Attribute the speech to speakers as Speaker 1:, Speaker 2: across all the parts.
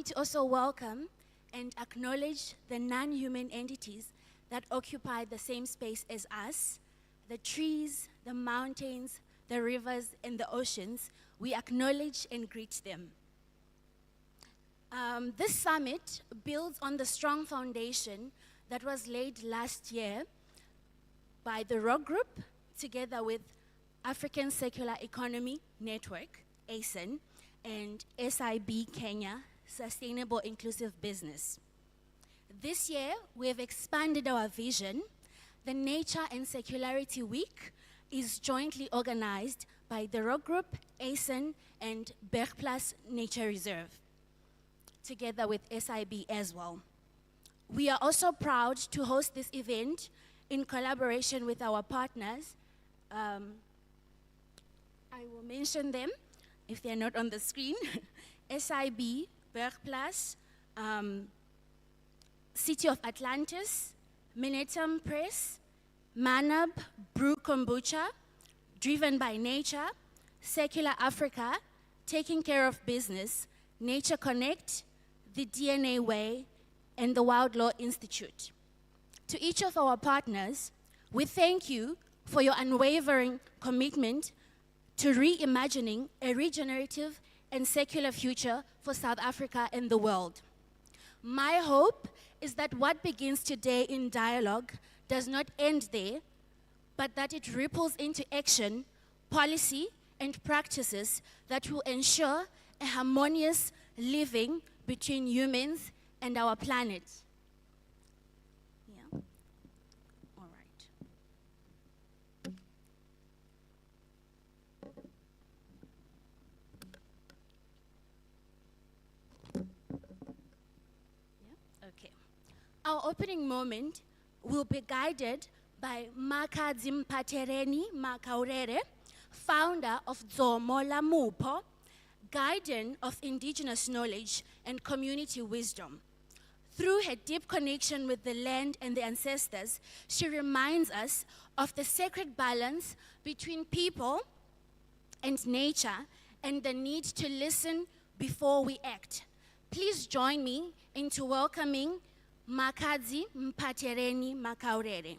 Speaker 1: to also welcome and acknowledge the non-human entities that occupy the same space as us, the trees, the mountains, the rivers, and the oceans. We acknowledge and greet them. This summit builds on the strong foundation that was laid last year by the Rock Group, together with African Circular Economy Network, ASEN, and SIB Kenya, Sustainable Inclusive Business. This year, we have expanded our vision. The Nature and Circularity Week is jointly organized by the Rock Group, ASEN, and Bergplaats Nature Reserve, together with SIB as well. We are also proud to host this event in collaboration with our partners. I will mention them if they're not on the screen. SIB, Bergplaats, City of Atlantis, Minetum Press, Manab, Brew Kombucha, Driven by Nature, Circular Africa, Taking Care of Business, Nature Connect, The DNA Way, and the Wildlaw Institute. To each of our partners, we thank you for your unwavering commitment to reimagining a regenerative and secular future for South Africa and the world. My hope is that what begins today in dialogue does not end there, but that it ripples into action, policy, and practices that will ensure a harmonious living between humans and our planet. Yeah. All right. Yeah. Okay. Our opening moment will be guided by Makadzi Mpatereni Makaurere, founder of Zomola Mupo, guardian of indigenous knowledge and community wisdom. Through her deep connection with the land and the ancestors, she reminds us of the sacred balance between people and nature and the need to listen before we act. Please join me into welcoming Makadzi Mpatereni Makaurere.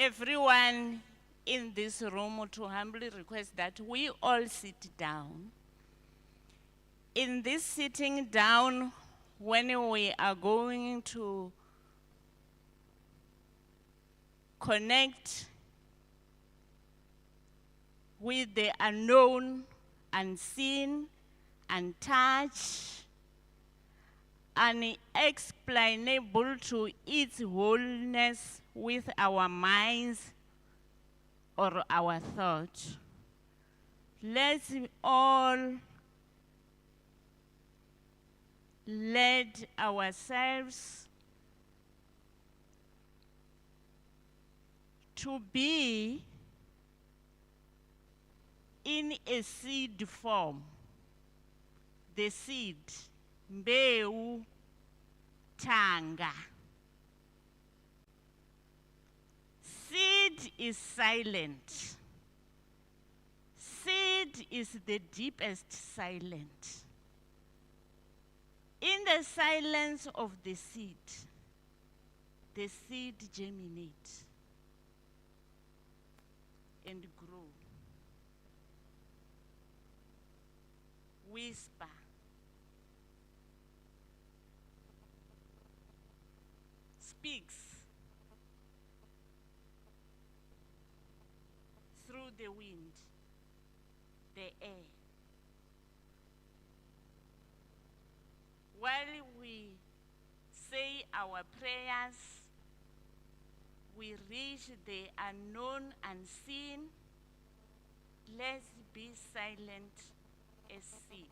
Speaker 2: everyone in this room to humbly request that we all sit down. In this sitting down, when we are going to connect with the unknown, unseen, untouched, unexplainable to its wholeness with our minds or our thought. Let's all let ourselves to be in a seed form. The seed, mbeu, tanga. Seed is silent. Seed is the deepest silent. In the silence of the seed germinates and grow. Whisper. Speaks through the wind, the air. While we say our prayers, we reach the unknown, unseen. Let's be silent as seed.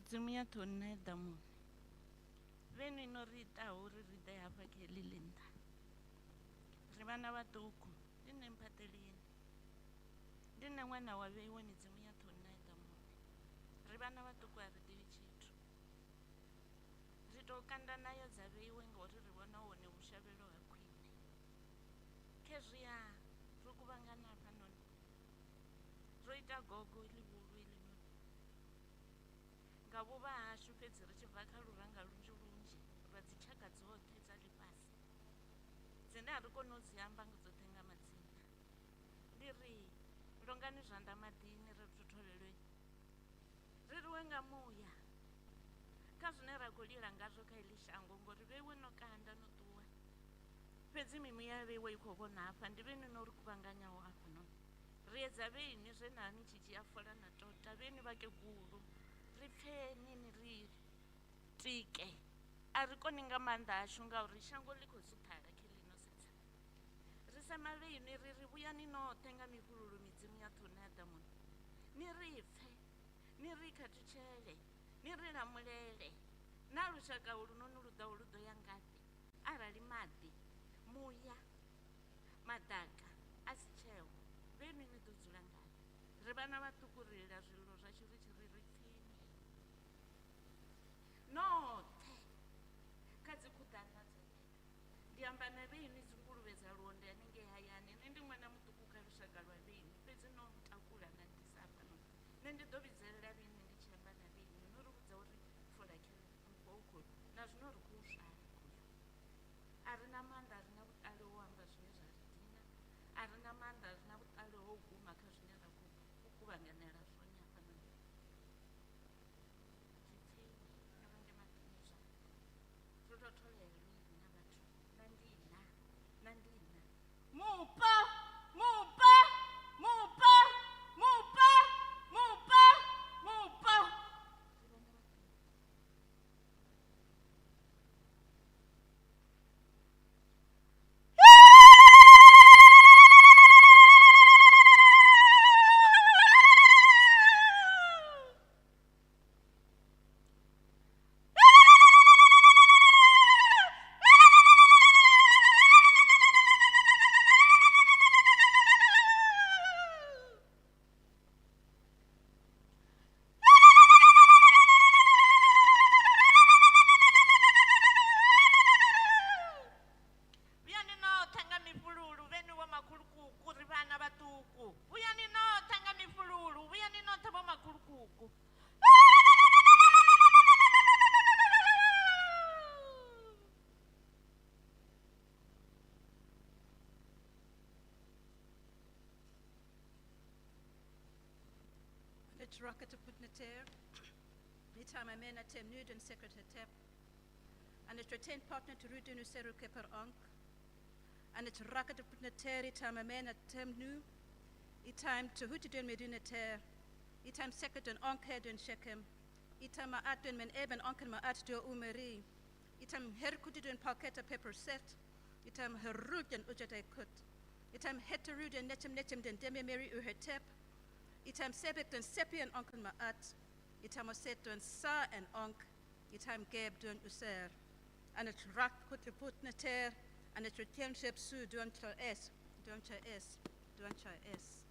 Speaker 2: Zumia tonne damu. Venu ino rita uri rita hapa kelilinda. Ribana watuku. Dine mpatelini. Dine wana wawewe ni zumia tonne damu. Ribana watuku aridiwi chitu. Rito kanda nayo zawewe ngori ribana one ushabelo wa kwini. riya ro kuvhangana hafhanoni ro ita gogo ḽihulu eḽinoni nga vhuvha hashu fhedzi ri tshi bva kha luranga lunzhi lunzhi lwa dzi tshaka dzoṱhe dza ḽifhasi dzine a ri koni u dzi amba dzoṱhe nga madzina ndi ri longani zwanḓa maḓini ri thotholelwe ri rwiwe nga muya kha zwine ra khou lila ngazwo kha iḽi shango ngori vheiwe no kanda no ṱuwa fhedzi mimuya vheiwe i khou vhona hafha ndi vheni no ri kuvhanganyaho hafhanoni ri edza vheni zwe nani tshi dzhia fola na tota vheni vhakegulu ri pfeni ni ri tike a ri koni nga maanḓa ashu ngauri shango ḽi khou suthala khe ḽino sedza ri sema vheni ri vhuyani noṱhe nga mifhululu midzimu ya ṱhuni ya ḓamuni ni ri pfe ni ri khathutshele ni ri lamulele na lushaka lunoni lu ḓaho lu ḓo ya ngafhi arali maḓi muya madaka a si tsheo vheni ni ḓo dzula ngafhi ri vhana vhaṱuku ri lila zwililo zwashu ri tshi ri pfeni noṱhe kha dzi khuḓana dzoṱhe ndi amba na vheni dzinguluvhe dza luonde haningei hayani nṋe ndi ṅwana muṱuku kha lushaka lwa vheni fhedzi no ntakula na ndisa hafhanoni nṋe ndi ḓo vhidzelela vheni ndi tshi amba na vheni no ri vhudza uri fola khou na zwino ri khou swala khoyo a ri na maanḓa a ri na vhuṱali ho amba zwine zwa ri dina a ri na maanḓa a ri na vhuṱali ho guma kha zwine ra khou kuvhanganela zwone hafhanoni zwipfeni na vhange maḓini zwa ro thotholelwe na vhathu na ndina mupa mupa mupa mupa mupa mupa
Speaker 3: Rocket to put neter, Itama mena tem nud and secretary tep, and it retained partner to Rudinu Seru Keper Onk, and it rocket to put neter, Itama mena tem nu, Itam to Hutidun Meduneter, Itam secretary Onk head and Shekem, Itama Atun men Eben Onken ma at do Umeri, Itam Herkutidun Palketa pepper set, Itam Herudin Ujate kut, Itam Heterudin netem den Demi Mary Uhetep, Itam sebet and sepi and onkel ma'at, itam oset and sa and onk, itam geb dun user, and it rak put the put neter, and it return ship su dun cha es, dun cha es, dun cha es.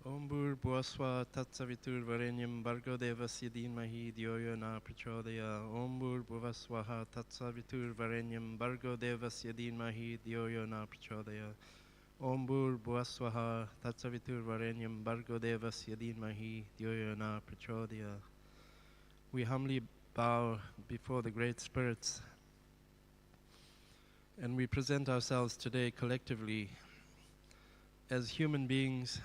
Speaker 4: Ombur Boswa Tatsavitur Varenyam Bargo Devas Yadin Mahi Dyoyo Na Prachodaya Ombur Bhavaswaha Tatsavitur Varenyam Bargo Devas Yadin Mahi Dyoyo Na Prachodaya Ombur Bhavaswaha Tatsavitur Varenyam Bargo Devas Yadin Mahi Dyoyo Na Prachodaya. We humbly bow before the great spirits and we present ourselves today collectively as human beings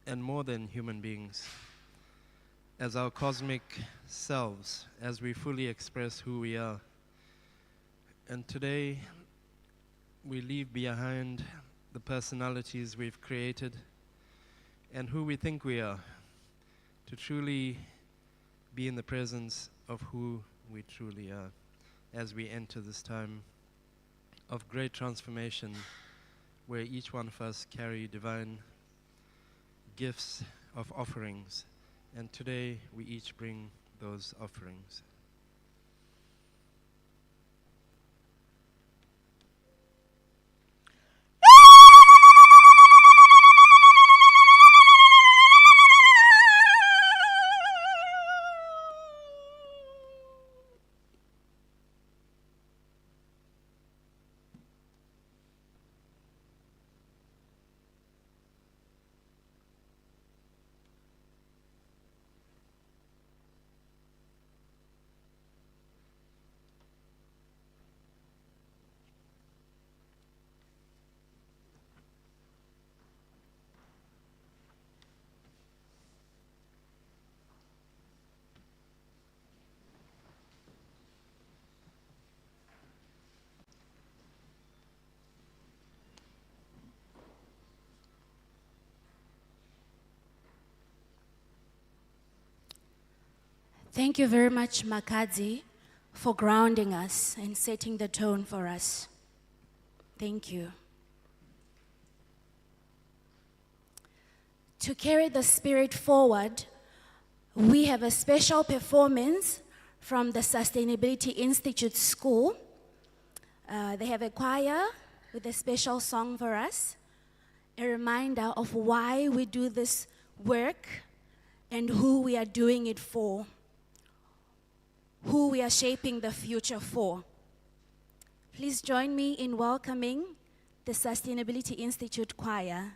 Speaker 4: and more than human beings, as our cosmic selves, as we fully express who we are. And today, we leave behind the personalities we've created and who we think we are, to truly be in the presence of who we truly are, as we enter this time of great transformation, where each one of us carry divine gifts of offerings, and today we each bring those offerings.
Speaker 1: Thank you very much, Makadzi, for grounding us and setting the tone for us. Thank you. To carry the spirit forward, we have a special performance from the Sustainability Institute School. They have a choir with a special song for us, a reminder of why we do this work and who we are doing it for, who we are shaping the future for. Please join me in welcoming the Sustainability Institute Choir.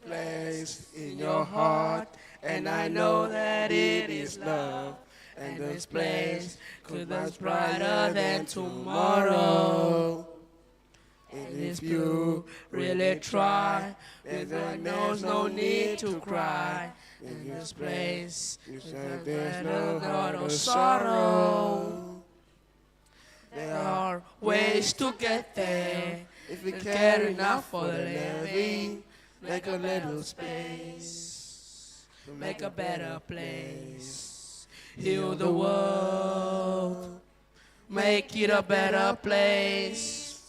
Speaker 5: Place in your heart, and I know that it is love. And this place could be brighter than tomorrow. And if you really try, then there's no need to cry. In this place, there's no God or sorrow. There are ways to get there if you care enough for the living. Make a little space, make a better place. Heal the world, make it a better place.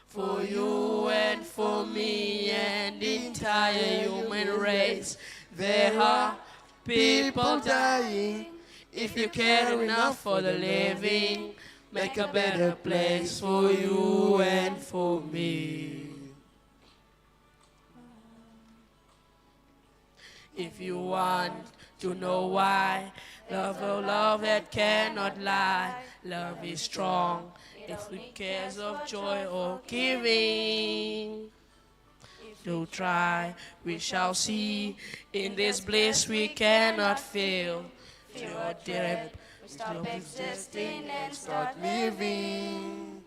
Speaker 5: For you and for me and the entire human race. There are people dying. If you care enough for the living, make a better place for you and for me. If you want to know why, love a love that cannot lie. Love is strong, if it cares of joy or giving. To try, we shall see. In this bliss we cannot fail. Your dip, stop existing and start living.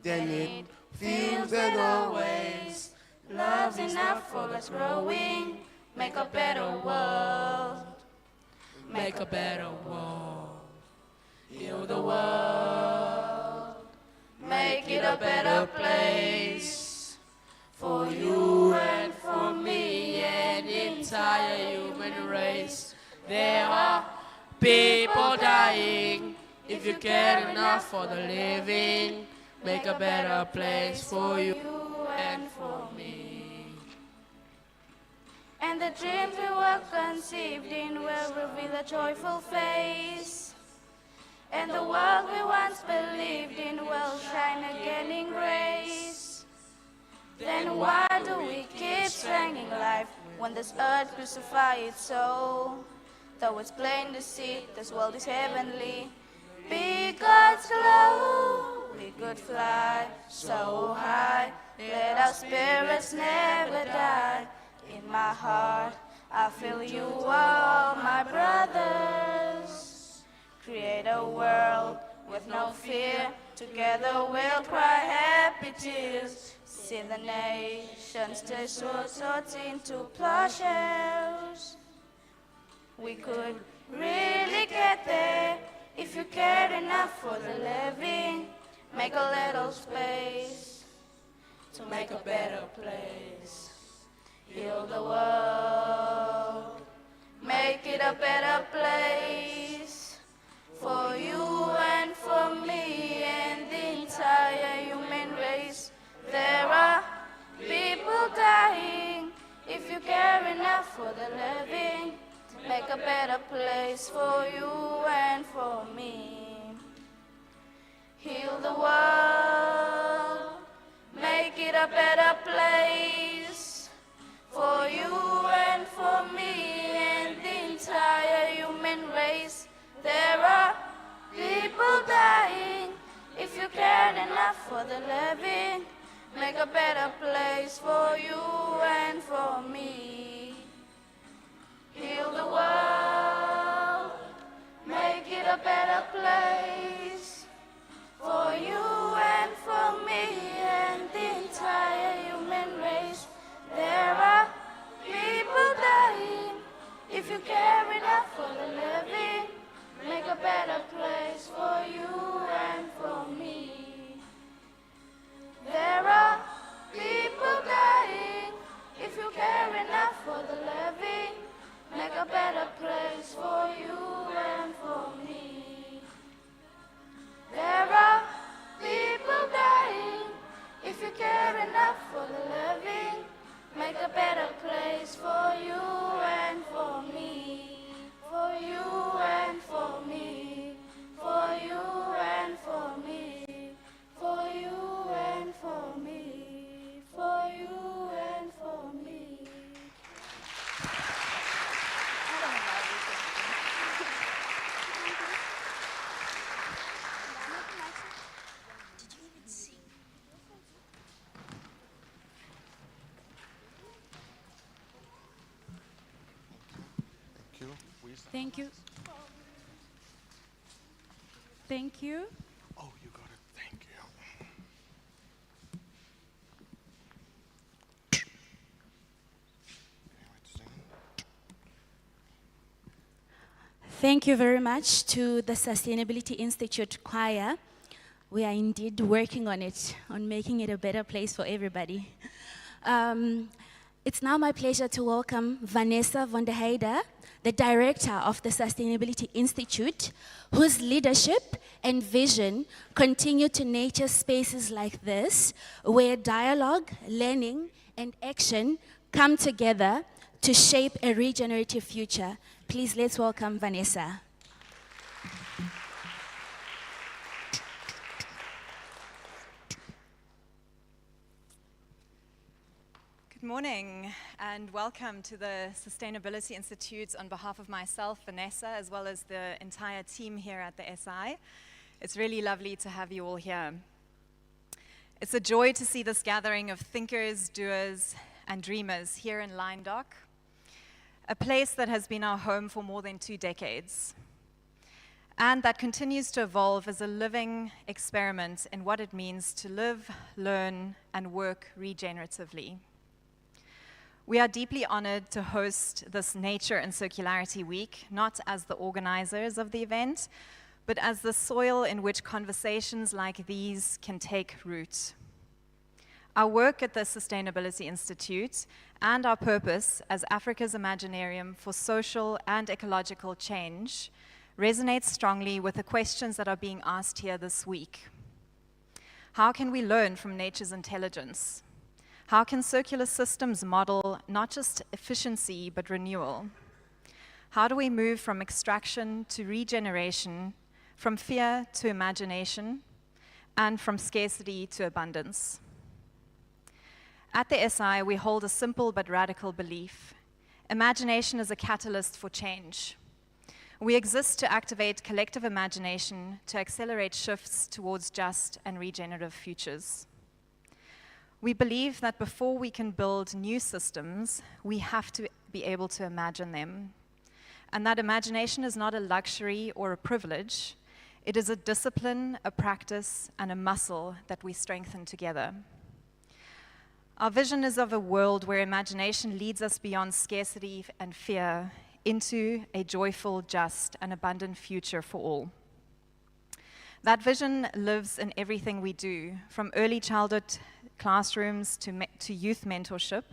Speaker 5: Then it feels that always love's enough for us growing. Make a better world. Make a better world. Heal the world. Make it a better place. For you and for me and the entire human race. There are people dying. If you care enough for the living, make a better place for you and for me.
Speaker 6: And the dreams we were conceived in will reveal a joyful face. And the world we once believed in will shine again in grace. Then why do we keep strangling life when this earth crucifies its soul? Though it's plain to see this world is heavenly, be God's glow. We could fly so high, let our spirits never die. In my heart, I feel you all my brothers. create a world with no fear. Together we'll cry happy tears. See the nations turn swords into plowshares. We could really get there if you cared enough for the living. Make a little space to make a better place. Heal the world, make it a better place for you and for me and the entire human race. There are people dying. If you care enough for the living, make a better place for you and for me. Heal the world, make it a better place for you and for me and the entire human race. There are people dying. If you cared enough for the living, make a better place for you and for me. Heal the world, make it a better place for you and for me and the entire human race. There are people dying. If you care enough for the living, make a better place for you and for me. There are people dying. If you care enough for the living, make a better place for you and for me. There are people dying. If you care enough for the living, make a better place for you and for me. For you and for me. For you and for me. For you and for me. For you and for me.
Speaker 1: Thank you. Thank you.
Speaker 7: Oh, you got it. Thank you.
Speaker 1: Thank you very much to the Sustainability Institute Choir. We are indeed working on it, on making it a better place for everybody. It's now my pleasure to welcome Vanessa van der Heijden, the director of the Sustainability Institute, whose leadership and vision continue to nurture spaces like this, where dialogue, learning, and action come together to shape a regenerative future. Please, let's welcome Vanessa.
Speaker 8: Good morning and welcome to the Sustainability Institute on behalf of myself, Vanessa, as well as the entire team here at the SI. It's really lovely to have you all here. It's a joy to see this gathering of thinkers, doers, and dreamers here in Lyndoch, a place that has been our home for more than 2 decades, and that continues to evolve as a living experiment in what it means to live, learn, and work regeneratively. We are deeply honored to host this Nature and Circularity Week, not as the organizers of the event, but as the soil in which conversations like these can take root. Our work at the Sustainability Institute and our purpose as Africa's Imaginarium for social and ecological change resonates strongly with the questions that are being asked here this week. How can we learn from nature's intelligence? How can circular systems model not just efficiency, but renewal? How do we move from extraction to regeneration, from fear to imagination, and from scarcity to abundance? At the SI, we hold a simple but radical belief. Imagination is a catalyst for change. We exist to activate collective imagination to accelerate shifts towards just and regenerative futures. We believe that before we can build new systems, we have to be able to imagine them. and that imagination is not a luxury or a privilege. It is a discipline, a practice, and a muscle that we strengthen together. Our vision is of a world where imagination leads us beyond scarcity and fear into a joyful, just, and abundant future for all. That vision lives in everything we do, from early childhood classrooms to youth mentorship,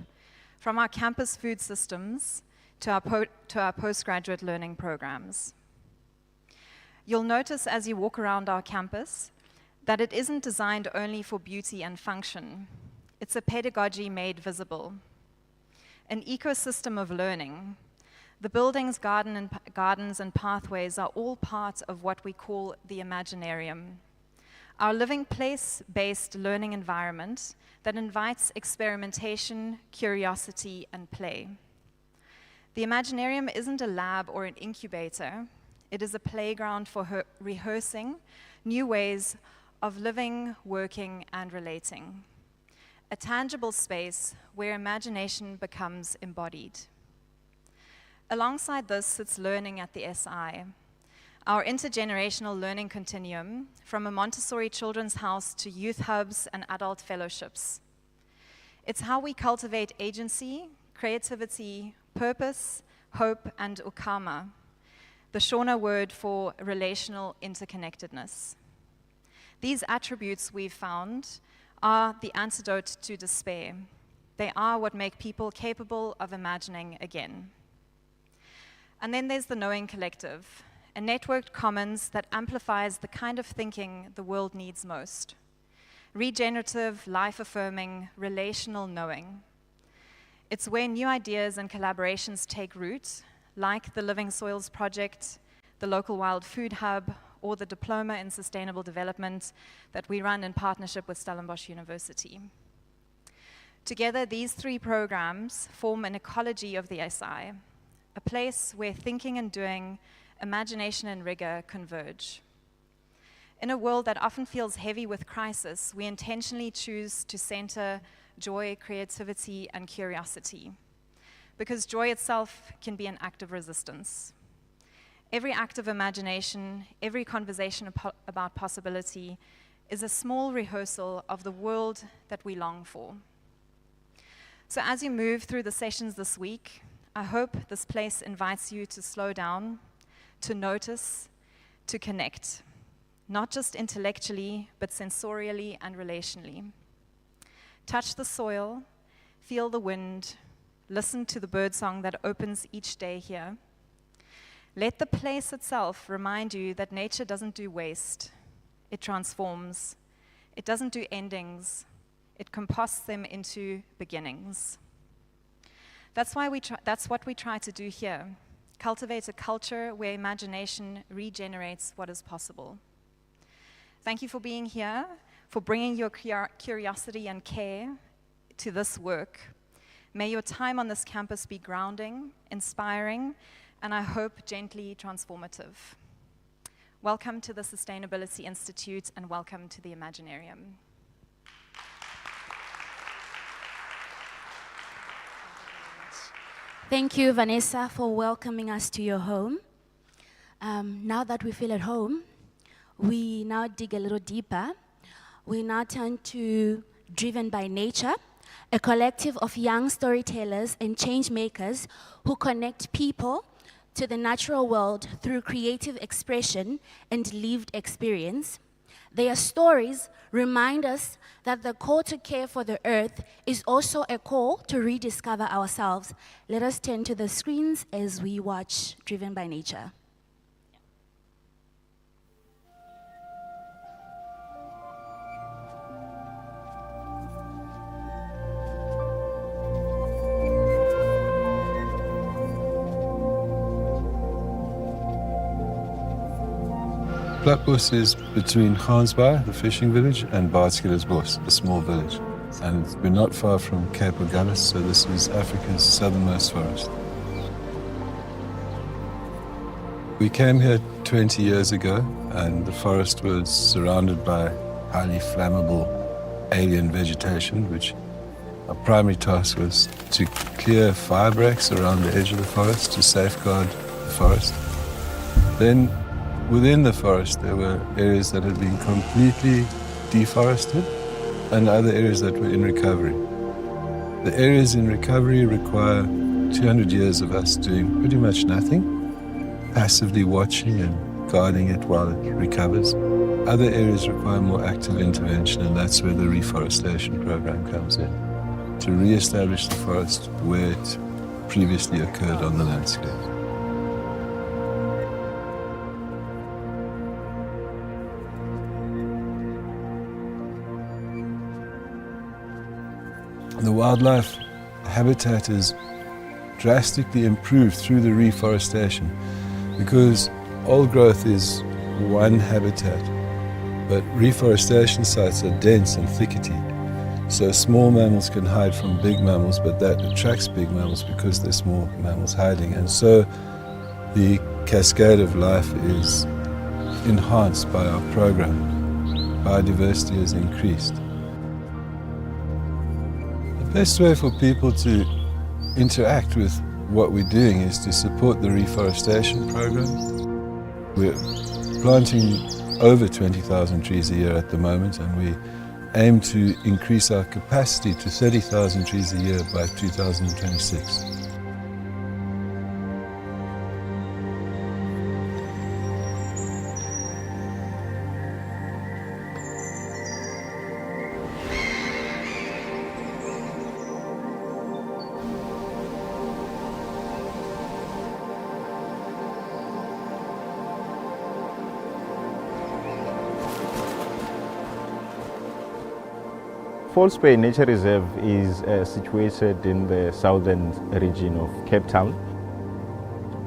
Speaker 8: from our campus food systems to our postgraduate learning programs. You'll notice as you walk around our campus that it isn't designed only for beauty and function. It's a pedagogy made visible, an ecosystem of learning. The buildings, gardens, and pathways are all part of what we call the Imaginarium, our living place-based learning environment that invites experimentation, curiosity, and play. The Imaginarium isn't a lab or an incubator. It is a playground for rehearsing new ways of living, working, and relating. A tangible space where imagination becomes embodied. Alongside this sits learning at the SI, our intergenerational learning continuum from a Montessori children's house to youth hubs and adult fellowships. It's how we cultivate agency, creativity, purpose, hope, and ukama, the Shona word for relational interconnectedness. These attributes we've found are the antidote to despair. They are what make people capable of imagining again. And then there's the Knowing Collective, a networked commons that amplifies the kind of thinking the world needs most. Regenerative, life-affirming, relational knowing. It's where new ideas and collaborations take root, like the Living Soils Project, the local Wild Food Hub, or the Diploma in Sustainable Development that we run in partnership with Stellenbosch University. Together, these three programs form an ecology of the SI, a place where thinking and doing, imagination and rigor converge. In a world that often feels heavy with crisis, we intentionally choose to center joy, creativity, and curiosity, because joy itself can be an act of resistance. Every act of imagination, every conversation about possibility is a small rehearsal of the world that we long for. So as you move through the sessions this week, I hope this place invites you to slow down, to notice, to connect, not just intellectually, but sensorially and relationally. Touch the soil, feel the wind, listen to the birdsong that opens each day here. Let the place itself remind you that nature doesn't do waste. It transforms. It doesn't do endings. It composts them into beginnings. That's what we try to do here. Cultivate a culture where imagination regenerates what is possible. Thank you for being here, for bringing your curiosity and care to this work. May your time on this campus be grounding, inspiring, and I hope gently transformative. Welcome to the Sustainability Institute and welcome to the Imaginarium.
Speaker 1: Thank you, Vanessa, for welcoming us to your home. Now that we feel at home, we now dig a little deeper. We now turn to Driven by Nature, a collective of young storytellers and change makers who connect people to the natural world through creative expression and lived experience. Their stories remind us that the call to care for the earth is also a call to rediscover ourselves. Let us turn to the screens as we watch Driven by Nature.
Speaker 9: Platbos is between Gansbaai, the fishing village, and Baartskillersbos, a small village. And we're not far from Cape Agulhas, so this is Africa's southernmost forest. We came here 20 years ago, and the forest was surrounded by highly flammable alien vegetation, which our primary task was to clear fire breaks around the edge of the forest to safeguard forest. Then within the forest there were areas that had been completely deforested and other areas that were in recovery. The areas in recovery require 200 years of us doing pretty much nothing, passively watching and guarding it while it recovers. Other areas require more active intervention, and that's where the reforestation program comes in, to re-establish the forest where it previously occurred on the landscape. The wildlife habitat is drastically improved through the reforestation because old growth is one habitat, but reforestation sites are dense and thickety. So small mammals can hide from big mammals, but that attracts big mammals because they're small mammals hiding. And so the cascade of life is enhanced by our program. Biodiversity has increased. The best way for people to interact with what we're doing is to support the reforestation program. We're planting over 20,000 trees a year at the moment, and we aim to increase our capacity to 30,000 trees a year by 2026.
Speaker 10: False Bay Nature Reserve is situated in the southern region of Cape Town.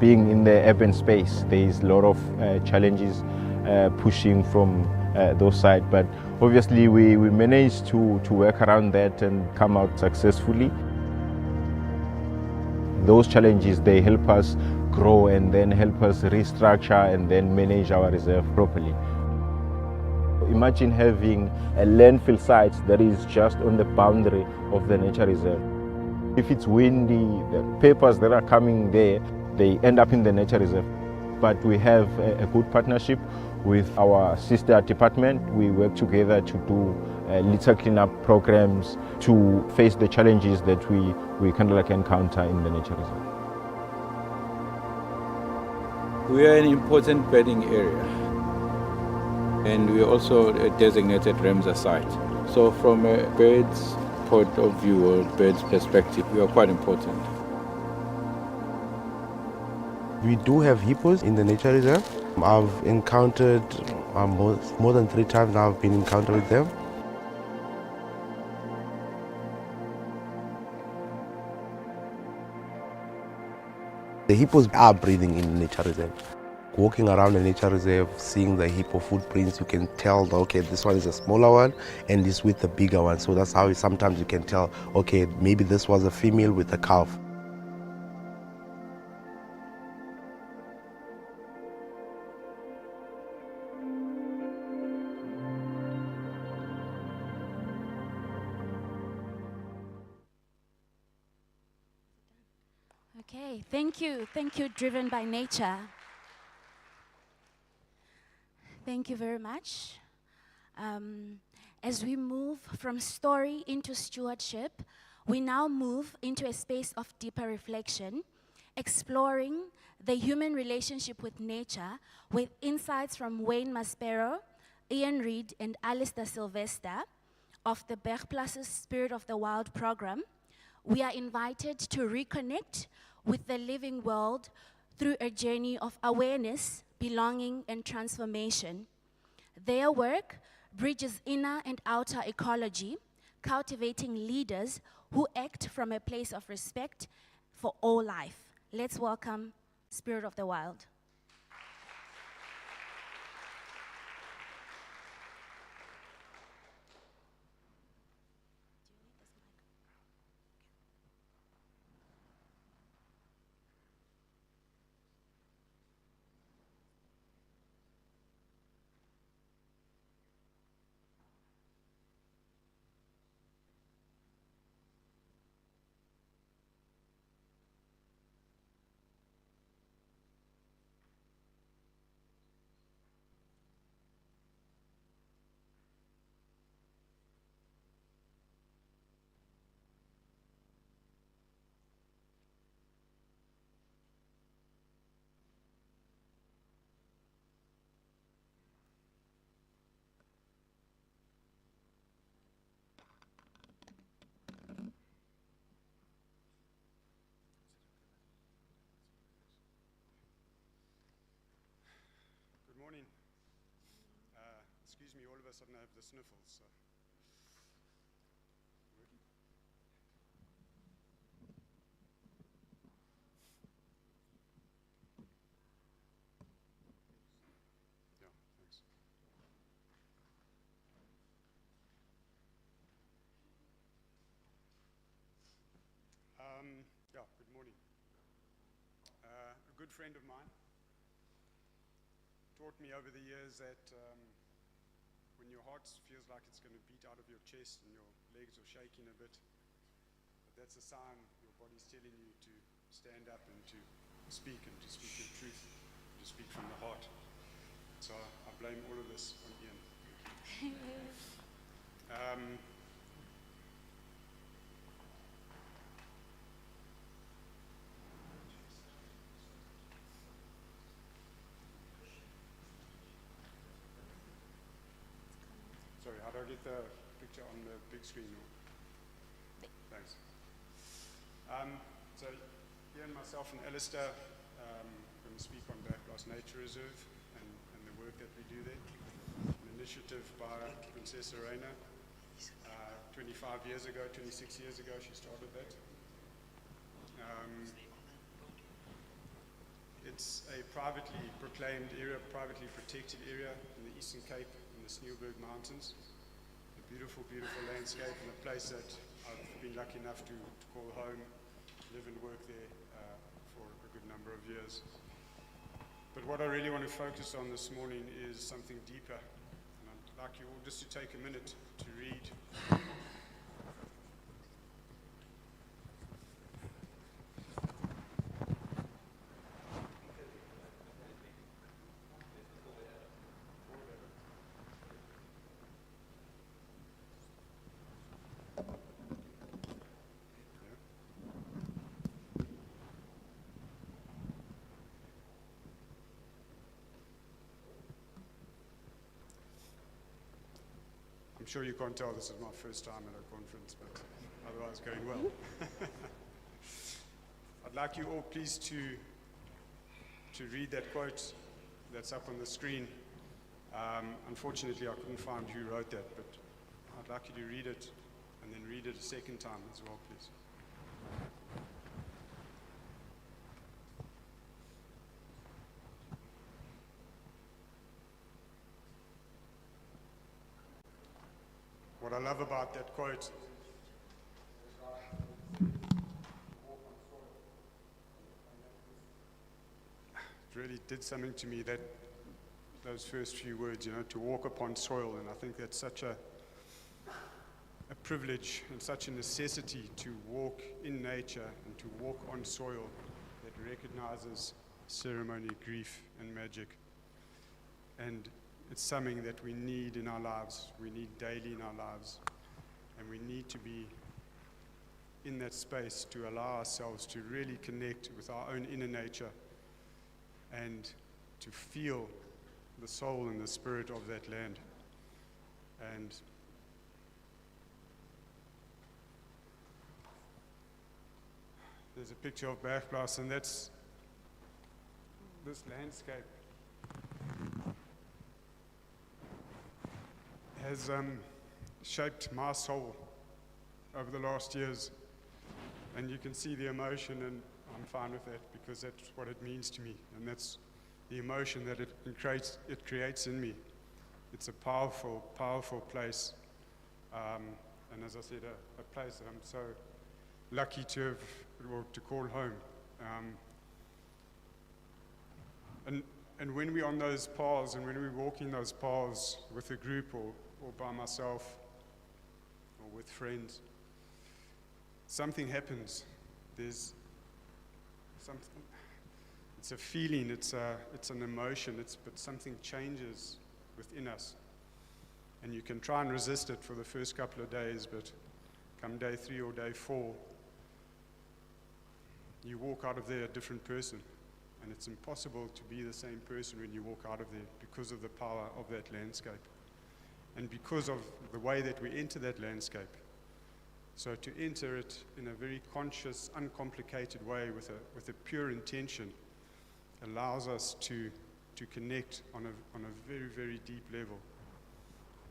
Speaker 10: Being in the urban space, there is a lot of challenges pushing from those sides, but obviously we managed to work around that and come out successfully. Those challenges, they help us grow and then help us restructure and then manage our reserve properly. Imagine having a landfill site that is just on the boundary of the nature reserve. If it's windy, the papers that are coming there, they end up in the nature reserve. But we have a good partnership with our sister department. We work together to do litter cleanup programs to face the challenges that we kind of like encounter in the nature reserve.
Speaker 11: We are an important birding area, and we also a designated Ramsar site. So from a bird's point of view or bird's perspective, we are quite important.
Speaker 12: We do have hippos in the nature reserve. I've encountered more than 3 times now I've been encountered with them. The hippos are breeding in the nature reserve. Walking around the nature reserve, seeing the hippo footprints, you can tell, okay, this one is a smaller one and this with the bigger one. So that's how sometimes you can tell, okay, maybe this was a female with a calf.
Speaker 1: Okay, thank you, Driven by Nature. Thank you very much. As we move from story into stewardship, we now move into a space of deeper reflection, exploring the human relationship with nature with insights from Wayne Maspero, Ian Reid, and Alistair Sylvester of the Bergplas's Spirit of the Wild program. We are invited to reconnect with the living world through a journey of awareness, belonging, and transformation. Their work bridges inner and outer ecology, cultivating leaders who act from a place of respect for all life. Let's welcome Spirit of the Wild.
Speaker 13: a sudden I have the sniffles. So. Working? Yeah, thanks. Yeah, good morning. A good friend of mine taught me over the years that when your heart feels like it's going to beat out of your chest and your legs are shaking a bit, that's a sign your body's telling you to stand up and to speak your truth, to speak from the heart. So I blame all of this on Ian. Sorry, how do I get the picture on the big screen? Thanks. So Ian, myself and Alistair going to speak on Backblast Nature Reserve and the work that we do there. An initiative by Princess Arena. 25 years ago, 26 years ago, she started that. It's a privately proclaimed area, privately protected area in the Eastern Cape in the Sneeuwberg Mountains. A beautiful, beautiful landscape and a place that I've been lucky enough to call home, live and work there for a good number of years. But what I really want to focus on this morning is something deeper. And I'd like you all just to take a minute to read I'm sure you can't tell this is my first time at a conference, but otherwise going well. I'd like you all please to read that quote that's up on the screen. Unfortunately, I couldn't find who wrote that, but I'd like you to read it and then read it a second time as well, please. What I love about that quote it really did something to me, that those first few words, to walk upon soil, and I think that's such a privilege and such a necessity to walk in nature and to walk on soil that recognizes ceremony, grief, and magic. And it's something that we need in our lives. We need daily in our lives. And we need to be in that space to allow ourselves to really connect with our own inner nature and to feel the soul and the spirit of that land. And there's a picture of Bergplaats, and that's this landscape has shaped my soul over the last years, and you can see the emotion, and I'm fine with that because that's what it means to me, and that's the emotion that it creates in me. It's a powerful, powerful place, and as I said, a place that I'm so lucky to have, or to call home. And when we're on those paths, and when we're walking those paths with a group or by myself or with friends, something happens. There's something. It's a feeling. It's an emotion. But something changes within us, and you can try and resist it for the first couple of days. But come day 3 or day 4, you walk out of there a different person. And it's impossible to be the same person when you walk out of there because of the power of that landscape and because of the way that we enter that landscape. So to enter it in a very conscious, uncomplicated way with a pure intention allows us to connect on a very, very deep level.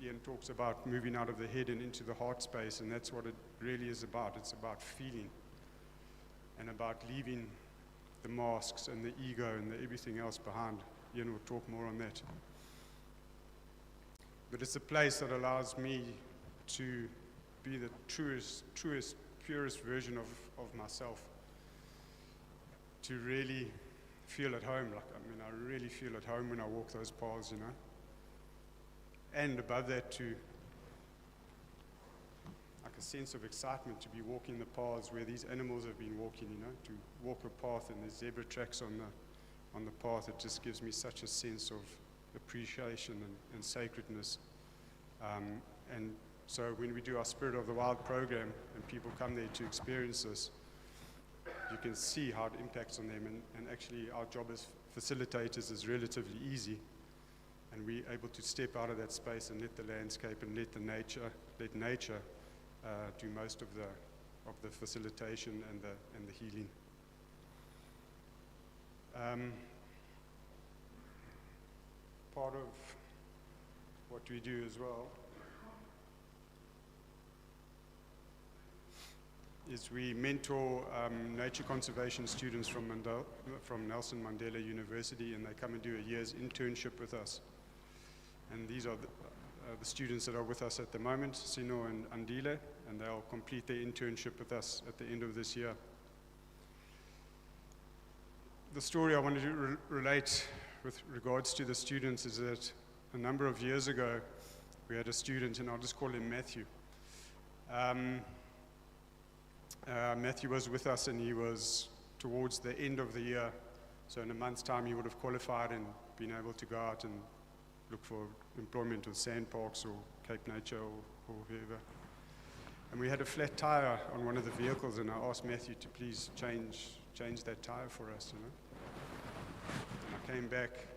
Speaker 13: Ian talks about moving out of the head and into the heart space, and that's what it really is about. It's about feeling and about leaving the masks and the ego and everything else behind. Ian will talk more on that. But it's a place that allows me to be the truest, purest version of myself. To really feel at home. I really feel at home when I walk those paths, you know. And above that, to like a sense of excitement to be walking the paths where these animals have been walking, you know, to walk a path and there's zebra tracks on the path. It just gives me such a sense of appreciation and sacredness. And so when we do our Spirit of the Wild program and people come there to experience this, you can see how it impacts on them. And actually our job as facilitators is relatively easy. And we're able to step out of that space and let the landscape and let nature do most of the facilitation and the healing. Part of what we do as well is we mentor nature conservation students from Nelson Mandela University, and they come and do a year's internship with us. And these are the students that are with us at the moment, Sino and Andile, and they'll complete their internship with us at the end of this year. The story I wanted to relate with regards to the students is that a number of years ago, we had a student, and I'll just call him Matthew. Matthew was with us, and he was towards the end of the year. So in a month's time, he would have qualified and been able to go out and look for employment with Sandparks or Cape Nature or whoever. And we had a flat tire on one of the vehicles, and I asked Matthew to please change that tire for us, you know. And I came back,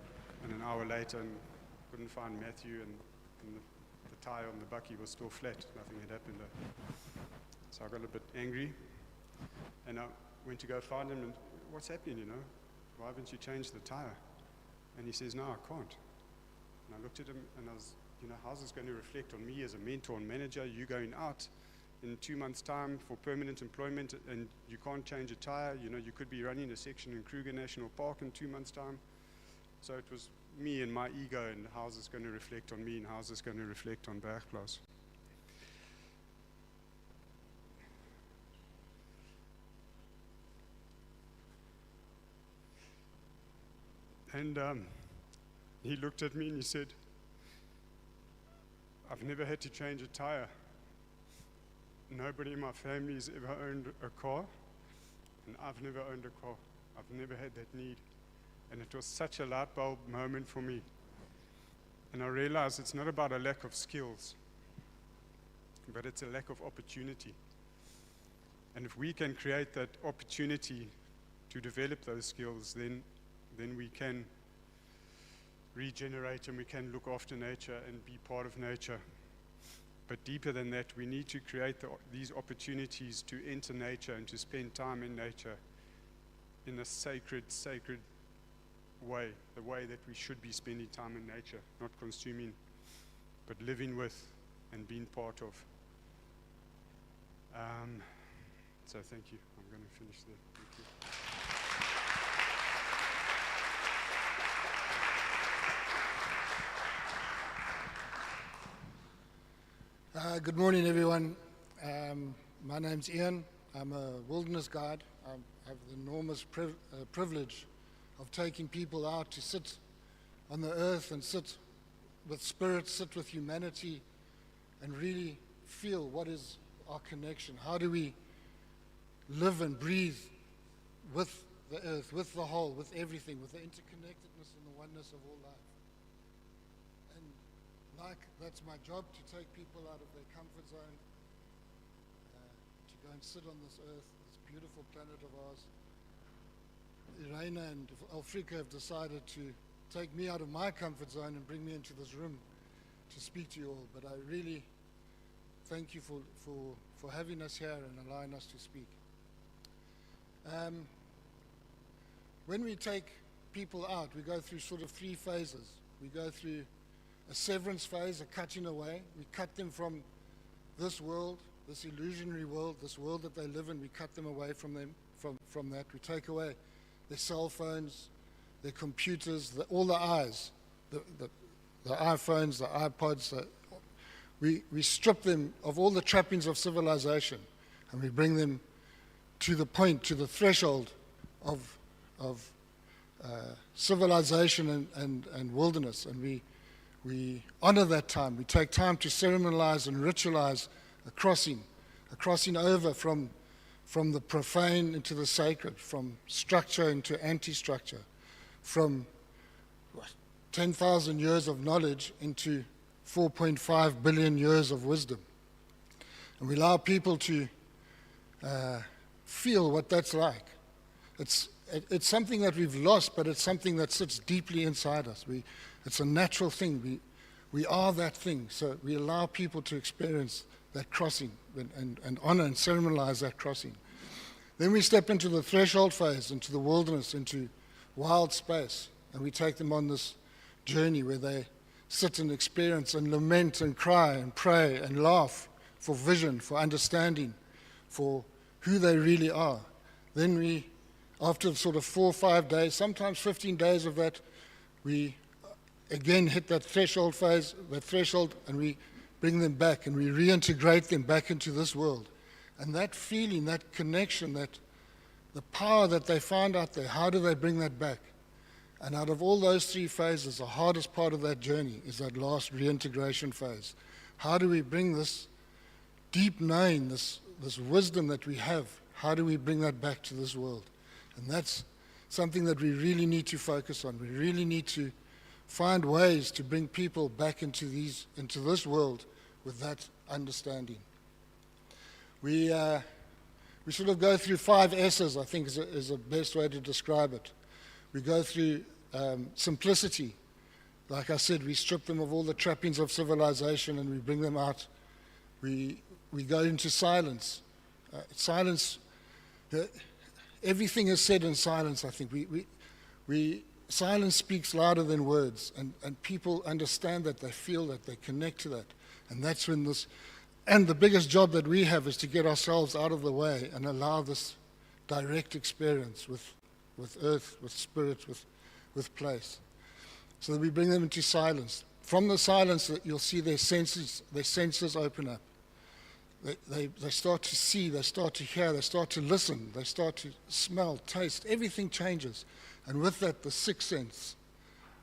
Speaker 13: and an hour later, and couldn't find Matthew, and the tire on the bucky was still flat. Nothing had happened. So I got a bit angry, and I went to go find him, and what's happening, you know? Why haven't you changed the tire? And he says, no, I can't. And I looked at him, and I was, you know, how's this going to reflect on me as a mentor and manager? You going out in 2 months' time for permanent employment, and you can't change a tire. You know, you could be running a section in Kruger National Park in 2 months' time. So it was me and my ego, and how's this going to reflect on me, and how's this going to reflect on Bergplaats? And he looked at me and he said, I've never had to change a tire. Nobody in my family has ever owned a car, and I've never owned a car. I've never had that need. And it was such a light bulb moment for me. And I realized it's not about a lack of skills, but it's a lack of opportunity. And if we can create that opportunity to develop those skills, then we can regenerate and we can look after nature and be part of nature. But deeper than that, we need to create these opportunities to enter nature and to spend time in nature in a sacred way, the way that we should be spending time in nature, not consuming, but living with and being part of. So thank you. I'm going to finish there. Thank you.
Speaker 14: Good morning, everyone. My name's Ian. I'm a wilderness guide. I have the enormous privilege of taking people out to sit on the earth and sit with spirit, sit with humanity, and really feel what is our connection. How do we live and breathe with the earth, with the whole, with everything, with the interconnectedness and the oneness of all life? That's my job, to take people out of their comfort zone, to go and sit on this earth, this beautiful planet of ours. Irena and Alfrika have decided to take me out of my comfort zone and bring me into this room to speak to you all. But I really thank you for having us here and allowing us to speak. When we take people out, we go through sort of 3 phases. We go through a severance phase, a cutting away. We cut them from this world, this illusionary world, this world that they live in. We cut them away from that. We take away their cell phones, their computers, all the eyes, the iPhones, the iPods. We strip them of all the trappings of civilization, and we bring them to the point, to the threshold of civilization and wilderness. And we honor that time. We take time to ceremonialize and ritualize a crossing over from the profane into the sacred, from structure into anti-structure, from 10,000 years of knowledge into 4.5 billion years of wisdom. And we allow people to feel what that's like. It's something that we've lost, but it's something that sits deeply inside us. It's a natural thing. We are that thing. So we allow people to experience that crossing and honor and ceremonialize that crossing. Then we step into the threshold phase, into the wilderness, into wild space, and we take them on this journey where they sit and experience and lament and cry and pray and laugh for vision, for understanding, for who they really are. Then we, after sort of 4 or 5 days, sometimes 15 days of that, we again hit that threshold phase, and we bring them back and we reintegrate them back into this world. And that feeling, that connection, the power that they find out there, how do they bring that back? And out of all those 3 phases, the hardest part of that journey is that last reintegration phase. How do we bring this deep knowing, this wisdom that we have, how do we bring that back to this world? And that's something that we really need to focus on. We really need to find ways to bring people back into this world with that understanding. We sort of go through 5 S's, I think is the best way to describe it. We go through simplicity. Like I said, we strip them of all the trappings of civilization and we bring them out. We go into silence. Silence, everything is said in silence, I think. Silence speaks louder than words, and people understand that, they feel that, they connect to that. And that's when and the biggest job that we have is to get ourselves out of the way and allow this direct experience with earth, with spirit, with place. So that we bring them into silence. From the silence, you'll see their senses open up. They start to see, they start to hear, they start to listen, they start to smell, taste, everything changes. And with that, the sixth sense,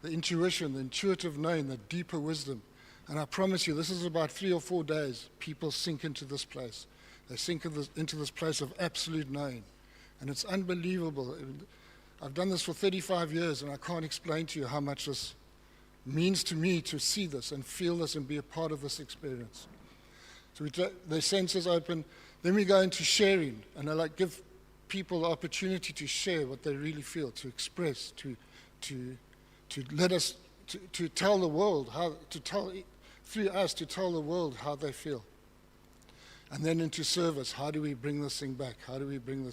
Speaker 14: the intuition, the intuitive knowing, the deeper wisdom. And I promise you, this is about 3 or 4 days, people sink into this place. They sink into this place of absolute knowing. And it's unbelievable. I've done this for 35 years, and I can't explain to you how much this means to me to see this and feel this and be a part of this experience. So their senses open. Then we go into sharing, and I give people the opportunity to share what they really feel, to express, to let us, to tell the world through us to tell the world how they feel. And then into service, how do we bring this thing back? How do we bring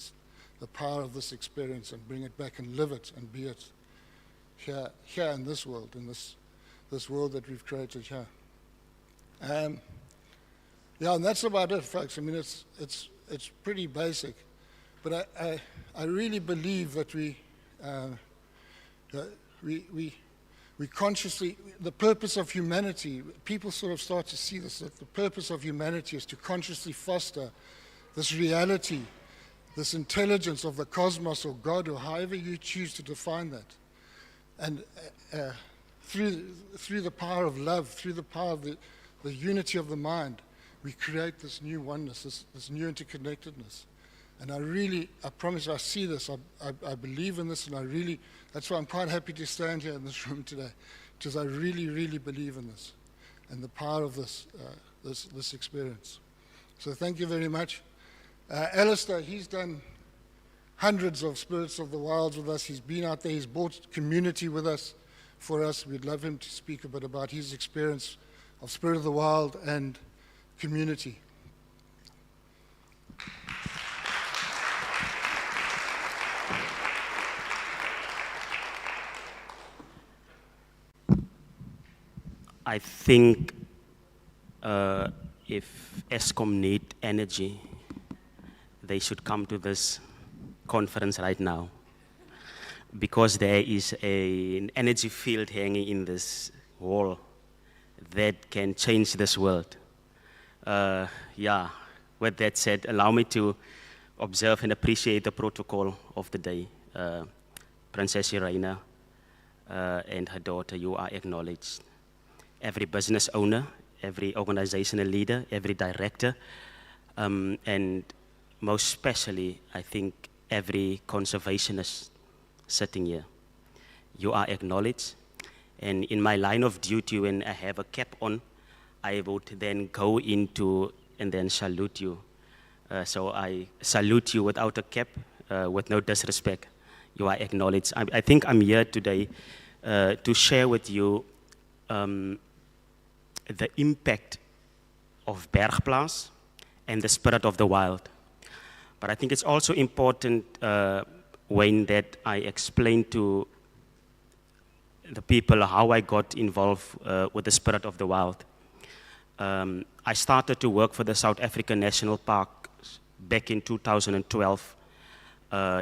Speaker 14: the power of this experience and bring it back and live it and be it here in this world, in this world that we've created here. Yeah, and that's about it, folks. I mean, it's pretty basic, but I really believe that we consciously, the purpose of humanity, people sort of start to see this, that the purpose of humanity is to consciously foster this reality, this intelligence of the cosmos or God, or however you choose to define that. And through the power of love, through the power of the unity of the mind, we create this new oneness, this new interconnectedness. And I promise you, I see this, I believe in this, and that's why I'm quite happy to stand here in this room today, because I really, really believe in this, and the power of this experience. So thank you very much. Alistair, he's done hundreds of Spirits of the Wilds with us. He's been out there, he's brought community with us, for us. We'd love him to speak a bit about his experience of Spirit of the Wild and community.
Speaker 15: I think if Eskom need energy, they should come to this conference right now, because there is an energy field hanging in this wall that can change this world. Yeah, with that said, allow me to observe and appreciate the protocol of the day. Princess Irina and her daughter, you are acknowledged. Every business owner, every organizational leader, every director, and most especially, I think, every conservationist sitting here. You are acknowledged. And in my line of duty, when I have a cap on, I would then go into and then salute you. So I salute you without a cap, with no disrespect. You are acknowledged. I think I'm here today to share with you the impact of Bergplaats and the spirit of the wild. But I think it's also important, Wayne, that I explain to the people how I got involved with the spirit of the wild. I started to work for the South African National Park back in 2012,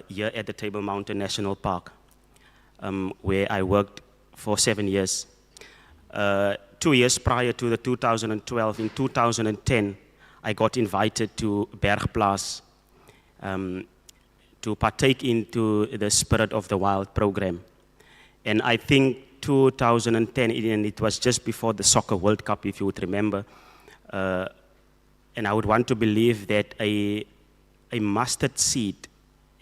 Speaker 15: here at the Table Mountain National Park, where I worked for 7 years. 2 years prior to the 2012, in 2010, I got invited to Bergplaats to partake into the Spirit of the Wild program. And I think 2010, and it was just before the Soccer World Cup, if you would remember, and I would want to believe that a mustard seed,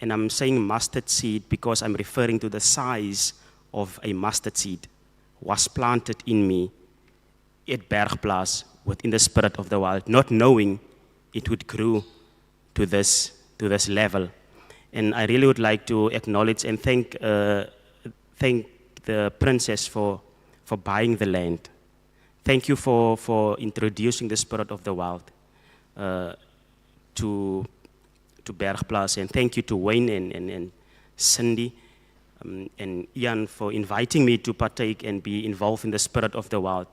Speaker 15: and I'm saying mustard seed because I'm referring to the size of a mustard seed, was planted in me at Bergplaats within the Spirit of the Wild, not knowing it would grow to this level. And I really would like to acknowledge and thank the princess for buying the land. Thank you for introducing the Spirit of the Wild to Bergplaats, and thank you to Wayne and Cindy and Ian for inviting me to partake and be involved in the Spirit of the Wild.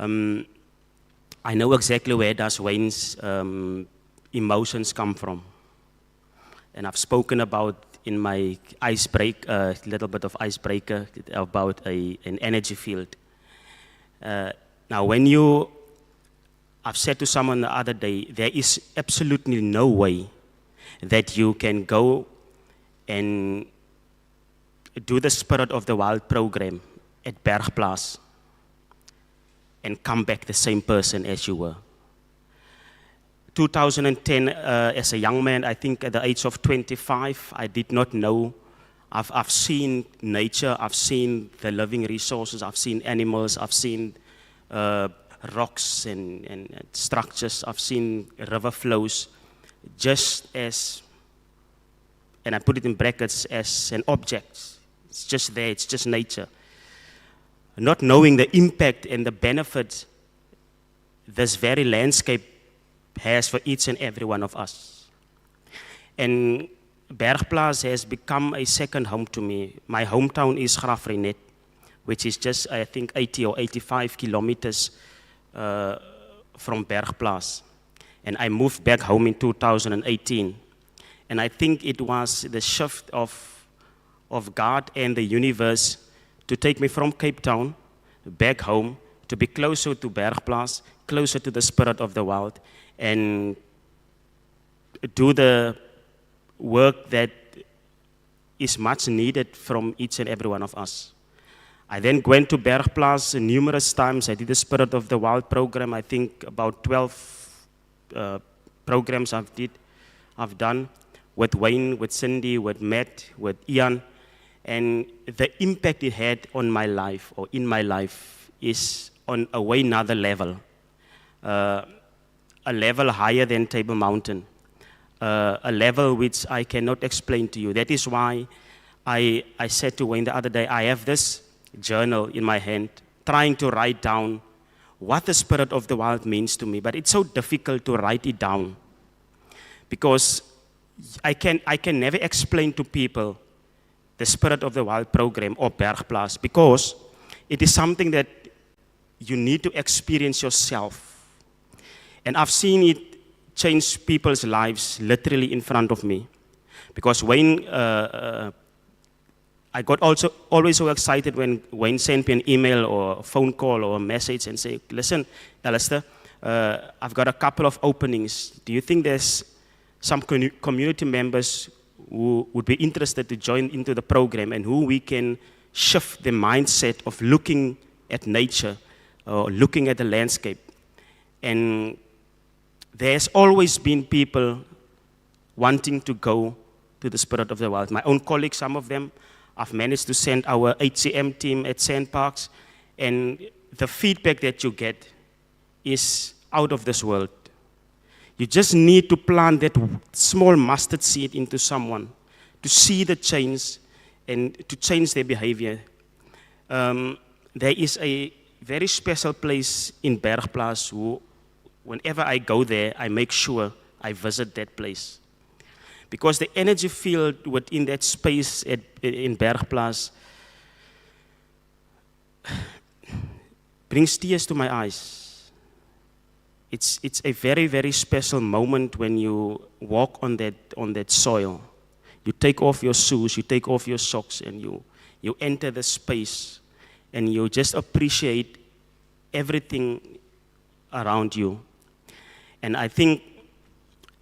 Speaker 15: I know exactly where does Wayne's emotions come from. And I've spoken about in my icebreaker, a little bit of icebreaker about an energy field. Now, I've said to someone the other day, there is absolutely no way that you can go and do the Spirit of the Wild program at Bergplaats and come back the same person as you were. 2010, as a young man, I think at the age of 25, I did not know. I've seen nature, I've seen the living resources, I've seen animals, I've seen rocks and structures, I've seen river flows, just as, and I put it in brackets, as an object. It's just there, it's just nature. Not knowing the impact and the benefits this very landscape has for each and every one of us. And Bergplaats has become a second home to me. My hometown is Graaff-Reinet, which is just, I think, 80 or 85 kilometers from Bergplaats. And I moved back home in 2018. And I think it was the shift of God and the universe to take me from Cape Town back home, to be closer to Bergplaats, closer to the Spirit of the Wild, and do the work that is much needed from each and every one of us. I then went to Bergplaats numerous times. I did the Spirit of the Wild program. I think about 12 programs I've done with Wayne, with Cindy, with Matt, with Ian. And the impact it had on my life, or in my life, is on a way another level. A level higher than Table Mountain. A level which I cannot explain to you. That is why I said to Wayne the other day, I have this journal in my hand, trying to write down what the Spirit of the Wild means to me, but it's so difficult to write it down. Because I can never explain to people the Spirit of the Wild program or Bergplaats, because it is something that you need to experience yourself. And I've seen it change people's lives literally in front of me. Because Wayne, I got always so excited when Wayne sent me an email or a phone call or a message and say, listen, Alistair, I've got a couple of openings. Do you think there's some community members who would be interested to join into the program and who we can shift the mindset of looking at nature or looking at the landscape? And there's always been people wanting to go to the spirit of the wild. My own colleagues, some of them, I've managed to send our HCM team at Sandparks, and the feedback that you get is out of this world. You just need to plant that small mustard seed into someone to see the change and to change their behavior. There is a very special place in Bergplaats who, whenever I go there, I make sure I visit that place. Because the energy field within that space in Bergplaats brings tears to my eyes. It's a very, very special moment when you walk on that soil. You take off your shoes, you take off your socks, and you enter the space, and you just appreciate everything around you. And I think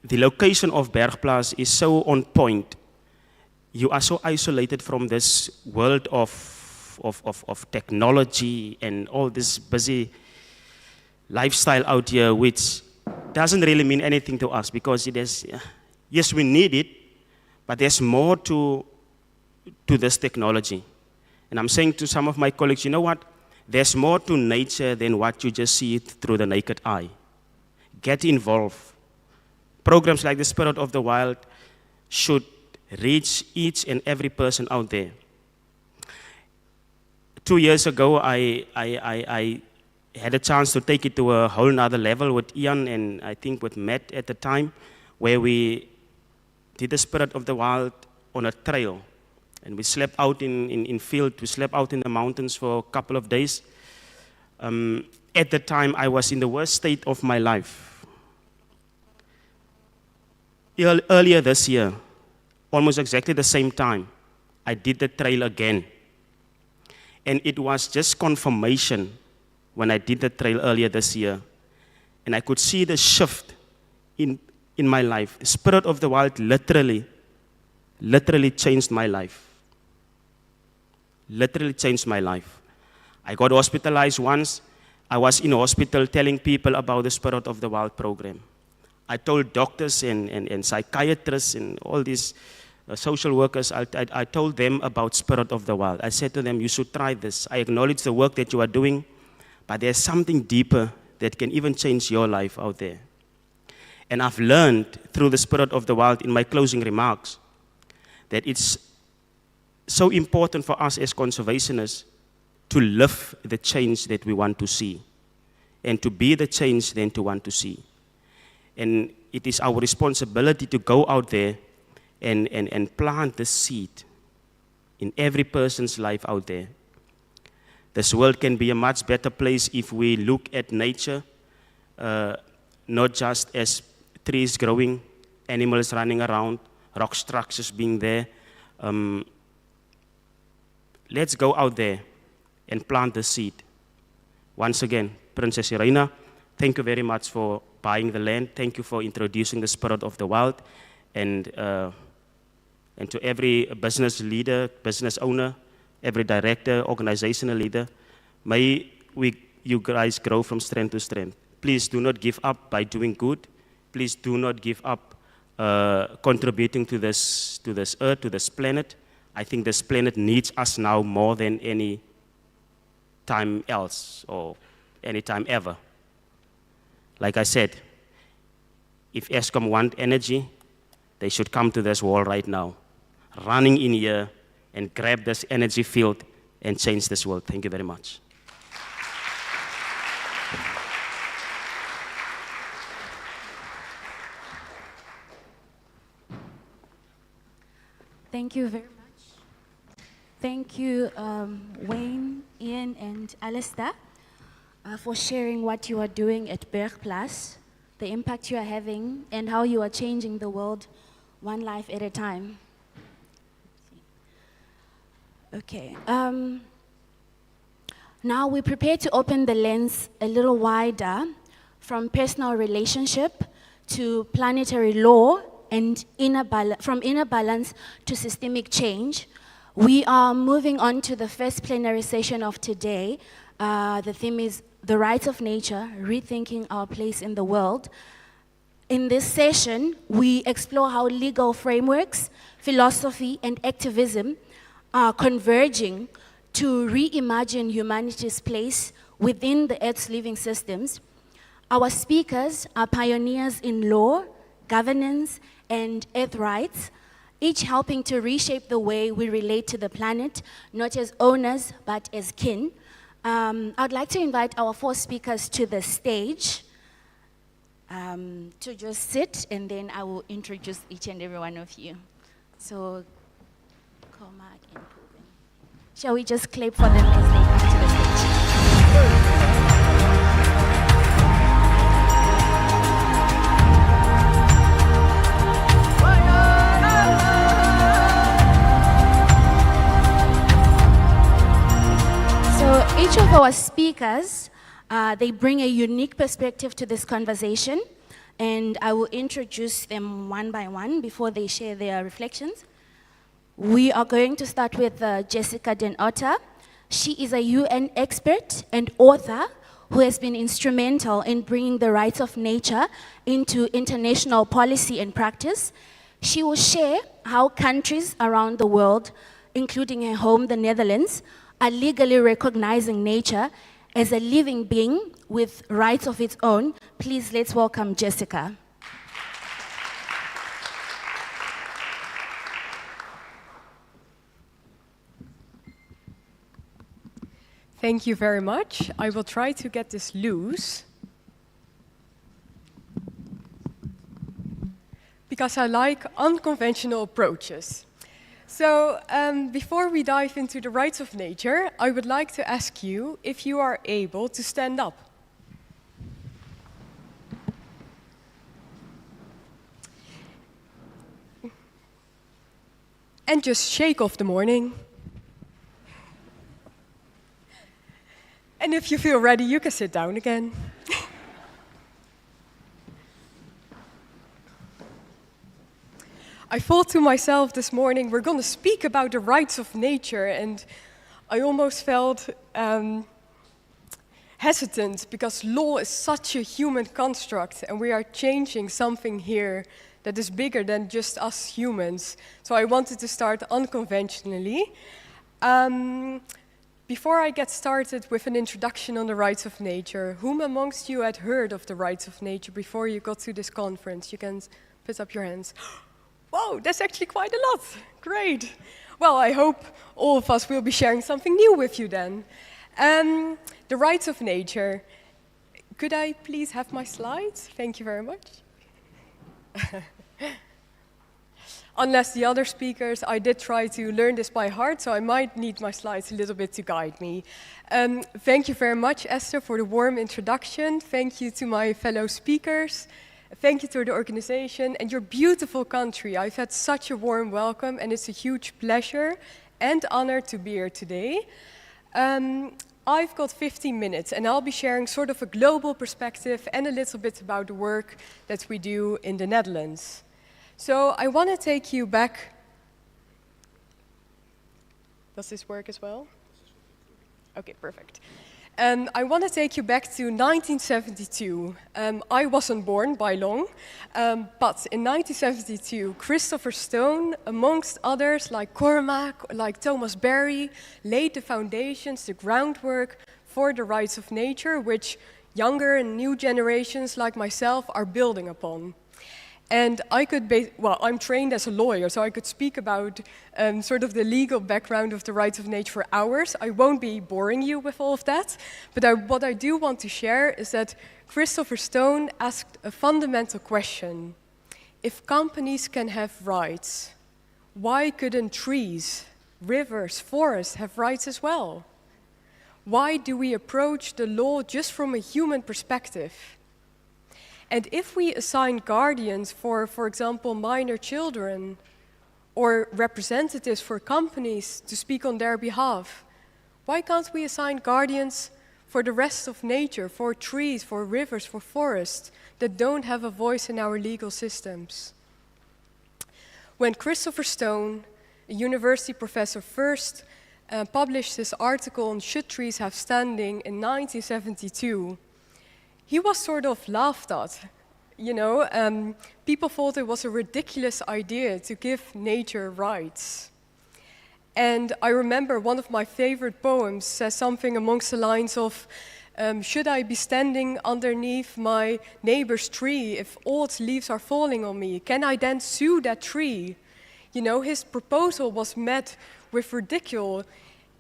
Speaker 15: the location of Bergplaats is so on point. You are so isolated from this world of technology and all this busy lifestyle out here, which doesn't really mean anything to us because it is, yes, we need it, but there's more to this technology. And I'm saying to some of my colleagues, you know what? There's more to nature than what you just see it through the naked eye. Get involved. Programs like the Spirit of the Wild should reach each and every person out there. 2 years ago, I had a chance to take it to a whole nother level with Ian and I think with Matt at the time, where we did the Spirit of the Wild on a trail. And we slept out in field, we slept out in the mountains for a couple of days. At the time, I was in the worst state of my life. Earlier this year, almost exactly the same time, I did the trail again. And it was just confirmation when I did the trail earlier this year. And I could see the shift in my life. The Spirit of the Wild literally changed my life. Literally changed my life. I got hospitalized once. I was in a hospital telling people about the Spirit of the Wild program. I told doctors and psychiatrists and all these social workers, I told them about Spirit of the Wild. I said to them, you should try this. I acknowledge the work that you are doing, but there's something deeper that can even change your life out there. And I've learned through the Spirit of the Wild in my closing remarks that it's so important for us as conservationists to live the change that we want to see and to be the change then to want to see. And it is our responsibility to go out there and plant the seed in every person's life out there. This world can be a much better place if we look at nature, not just as trees growing, animals running around, rock structures being there. Let's go out there and plant the seed. Once again, Princess Irina, thank you very much for buying the land. Thank you for introducing the Spirit of the Wild. And to every business leader, business owner, every director, organizational leader, may you guys grow from strength to strength. Please do not give up by doing good. Please do not give up contributing to this earth, to this planet. I think this planet needs us now more than any time else or any time ever. Like I said, if Eskom want energy, they should come to this wall right now, running in here and grab this energy field and change this world. Thank you very much.
Speaker 1: Thank you very much. Thank you, Wayne, Ian, and Alistair. for sharing what you are doing at Bergplas, the impact you are having, and how you are changing the world one life at a time. Okay. Now we prepare to open the lens a little wider from personal relationship to planetary law and from inner balance to systemic change. We are moving on to the first plenary session of today. The theme is the rights of nature, rethinking our place in the world. In this session, we explore how legal frameworks, philosophy, and activism are converging to reimagine humanity's place within the Earth's living systems. Our speakers are pioneers in law, governance, and Earth rights, each helping to reshape the way we relate to the planet, not as owners, but as kin. I'd like to invite our 4 speakers to the stage to just sit, and then I will introduce each and every one of you. So, Cormac and Pooven. Shall we just clap for them as they come to the stage? So each of our speakers, they bring a unique perspective to this conversation, and I will introduce them one by one before they share their reflections. We are going to start with Jessica Den Otter. She is a UN expert and author who has been instrumental in bringing the rights of nature into international policy and practice. She will share how countries around the world, including her home, the Netherlands, are legally recognizing nature as a living being with rights of its own. Please, let's welcome Jessica.
Speaker 16: Thank you very much. I will try to get this loose, because I like unconventional approaches. So before we dive into the rights of nature, I would like to ask you if you are able to stand up. And just shake off the morning. And if you feel ready, you can sit down again. I thought to myself this morning, we're going to speak about the rights of nature, and I almost felt hesitant, because law is such a human construct, and we are changing something here that is bigger than just us humans. So I wanted to start unconventionally. Before I get started with an introduction on the rights of nature, whom amongst you had heard of the rights of nature before you got to this conference? You can put up your hands. Whoa, that's actually quite a lot. Great. Well, I hope all of us will be sharing something new with you then. The rights of nature. Could I please have my slides? Thank you very much. Unless the other speakers, I did try to learn this by heart, so I might need my slides a little bit to guide me. Thank you very much, Esther, for the warm introduction. Thank you to my fellow speakers. Thank you to the organization and your beautiful country. I've had such a warm welcome, and it's a huge pleasure and honor to be here today. I've got 15 minutes, and I'll be sharing sort of a global perspective and a little bit about the work that we do in the Netherlands. So I want to take you back. Does this work as well? Okay, perfect. I want to take you back to 1972. I wasn't born by long, but in 1972, Christopher Stone, amongst others like Cormac, like Thomas Berry, laid the foundations, the groundwork for the rights of nature, which younger and new generations like myself are building upon. And I could, well, I'm trained as a lawyer, so I could speak about sort of the legal background of the rights of nature for hours. I won't be boring you with all of that, but what I do want to share is that Christopher Stone asked a fundamental question. If companies can have rights, why couldn't trees, rivers, forests have rights as well? why do we approach the law just from a human perspective? And if we assign guardians for example, minor children, or representatives for companies to speak on their behalf, why can't we assign guardians for the rest of nature, for trees, for rivers, for forests, that don't have a voice in our legal systems? When Christopher Stone, a university professor, first published his article on Should Trees Have Standing in 1972, he was sort of laughed at. You know, people thought it was a ridiculous idea to give nature rights. And I remember one of my favorite poems says something amongst the lines of, should I be standing underneath my neighbor's tree if all its leaves are falling on me? Can I then sue that tree? You know, his proposal was met with ridicule,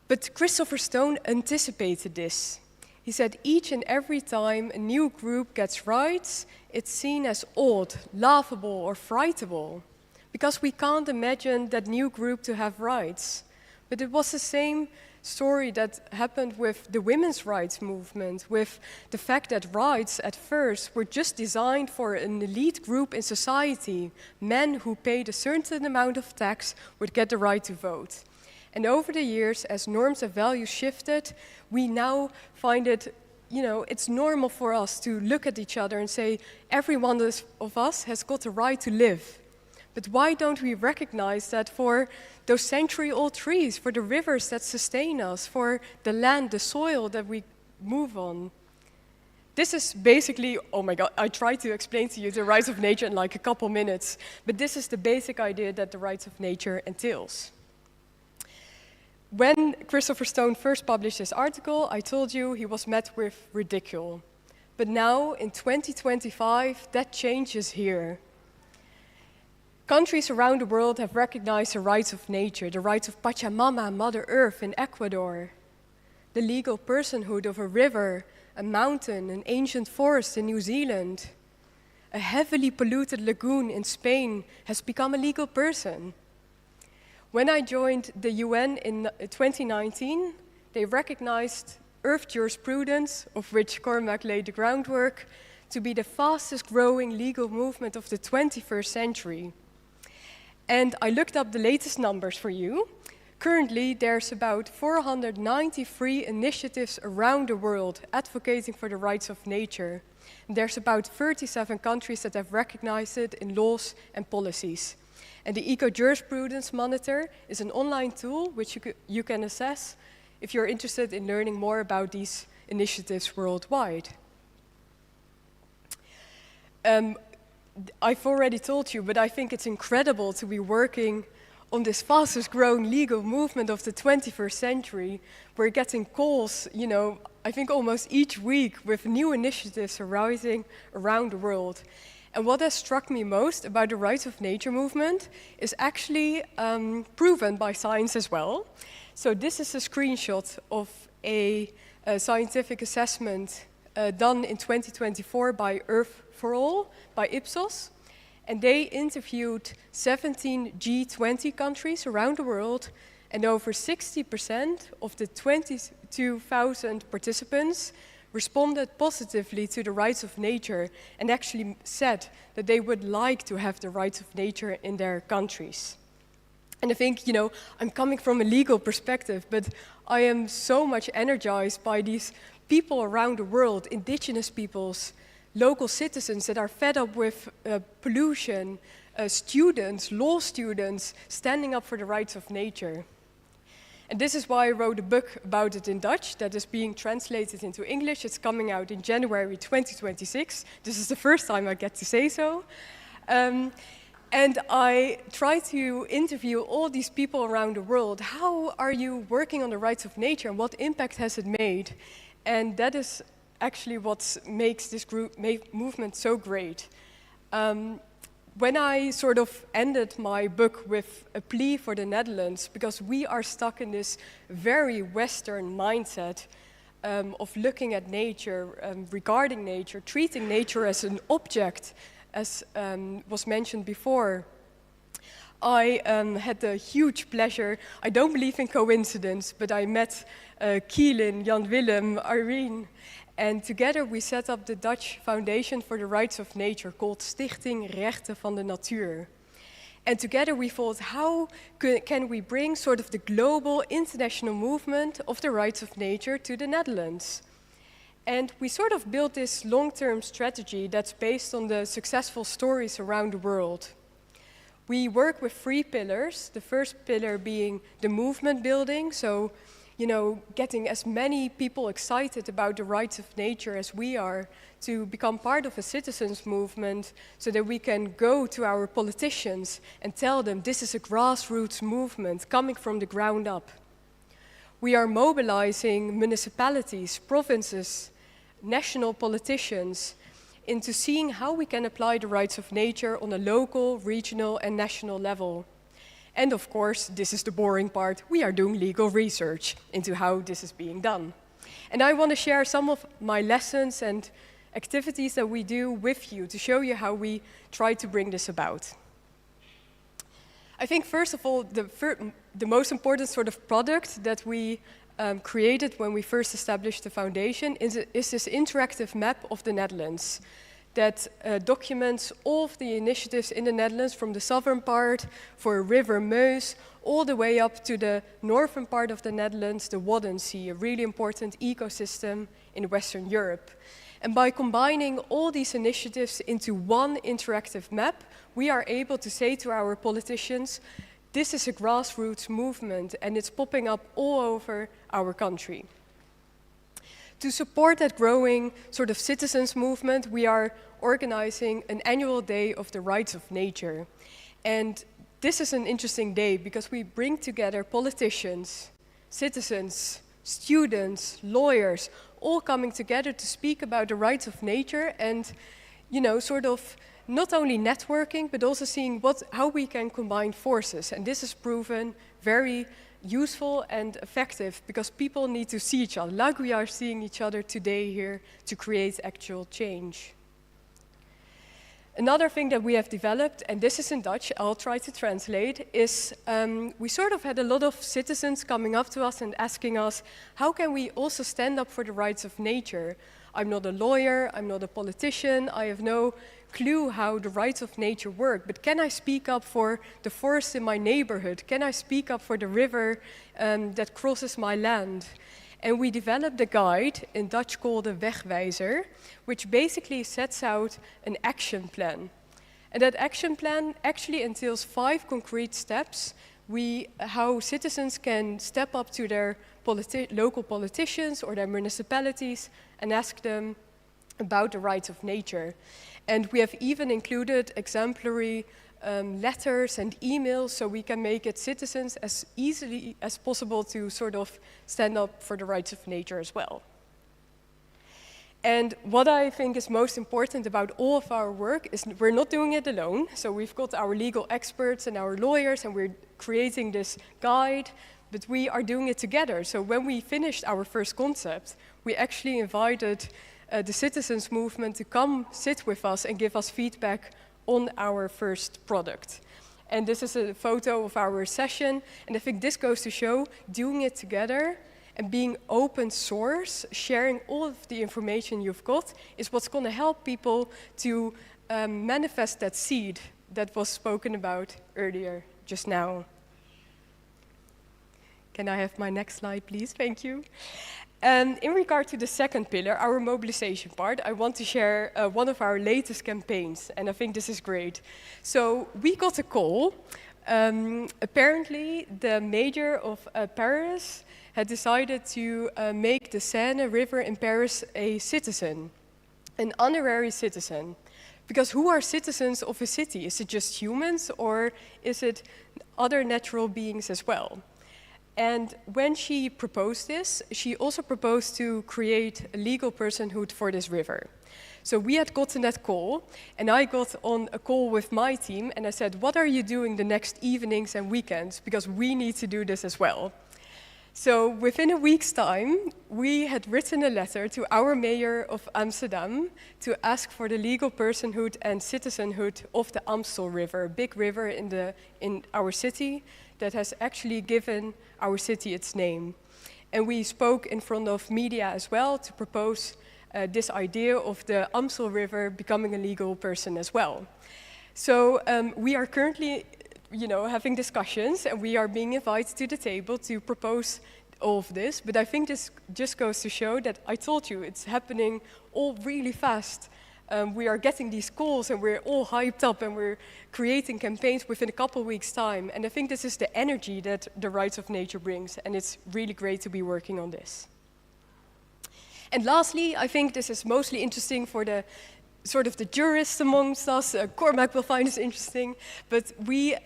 Speaker 16: but Christopher Stone anticipated this. He said, each and every time a new group gets rights, it's seen as odd, laughable, or frightable, because we can't imagine that new group to have rights. But it was the same story that happened with the women's rights movement, with the fact that rights at first were just designed for an elite group in society. Men who paid a certain amount of tax would get the right to vote. And over the years, as norms and values shifted, we now find it, you know, it's normal for us to look at each other and say, every one of us has got the right to live. But why don't we recognize that for those century-old trees, for the rivers that sustain us, for the land, the soil that we move on? This is basically, oh my God, I tried to explain to you the rights of nature in like a couple minutes, but this is the basic idea that the rights of nature entails. When Christopher Stone first published this article, I told you he was met with ridicule. But now, in 2025, that changes here. Countries around the world have recognized the rights of nature, the rights of Pachamama, Mother Earth in Ecuador, the legal personhood of a river, a mountain, an ancient forest in New Zealand. A heavily polluted lagoon in Spain has become a legal person. When I joined the UN in 2019, they recognized Earth jurisprudence, of which Cormac laid the groundwork, to be the fastest growing legal movement of the 21st century. And I looked up the latest numbers for you. Currently, there's about 493 initiatives around the world advocating for the rights of nature. And there's about 37 countries that have recognized it in laws and policies. And the Eco-Jurisprudence Monitor is an online tool which you can access if you're interested in learning more about these initiatives worldwide. I've already told you, but I think it's incredible to be working on this fastest growing legal movement of the 21st century. We're getting calls, you know, I think almost each week with new initiatives arising around the world. And what has struck me most about the rights of nature movement is actually proven by science as well. So this is a screenshot of a scientific assessment done in 2024 by Earth for All, by Ipsos. And they interviewed 17 G20 countries around the world, and over 60% of the 22,000 participants responded positively to the rights of nature and actually said that they would like to have the rights of nature in their countries. And I think, you know, I'm coming from a legal perspective, but I am so much energized by these people around the world, indigenous peoples, local citizens that are fed up with pollution, students, law students, standing up for the rights of nature. And this is why I wrote a book about it in Dutch that is being translated into English. It's coming out in January 2026. This is the first time I get to say so. And I try to interview all these people around the world. How are you working on the rights of nature and what impact has it made? And that is actually what makes this movement so great. When I sort of ended my book with a plea for the Netherlands, because we are stuck in this very Western mindset of looking at nature, regarding nature, treating nature as an object, as was mentioned before, I had the huge pleasure, I don't believe in coincidence, but I met Kielin, Jan Willem, Irene, and together we set up the Dutch Foundation for the Rights of Nature called Stichting Rechten van de Natuur. And together we thought, how can we bring sort of the global international movement of the rights of nature to the Netherlands? And we sort of built this long-term strategy that's based on the successful stories around the world. We work with 3 pillars, the first pillar being the movement building, so getting as many people excited about the rights of nature as we are to become part of a citizens movement so that we can go to our politicians and tell them this is a grassroots movement coming from the ground up. We are mobilizing municipalities, provinces, national politicians into seeing how we can apply the rights of nature on a local, regional and national level. And of course, this is the boring part, we are doing legal research into how this is being done. And I want to share some of my lessons and activities that we do with you to show you how we try to bring this about. I think first of all, the most important sort of product that we created when we first established the foundation is this interactive map of the Netherlands that documents all of the initiatives in the Netherlands from the southern part for River Meuse all the way up to the northern part of the Netherlands, the Wadden Sea, a really important ecosystem in Western Europe. And by combining all these initiatives into one interactive map, we are able to say to our politicians, this is a grassroots movement and it's popping up all over our country. To support that growing sort of citizens movement, we are organizing an annual day of the rights of nature. And this is an interesting day because we bring together politicians, citizens, students, lawyers, all coming together to speak about the rights of nature and, sort of not only networking, but also seeing how we can combine forces. And this has proven very useful and effective because people need to see each other, like we are seeing each other today here to create actual change. Another thing that we have developed, and this is in Dutch, I'll try to translate, is we sort of had a lot of citizens coming up to us and asking us, how can we also stand up for the rights of nature? I'm not a lawyer, I'm not a politician, I have no clue how the rights of nature work, but can I speak up for the forest in my neighborhood? Can I speak up for the river that crosses my land? And we developed a guide, in Dutch called a wegwijzer, which basically sets out an action plan. And that action plan actually entails 5 concrete steps, how citizens can step up to their local politicians or their municipalities and ask them about the rights of nature. And we have even included exemplary letters and emails so we can make it citizens as easily as possible to sort of stand up for the rights of nature as well. And what I think is most important about all of our work is we're not doing it alone. So we've got our legal experts and our lawyers and we're creating this guide, but we are doing it together. So when we finished our first concept, we actually invited the citizens movement to come sit with us and give us feedback on our first product. And this is a photo of our session, and I think this goes to show doing it together and being open source, sharing all of the information you've got, is what's going to help people to manifest that seed that was spoken about earlier, just now. Can I have my next slide, please? Thank you. In regard to the second pillar, our mobilization part, I want to share one of our latest campaigns, and I think this is great. So we got a call. Apparently, the mayor of Paris had decided to make the Seine River in Paris a citizen, an honorary citizen. Because who are citizens of a city? Is it just humans, or is it other natural beings as well? And when she proposed this, she also proposed to create a legal personhood for this river. So we had gotten that call, and I got on a call with my team, and I said, what are you doing the next evenings and weekends? Because we need to do this as well. So within a week's time, we had written a letter to our mayor of Amsterdam to ask for the legal personhood and citizenhood of the Amstel River, a big river in our city that has actually given our city its name. And we spoke in front of media as well to propose this idea of the Amstel River becoming a legal person as well. So we are currently having discussions, and we are being invited to the table to propose all of this. But I think this just goes to show that I told you it's happening all really fast. We are getting these calls, and we're all hyped up, and we're creating campaigns within a couple of weeks' time. And I think this is the energy that the rights of nature brings, and it's really great to be working on this. And lastly, I think this is mostly interesting for the sort of the jurists amongst us. Cormac will find this interesting, but we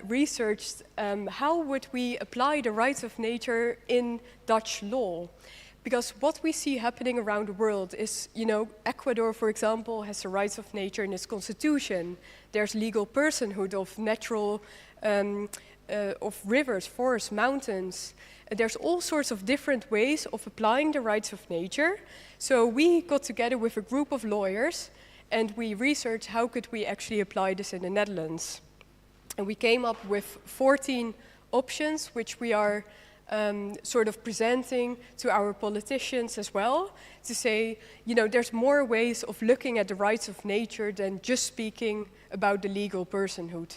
Speaker 16: researched how would we apply the rights of nature in Dutch law. Because what we see happening around the world is, Ecuador, for example, has the rights of nature in its constitution. There's legal personhood of natural, of rivers, forests, mountains. There's all sorts of different ways of applying the rights of nature. So we got together with a group of lawyers, and we researched how could we actually apply this in the Netherlands. And we came up with 14 options, which we are sort of presenting to our politicians as well, to say, there's more ways of looking at the rights of nature than just speaking about the legal personhood.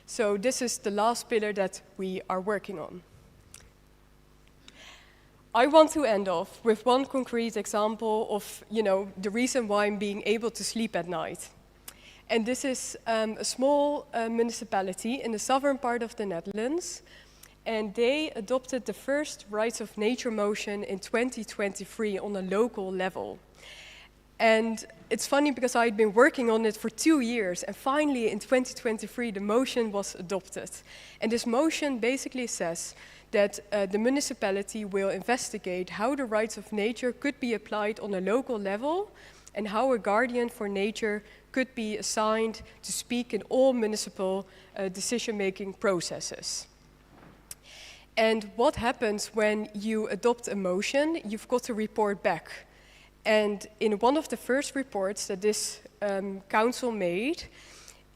Speaker 16: So this is the last pillar that we are working on. I want to end off with one concrete example of, the reason why I'm being able to sleep at night. And this is a small municipality in the southern part of the Netherlands, and they adopted the first rights of nature motion in 2023 on a local level. And it's funny because I'd been working on it for 2 years, and finally in 2023 the motion was adopted. And this motion basically says that the municipality will investigate how the rights of nature could be applied on a local level, and how a guardian for nature could be assigned to speak in all municipal decision-making processes. And what happens when you adopt a motion? You've got to report back. And in one of the first reports that this council made,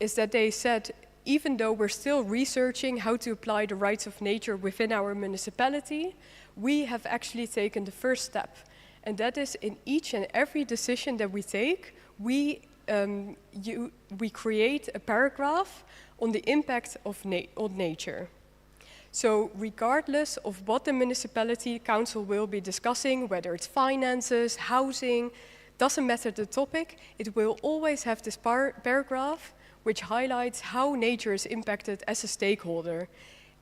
Speaker 16: is that they said, even though we're still researching how to apply the rights of nature within our municipality, we have actually taken the first step. And that is, in each and every decision that we take, we create a paragraph on the impact of on nature. So regardless of what the municipality council will be discussing, whether it's finances, housing, doesn't matter the topic, it will always have this paragraph which highlights how nature is impacted as a stakeholder.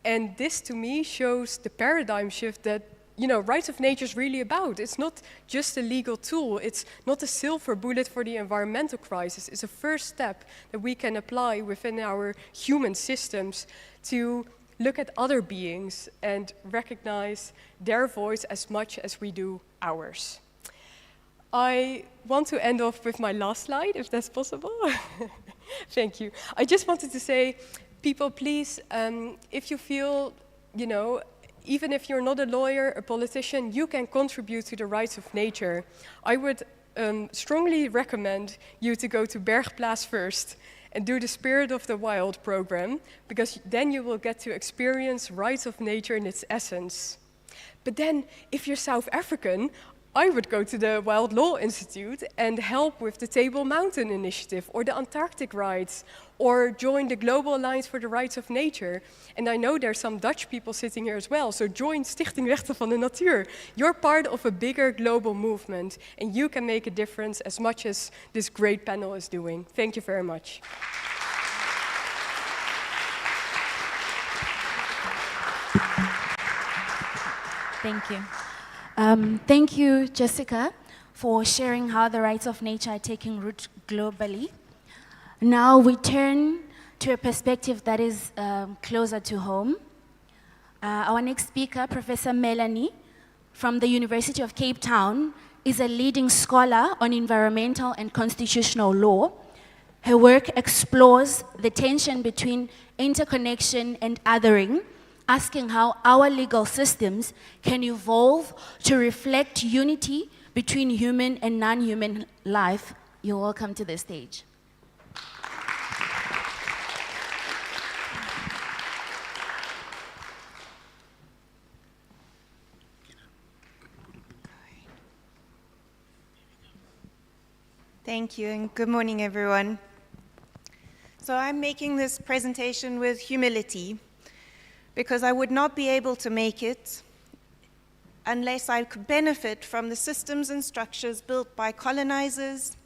Speaker 16: And this, to me, shows the paradigm shift that, rights of nature is really about. It's not just a legal tool. It's not a silver bullet for the environmental crisis. It's a first step that we can apply within our human systems to look at other beings and recognize their voice as much as we do ours. I want to end off with my last slide, if that's possible. Thank you. I just wanted to say, people, please, if you feel, even if you're not a lawyer, a politician, you can contribute to the rights of nature. I would strongly recommend you to go to Bergplaats first and do the Spirit of the Wild program, because then you will get to experience rights of nature in its essence. But then, if you're South African, I would go to the Wild Law Institute and help with the Table Mountain Initiative or the Antarctic Rights, or join the Global Alliance for the Rights of Nature. And I know there's some Dutch people sitting here as well, so join Stichting Rechten van de Natuur. You're part of a bigger global movement, and you can make a difference as much as this great panel is doing. Thank you very much.
Speaker 1: Thank you. Thank you, Jessica, for sharing how the rights of nature are taking root globally. Now we turn to a perspective that is closer to home. Our next speaker, Professor Melanie, from the University of Cape Town, is a leading scholar on environmental and constitutional law. Her work explores the tension between interconnection and othering asking how our legal systems can evolve to reflect unity between human and non-human life. You're welcome to the stage.
Speaker 17: Thank you, and good morning, everyone. So I'm making this presentation with humility because I would not be able to make it unless I could benefit from the systems and structures built by colonizers.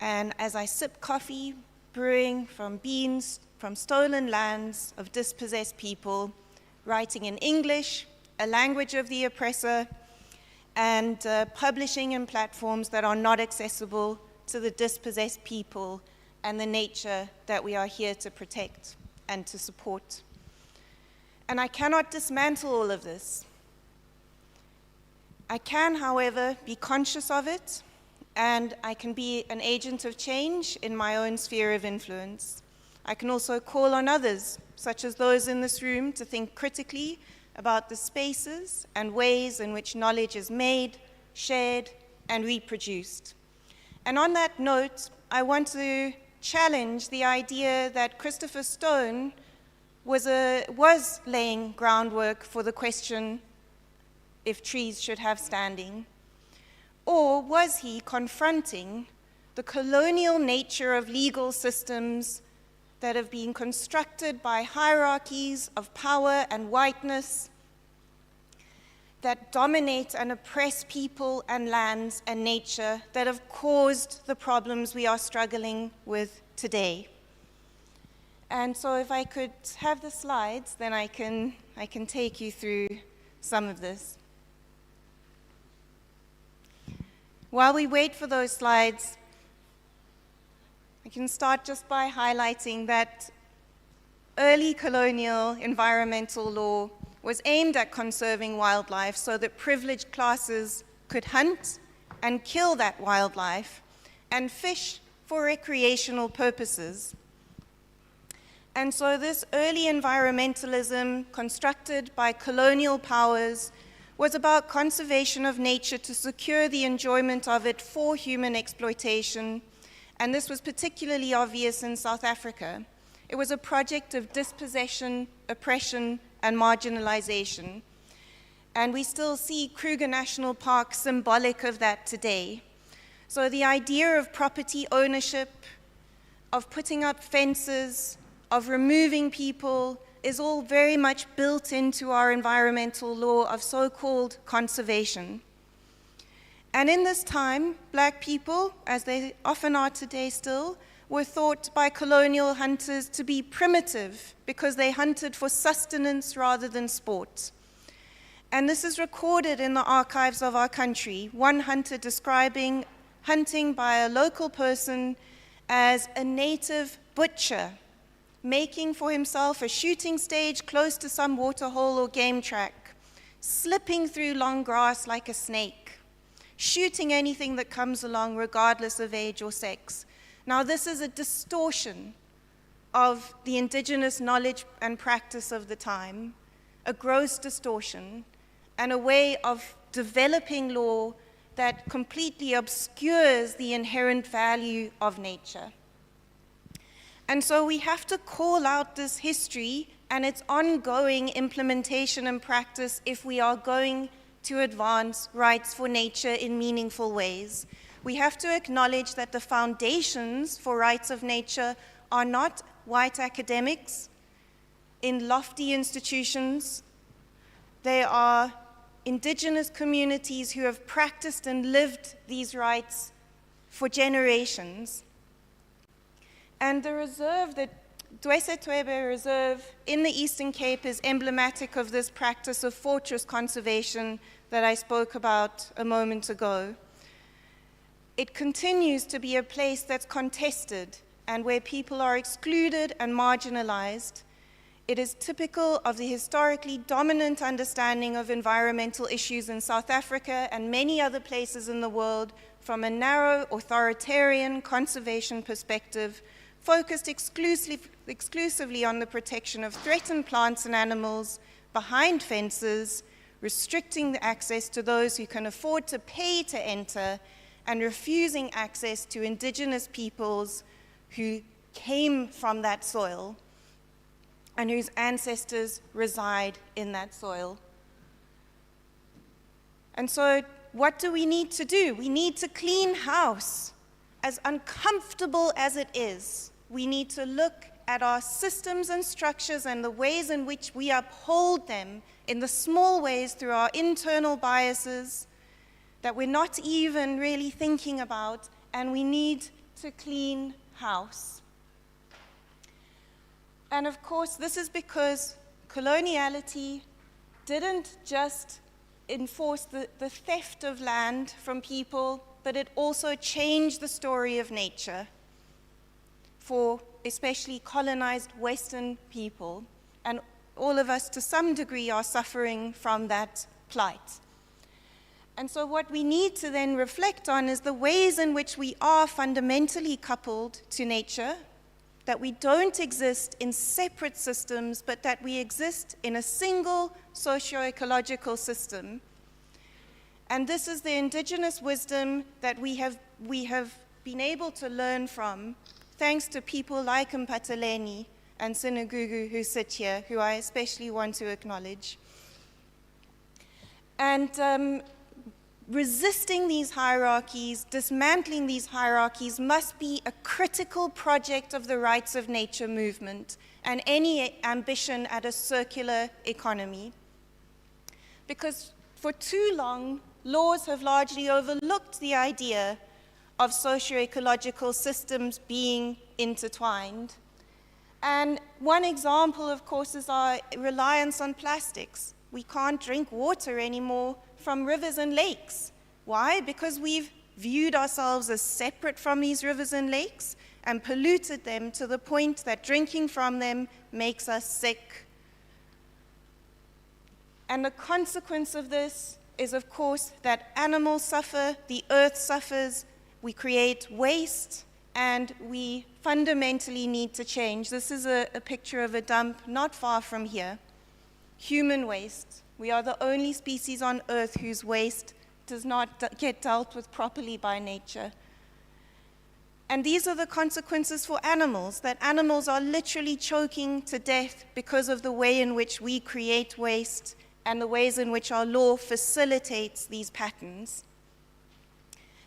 Speaker 17: And as I sip coffee, brewing from beans from stolen lands of dispossessed people, writing in English, a language of the oppressor, and publishing in platforms that are not accessible to the dispossessed people and the nature that we are here to protect and to support. And I cannot dismantle all of this. I can, however, be conscious of it, and I can be an agent of change in my own sphere of influence. I can also call on others, such as those in this room, to think critically about the spaces and ways in which knowledge is made, shared, and reproduced. And on that note, I want to challenge the idea that Christopher Stone was laying groundwork for the question if trees should have standing. Or was he confronting the colonial nature of legal systems that have been constructed by hierarchies of power and whiteness that dominate and oppress people and lands and nature that have caused the problems we are struggling with today? And so if I could have the slides, then I can take you through some of this. While we wait for those slides, I can start just by highlighting that early colonial environmental law was aimed at conserving wildlife so that privileged classes could hunt and kill that wildlife and fish for recreational purposes. And so this early environmentalism constructed by colonial powers was about conservation of nature to secure the enjoyment of it for human exploitation. And this was particularly obvious in South Africa. It was a project of dispossession, oppression, and marginalization. And we still see Kruger National Park symbolic of that today. So the idea of property ownership, of putting up fences, of removing people, is all very much built into our environmental law of so-called conservation. And in this time, black people, as they often are today still, were thought by colonial hunters to be primitive because they hunted for sustenance rather than sport. And this is recorded in the archives of our country, one hunter describing hunting by a local person as a native butcher, making for himself a shooting stage close to some waterhole or game track, slipping through long grass like a snake, shooting anything that comes along regardless of age or sex. Now, this is a distortion of the indigenous knowledge and practice of the time, a gross distortion, and a way of developing law that completely obscures the inherent value of nature. And so we have to call out this history and its ongoing implementation and practice if we are going to advance rights for nature in meaningful ways. We have to acknowledge that the foundations for rights of nature are not white academics in lofty institutions. They are indigenous communities who have practiced and lived these rights for generations. And the reserve, the Dwese-Twebe Reserve in the Eastern Cape, is emblematic of this practice of fortress conservation that I spoke about a moment ago. It continues to be a place that's contested and where people are excluded and marginalized. It is typical of the historically dominant understanding of environmental issues in South Africa and many other places in the world from a narrow authoritarian conservation perspective, focused exclusively on the protection of threatened plants and animals behind fences, restricting the access to those who can afford to pay to enter, and refusing access to indigenous peoples who came from that soil and whose ancestors reside in that soil. And so what do we need to do? We need to clean house. As uncomfortable as it is, we need to look at our systems and structures and the ways in which we uphold them in the small ways through our internal biases that we're not even really thinking about, and we need to clean house. And of course, this is because coloniality didn't just enforce the theft of land from people, but it also changed the story of nature for especially colonized Western people. And all of us, to some degree, are suffering from that plight. And so what we need to then reflect on is the ways in which we are fundamentally coupled to nature, that we don't exist in separate systems, but that we exist in a single socio-ecological system. And this is the indigenous wisdom that we have been able to learn from, thanks to people like Mpateleni and Sinagugu who sit here, who I especially want to acknowledge. And resisting these hierarchies, dismantling these hierarchies must be a critical project of the rights of nature movement and any ambition at a circular economy. Because for too long, laws have largely overlooked the idea of socio-ecological systems being intertwined. And one example, of course, is our reliance on plastics. We can't drink water anymore from rivers and lakes. Why? Because we've viewed ourselves as separate from these rivers and lakes and polluted them to the point that drinking from them makes us sick. And the consequence of this is, of course, that animals suffer, the earth suffers, we create waste, and we fundamentally need to change. This is a picture of a dump not far from here. Human waste. We are the only species on Earth whose waste does not get dealt with properly by nature. And these are the consequences for animals, that animals are literally choking to death because of the way in which we create waste and the ways in which our law facilitates these patterns.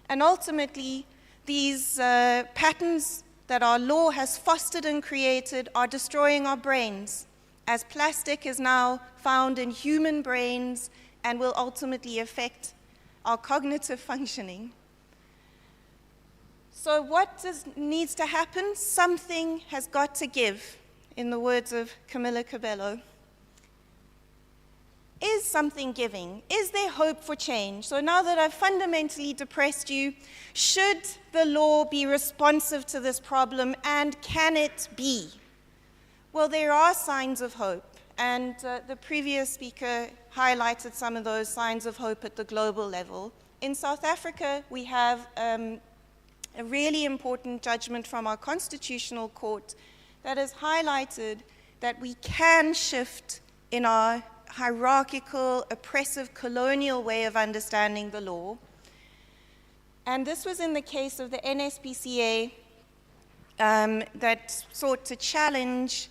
Speaker 17: And ultimately, these patterns that our law has fostered and created are destroying our brains, as plastic is now found in human brains and will ultimately affect our cognitive functioning. So what needs to happen? Something has got to give, in the words of Camilla Cabello. Is something giving? Is there hope for change? So now that I've fundamentally depressed you, should the law be responsive to this problem, and can it be? Well, there are signs of hope, and the previous speaker highlighted some of those signs of hope at the global level. In South Africa, we have a really important judgment from our constitutional court that has highlighted that we can shift in our hierarchical, oppressive, colonial way of understanding the law. And this was in the case of the NSPCA that sought to challenge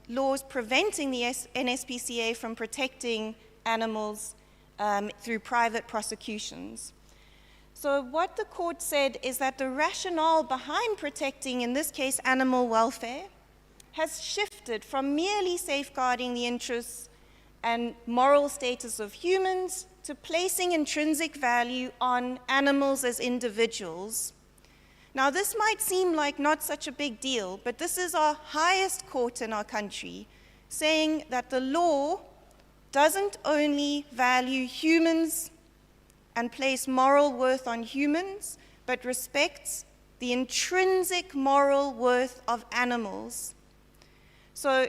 Speaker 17: laws preventing the NSPCA from protecting animals through private prosecutions. So what the court said is that the rationale behind protecting, in this case, animal welfare, has shifted from merely safeguarding the interests and moral status of humans to placing intrinsic value on animals as individuals. Now, this might seem like not such a big deal, but this is our highest court in our country, saying that the law doesn't only value humans and place moral worth on humans, but respects the intrinsic moral worth of animals. So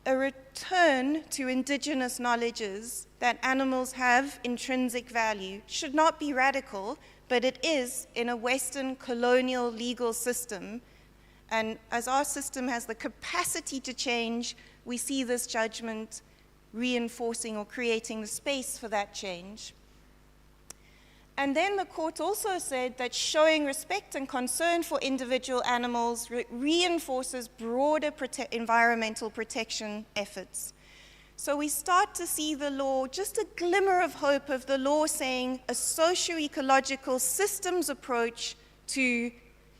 Speaker 17: a return to indigenous knowledges that animals have intrinsic value should not be radical, but it is in a Western colonial legal system And as our system has the capacity to change, we see this judgment reinforcing or creating the space for that change. And then the court also said that showing respect and concern for individual animals reinforces broader environmental protection efforts. So we start to see the law, just a glimmer of hope of the law saying a socio-ecological systems approach to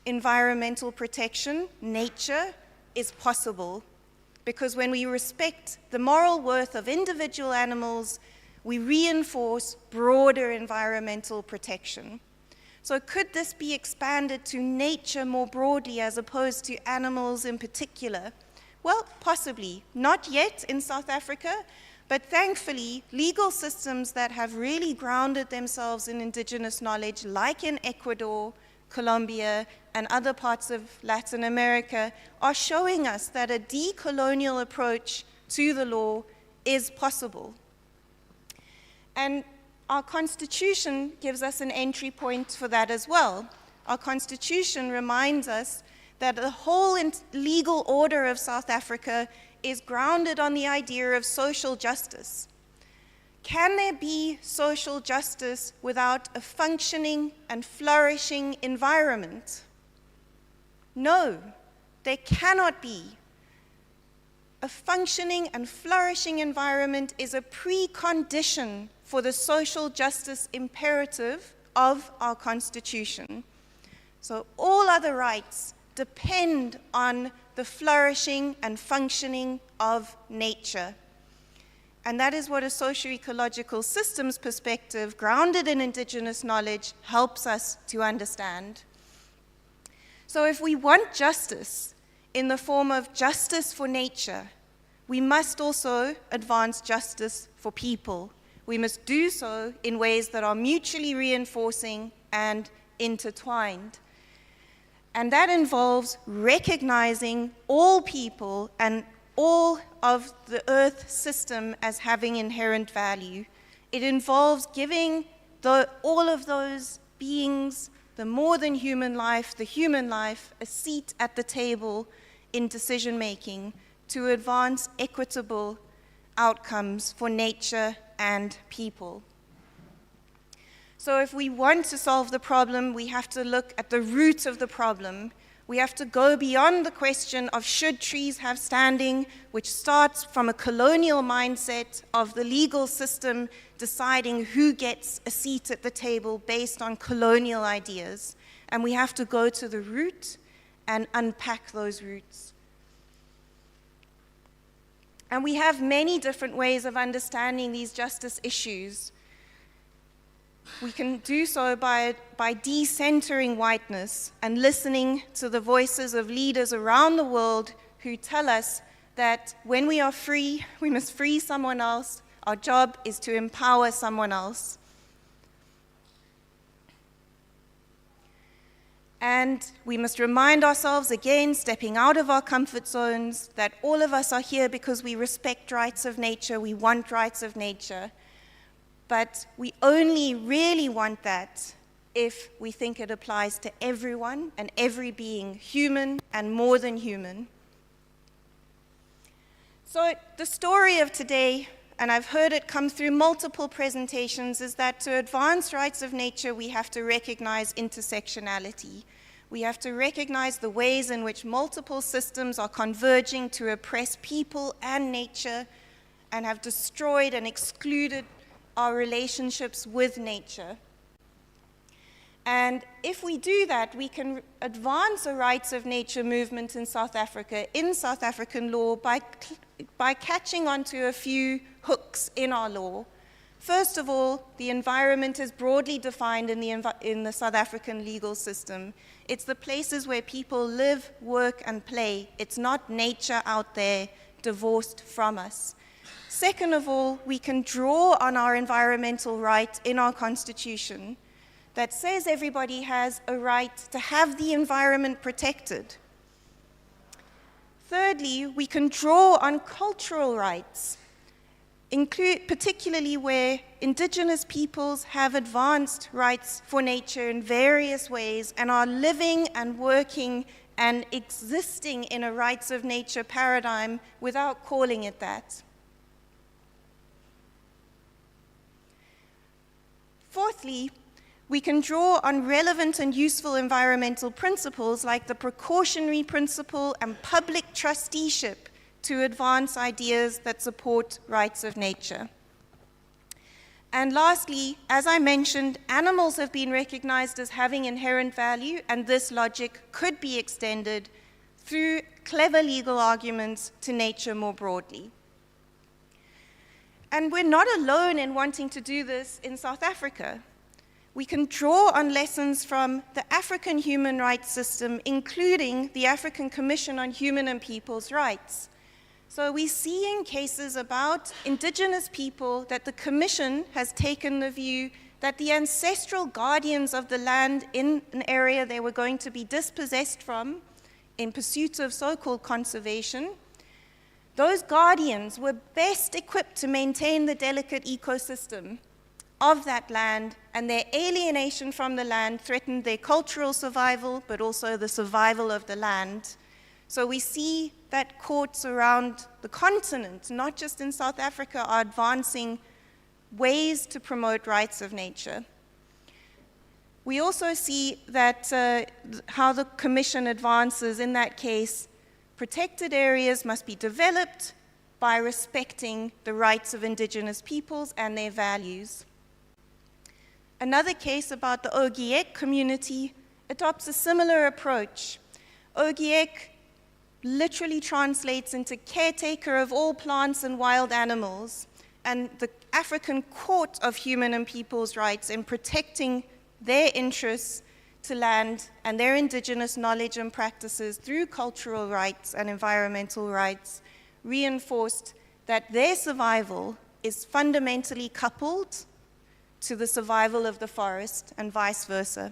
Speaker 17: environmental protection, nature, is possible. Because when we respect the moral worth of individual animals, we reinforce broader environmental protection. So could this be expanded to nature more broadly as opposed to animals in particular? Well, possibly. Not yet in South Africa, but thankfully, legal systems that have really grounded themselves in indigenous knowledge, like in Ecuador, Colombia, and other parts of Latin America, are showing us that a decolonial approach to the law is possible. And our Constitution gives us an entry point for that as well. Our Constitution reminds us that the whole legal order of South Africa is grounded on the idea of social justice. Can there be social justice without a functioning and flourishing environment? No, there cannot be. A functioning and flourishing environment is a precondition for the social justice imperative of our Constitution. So all other rights depend on the flourishing and functioning of nature. And that is what a socio-ecological systems perspective grounded in indigenous knowledge helps us to understand. So if we want justice in the form of justice for nature, we must also advance justice for people. We must do so in ways that are mutually reinforcing and intertwined. And that involves recognizing all people and all of the Earth system as having inherent value. It involves giving all of those beings, the more than human life, the human life, a seat at the table in decision-making to advance equitable outcomes for nature and people. So if we want to solve the problem, we have to look at the root of the problem. We have to go beyond the question of should trees have standing, which starts from a colonial mindset of the legal system deciding who gets a seat at the table based on colonial ideas. And we have to go to the root and unpack those roots. And we have many different ways of understanding these justice issues. We can do so by decentering whiteness and listening to the voices of leaders around the world who tell us that when we are free, we must free someone else. Our job is to empower someone else. And we must remind ourselves again, stepping out of our comfort zones, that all of us are here because we respect rights of nature, we want rights of nature. But we only really want that if we think it applies to everyone and every being, human and more than human. So the story of today, and I've heard it come through multiple presentations, is that to advance rights of nature, we have to recognize intersectionality. We have to recognize the ways in which multiple systems are converging to oppress people and nature and have destroyed and excluded our relationships with nature. And if we do that, we can advance a rights of nature movement in South Africa, in South African law, by catching onto a few hooks in our law. First of all, the environment is broadly defined in the South African legal system. It's the places where people live, work, and play. It's not nature out there divorced from us. Second of all, we can draw on our environmental right in our Constitution that says everybody has a right to have the environment protected. Thirdly, we can draw on cultural rights, particularly where indigenous peoples have advanced rights for nature in various ways and are living and working and existing in a rights of nature paradigm without calling it that. Fourthly, we can draw on relevant and useful environmental principles like the precautionary principle and public trusteeship to advance ideas that support rights of nature. And lastly, as I mentioned, animals have been recognized as having inherent value, and this logic could be extended through clever legal arguments to nature more broadly. And we're not alone in wanting to do this in South Africa. We can draw on lessons from the African human rights system, including the African Commission on Human and People's Rights. So we see in cases about indigenous people that the Commission has taken the view that the ancestral guardians of the land in an area they were going to be dispossessed from in pursuit of so-called conservation, those guardians were best equipped to maintain the delicate ecosystem of that land, and their alienation from the land threatened their cultural survival, but also the survival of the land. So we see that courts around the continent, not just in South Africa, are advancing ways to promote rights of nature. We also see that how the Commission advances in that case, protected areas must be developed by respecting the rights of indigenous peoples and their values. Another case about the Ogiek community adopts a similar approach. Ogiek literally translates into caretaker of all plants and wild animals, and the African Court of Human and People's Rights in protecting their interests to land and their indigenous knowledge and practices through cultural rights and environmental rights reinforced that their survival is fundamentally coupled to the survival of the forest and vice versa.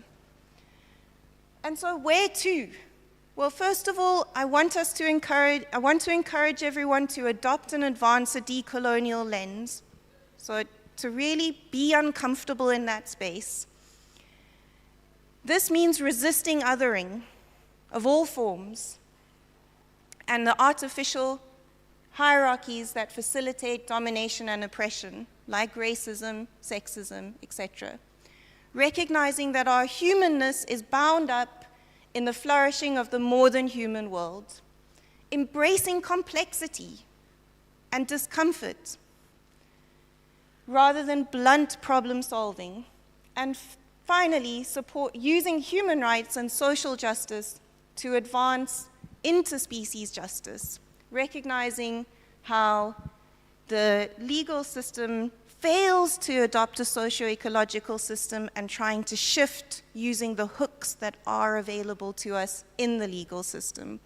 Speaker 17: And so where to? Well, first of all, I want to encourage everyone to adopt and advance a decolonial lens, so to really be uncomfortable in that space. This means resisting othering of all forms and the artificial hierarchies that facilitate domination and oppression, like racism, sexism, etc. Recognizing that our humanness is bound up in the flourishing of the more than human world. Embracing complexity and discomfort rather than blunt problem solving. And finally, using human rights and social justice to advance interspecies justice, recognizing how the legal system fails to adopt a socio-ecological system and trying to shift using the hooks that are available to us in the legal system.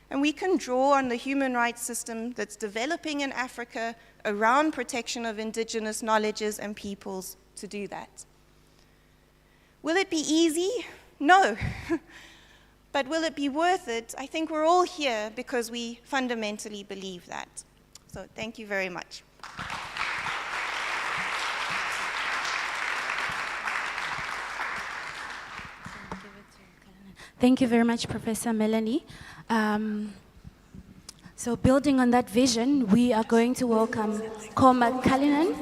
Speaker 17: And we can draw on the human rights system that's developing in Africa around protection of indigenous knowledges and peoples to do that. Will it be easy? No. But will it be worth it? I think we're all here because we fundamentally believe that. So thank you very much.
Speaker 1: Thank you very much, Professor Melanie. So building on that vision, we are going to welcome Cormac Cullinan,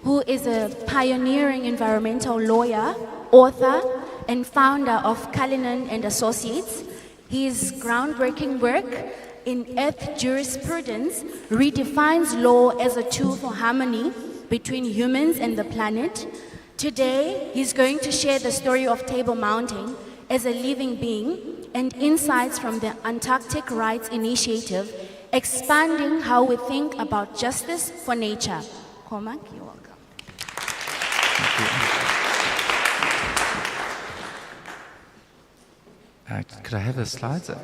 Speaker 1: who is a pioneering environmental lawyer, author, and founder of Cullinan and Associates. His groundbreaking work in earth jurisprudence redefines law as a tool for harmony between humans and the planet. Today, he's going to share the story of Table Mountain as a living being and insights from the Antarctic Rights Initiative, expanding how we think about justice for nature. Cormac, you're welcome.
Speaker 18: Could I have the slides up?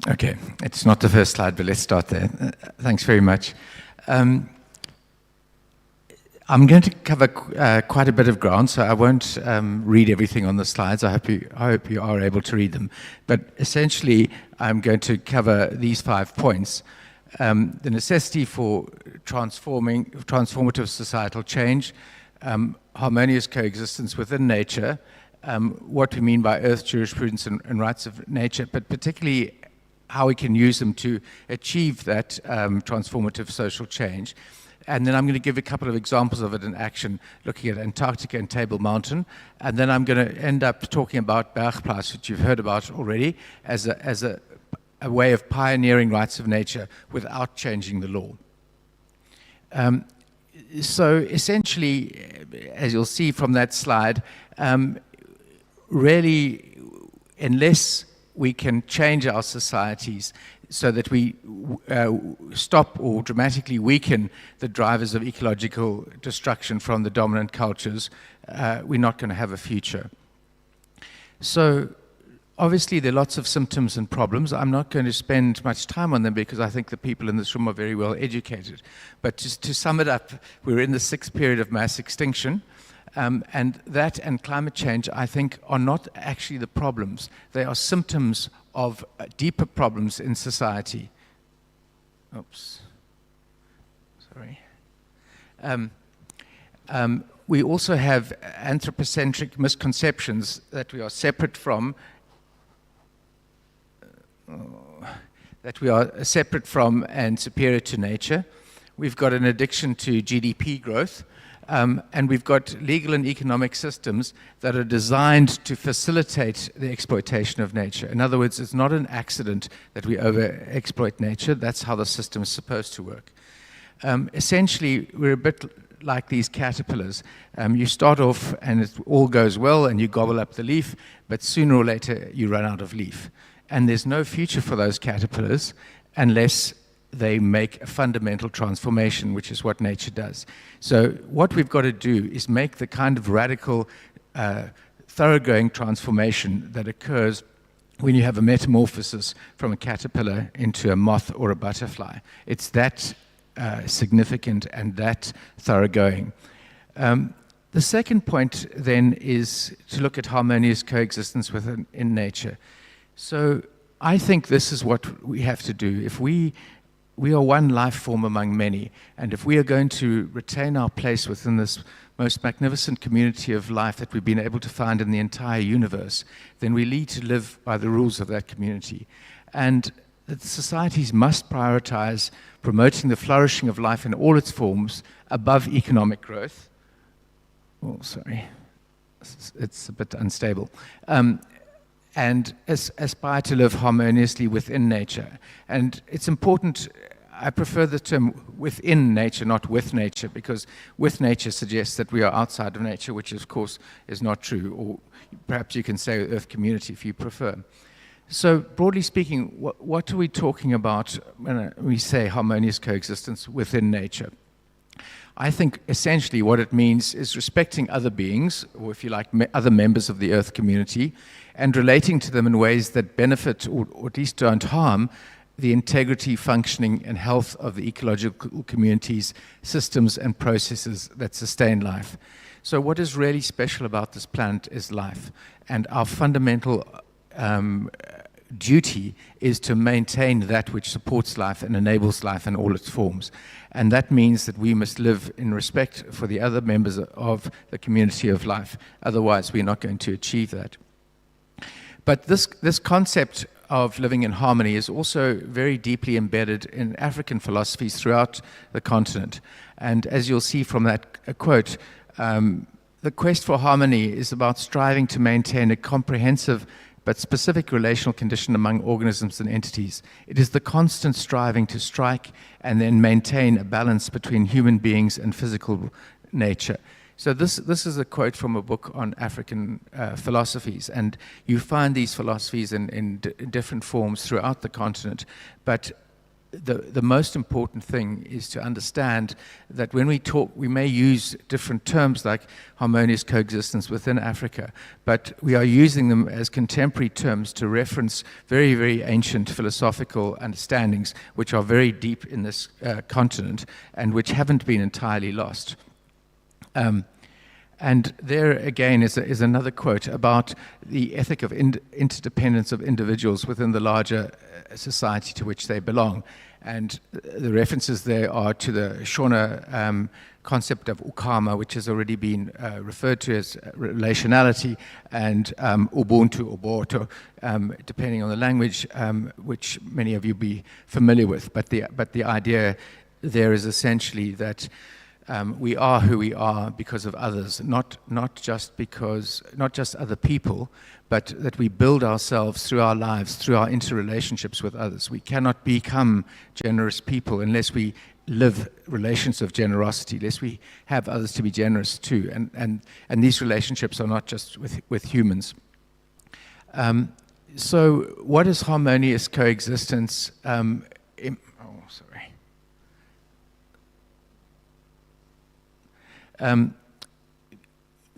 Speaker 18: Okay, it's not the first slide, but let's start there. Thanks very much. I'm going to cover quite a bit of ground, so I won't read everything on the slides. I hope you are able to read them. But essentially, I'm going to cover these 5 points. The necessity for transformative societal change, harmonious coexistence within nature, what we mean by earth jurisprudence and rights of nature, but particularly how we can use them to achieve that transformative social change. And then I'm going to give a couple of examples of it in action, looking at Antarctica and Table Mountain. And then I'm going to end up talking about Bergplaats, which you've heard about already, as a way of pioneering rights of nature without changing the law. So essentially, as you'll see from that slide, really, unless we can change our societies so that we stop or dramatically weaken the drivers of ecological destruction from the dominant cultures, we're not going to have a future. So obviously there are lots of symptoms and problems. I'm not going to spend much time on them because I think the people in this room are very well educated. But just to sum it up, we're in the 6th period of mass extinction. And that and climate change, I think, are not actually the problems. They are symptoms of deeper problems in society. Oops. Sorry. We also have anthropocentric misconceptions that we are separate from, and superior to nature. We've got an addiction to GDP growth. And we've got legal and economic systems that are designed to facilitate the exploitation of nature. In other words, it's not an accident that we over-exploit nature. That's how the system is supposed to work. Essentially, we're a bit like these caterpillars. You start off and it all goes well and you gobble up the leaf, but sooner or later you run out of leaf. And there's no future for those caterpillars unless they make a fundamental transformation, which is what nature does. So what we've got to do is make the kind of radical, thoroughgoing transformation that occurs when you have a metamorphosis from a caterpillar into a moth or a butterfly. It's that significant and that thoroughgoing. The second point then is to look at harmonious coexistence in nature. So I think this is what we have to do. If we are one life form among many, and if we are going to retain our place within this most magnificent community of life that we've been able to find in the entire universe, then we need to live by the rules of that community. And that societies must prioritize promoting the flourishing of life in all its forms above economic growth. Oh, sorry, it's a bit unstable. And aspire to live harmoniously within nature. And it's important, I prefer the term within nature, not with nature, because with nature suggests that we are outside of nature, which of course is not true, or perhaps you can say Earth community if you prefer. So broadly speaking, what are we talking about when we say harmonious coexistence within nature? I think essentially what it means is respecting other beings, or if you like, other members of the Earth community, and relating to them in ways that benefit, or at least don't harm, the integrity, functioning, and health of the ecological communities, systems, and processes that sustain life. So what is really special about this planet is life. And our fundamental duty is to maintain that which supports life and enables life in all its forms. And that means that we must live in respect for the other members of the community of life. Otherwise, we're not going to achieve that. But this concept of living in harmony is also very deeply embedded in African philosophies throughout the continent. And as you'll see from that quote, the quest for harmony is about striving to maintain a comprehensive but specific relational condition among organisms and entities. It is the constant striving to strike and then maintain a balance between human beings and physical nature. So this is a quote from a book on African philosophies, and you find these philosophies in different forms throughout the continent. But the most important thing is to understand that when we talk, we may use different terms like harmonious coexistence within Africa, but we are using them as contemporary terms to reference very, very ancient philosophical understandings which are very deep in this continent and which haven't been entirely lost. And there again is another quote about the ethic of interdependence of individuals within the larger society to which they belong. And the references there are to the Shona concept of ukama, which has already been referred to as relationality, and ubuntu, uboto, depending on the language, which many of you be familiar with. But the idea there is essentially that we are who we are because of others, not just other people, but that we build ourselves through our lives, through our interrelationships with others. We cannot become generous people unless we live relations of generosity, unless we have others to be generous to. And these relationships are not just with humans. So what is harmonious coexistence?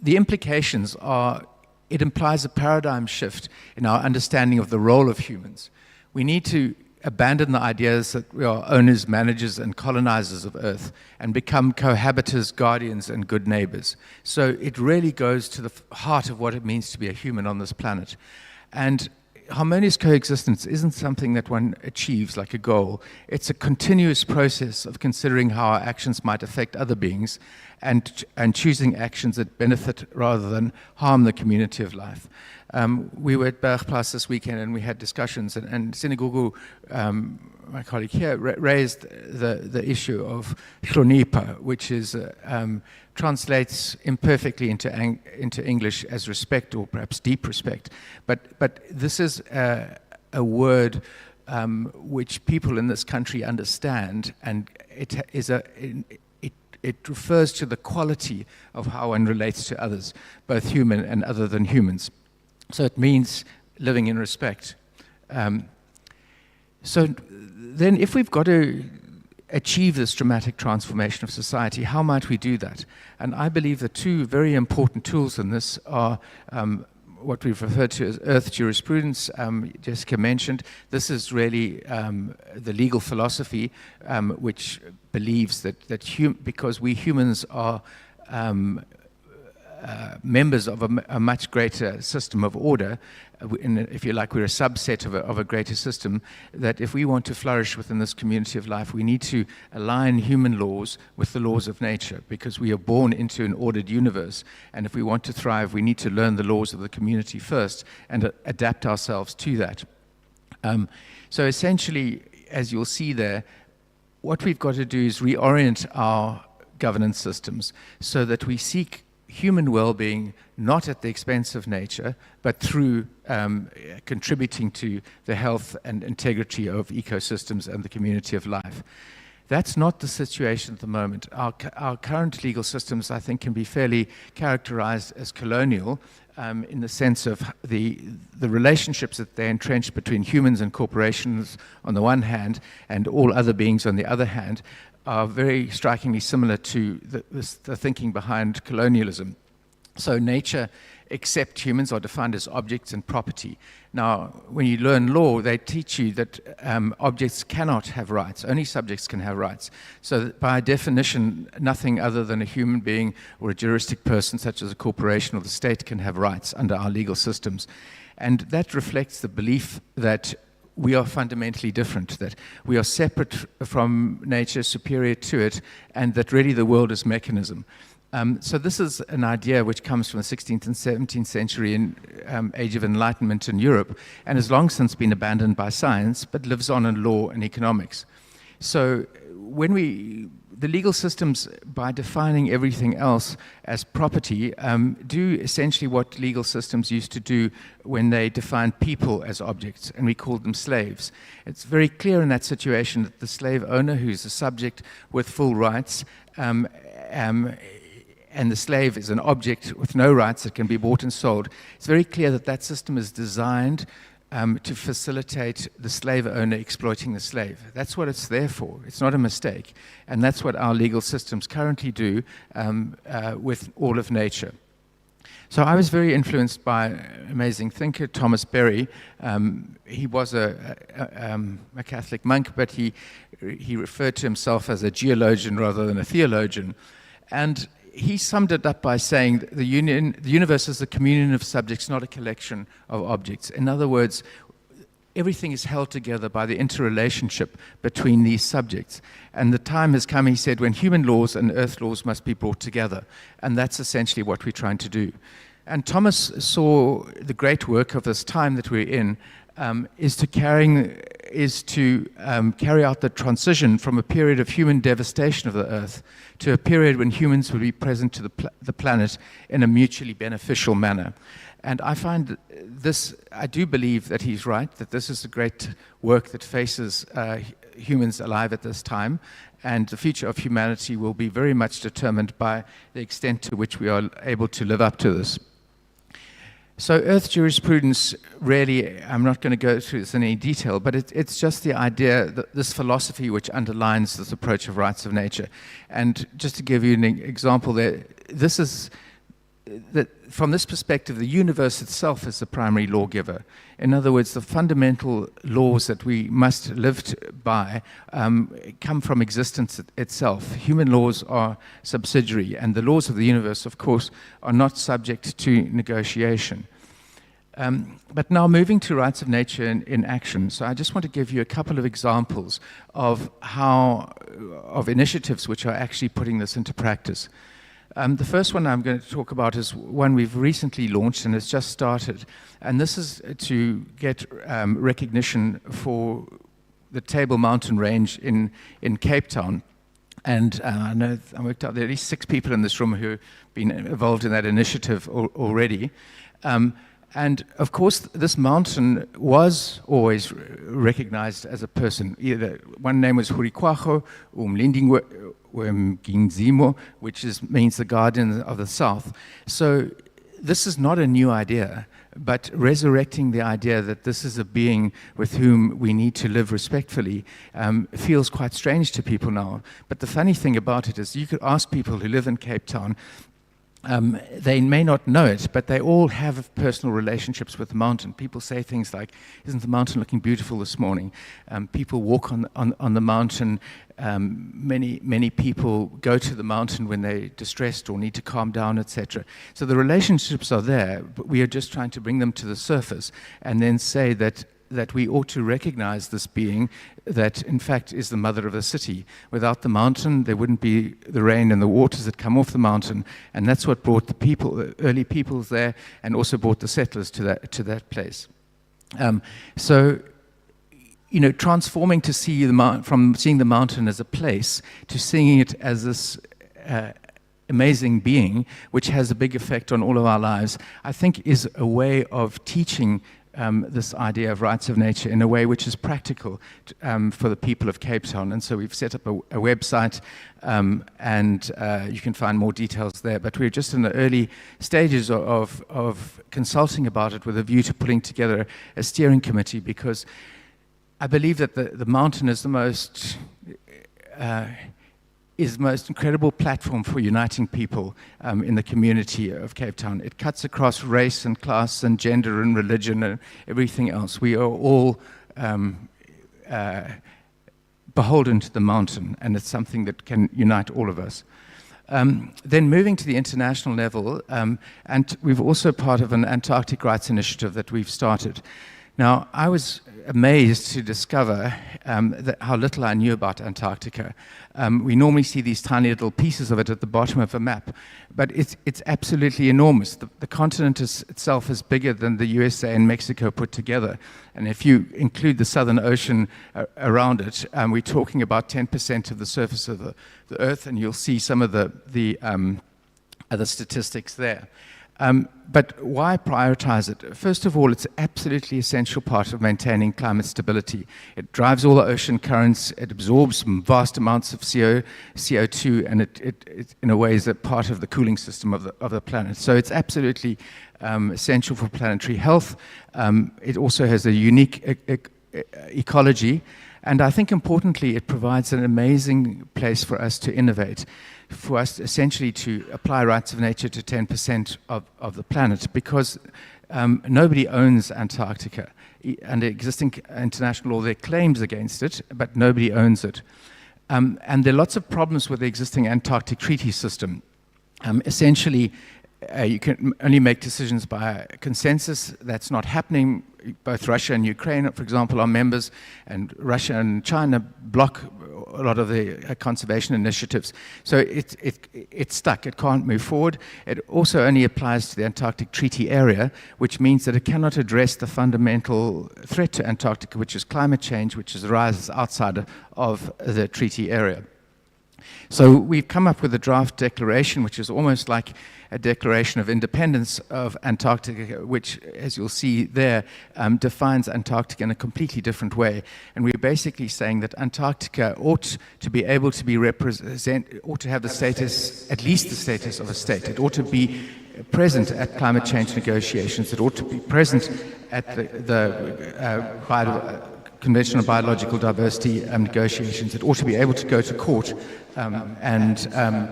Speaker 18: The implications are, it implies a paradigm shift in our understanding of the role of humans. We need to abandon the ideas that we are owners, managers, and colonizers of Earth and become cohabitors, guardians, and good neighbors. So it really goes to the heart of what it means to be a human on this planet. And harmonious coexistence isn't something that one achieves like a goal. It's a continuous process of considering how our actions might affect other beings and choosing actions that benefit rather than harm the community of life. We were at Bergplaats this weekend and we had discussions, and Sinagugu, my colleague here, raised the issue of hlonipha, which is translates imperfectly into English as respect, or perhaps deep respect. But this is a word which people in this country understand, and it refers to the quality of how one relates to others, both human and other than humans. So it means living in respect. So then if we've got to achieve this dramatic transformation of society, how might we do that? And I believe the two very important tools in this are what we've referred to as earth jurisprudence, Jessica mentioned. This is really the legal philosophy which believes that because we humans are members of a much greater system of order, if you like, we're a subset of a greater system, that if we want to flourish within this community of life, we need to align human laws with the laws of nature, because we are born into an ordered universe. And if we want to thrive, we need to learn the laws of the community first and adapt ourselves to that. So essentially, as you'll see there, what we've got to do is reorient our governance systems so that we seek human well-being not at the expense of nature, but through contributing to the health and integrity of ecosystems and the community of life. That's not the situation at the moment. Our current legal systems, I think, can be fairly characterized as colonial in the sense of the relationships that they're entrenched between humans and corporations on the one hand, and all other beings on the other hand, are very strikingly similar to the thinking behind colonialism. So nature, except humans, are defined as objects and property. Now, when you learn law, they teach you that objects cannot have rights. Only subjects can have rights. So that by definition, nothing other than a human being or a juristic person, such as a corporation or the state, can have rights under our legal systems. And that reflects the belief that we are fundamentally different, that we are separate from nature, superior to it, and that really the world is mechanism. So this is an idea which comes from the 16th and 17th century in Age of Enlightenment in Europe, and has long since been abandoned by science, but lives on in law and economics. So when the legal systems, by defining everything else as property, do essentially what legal systems used to do when they defined people as objects, and we called them slaves. It's very clear in that situation that the slave owner, who's a subject with full rights, and the slave is an object with no rights that can be bought and sold, it's very clear that that system is designed to facilitate the slave owner exploiting the slave. That's what it's there for. It's not a mistake. And that's what our legal systems currently do with all of nature. So I was very influenced by an amazing thinker, Thomas Berry. He was a Catholic monk, but he referred to himself as a geologian rather than a theologian. And he summed it up by saying the universe is a communion of subjects, not a collection of objects. In other words, everything is held together by the interrelationship between these subjects. And the time has come, he said, when human laws and earth laws must be brought together. And that's essentially what we're trying to do. And Thomas saw the great work of this time that we're in is to carry out the transition from a period of human devastation of the earth to a period when humans would be present to the planet in a mutually beneficial manner. And I find this, I do believe that he's right, that this is the great work that faces humans alive at this time, and the future of humanity will be very much determined by the extent to which we are able to live up to this. So earth jurisprudence, really, I'm not going to go through this in any detail, but it's just the idea, that this philosophy which underlines this approach of rights of nature. And just to give you an example there, this is that from this perspective, the universe itself is the primary lawgiver. In other words, the fundamental laws that we must live by come from existence itself. Human laws are subsidiary, and the laws of the universe, of course, are not subject to negotiation. But now moving to rights of nature in action. So I just want to give you a couple of examples of initiatives which are actually putting this into practice. The first one I'm going to talk about is one we've recently launched, and it's just started. And this is to get recognition for the Table Mountain Range in Cape Town. And I know I worked out there are at least 6 people in this room who have been involved in that initiative already. And of course, this mountain was always recognized as a person. Either one name was Hurikwaho, Ginzimo, which means the guardian of the south. So this is not a new idea, but resurrecting the idea that this is a being with whom we need to live respectfully feels quite strange to people now. But the funny thing about it is you could ask people who live in Cape Town, they may not know it, but they all have personal relationships with the mountain. People say things like, "Isn't the mountain looking beautiful this morning?" People walk on the mountain. Many people go to the mountain when they're distressed or need to calm down, etc. So the relationships are there, but we are just trying to bring them to the surface and then say that we ought to recognize this being that, in fact, is the mother of the city. Without the mountain, there wouldn't be the rain and the waters that come off the mountain, and that's what brought the early peoples there, and also brought the settlers to that place. So, you know, transforming to see from seeing the mountain as a place to seeing it as this amazing being, which has a big effect on all of our lives, I think is a way of teaching this idea of rights of nature in a way which is practical for the people of Cape Town. And so we've set up a website, and you can find more details there. But we're just in the early stages of consulting about it with a view to putting together a steering committee, because I believe that the mountain is the most incredible platform for uniting people in the community of Cape Town. It cuts across race and class and gender and religion and everything else. We are all beholden to the mountain, and it's something that can unite all of us. Then moving to the international level, and we've also part of an Antarctic rights initiative that we've started. Now, I was amazed to discover how little I knew about Antarctica. We normally see these tiny little pieces of it at the bottom of a map, but it's absolutely enormous. The continent itself is bigger than the USA and Mexico put together. And if you include the Southern Ocean around it, we're talking about 10% of the surface of the Earth, and you'll see some of the other statistics there. But why prioritize it? First of all, it's an absolutely essential part of maintaining climate stability. It drives all the ocean currents, it absorbs vast amounts of CO2, and it in a way is a part of the cooling system of the planet. So it's absolutely essential for planetary health. It also has a unique ecology, and I think importantly, it provides an amazing place for us to innovate, for us essentially to apply rights of nature to 10% of the planet, because nobody owns Antarctica. Under existing international law, there are claims against it, but nobody owns it. And there are lots of problems with the existing Antarctic treaty system. Essentially, you can only make decisions by consensus. That's not happening. Both Russia and Ukraine, for example, are members, and Russia and China block a lot of the conservation initiatives. So it's stuck. It can't move forward. It also only applies to the Antarctic Treaty Area, which means that it cannot address the fundamental threat to Antarctica, which is climate change, which arises outside of the treaty area. So we've come up with a draft declaration, which is almost like a declaration of independence of Antarctica, which, as you'll see there, defines Antarctica in a completely different way. And we're basically saying that Antarctica ought to be able to be ought to have the status, at least the status of a state. It ought to be present at climate change negotiations. It ought to be present at the Convention on Biological Diversity negotiations. It ought to be able to go to court and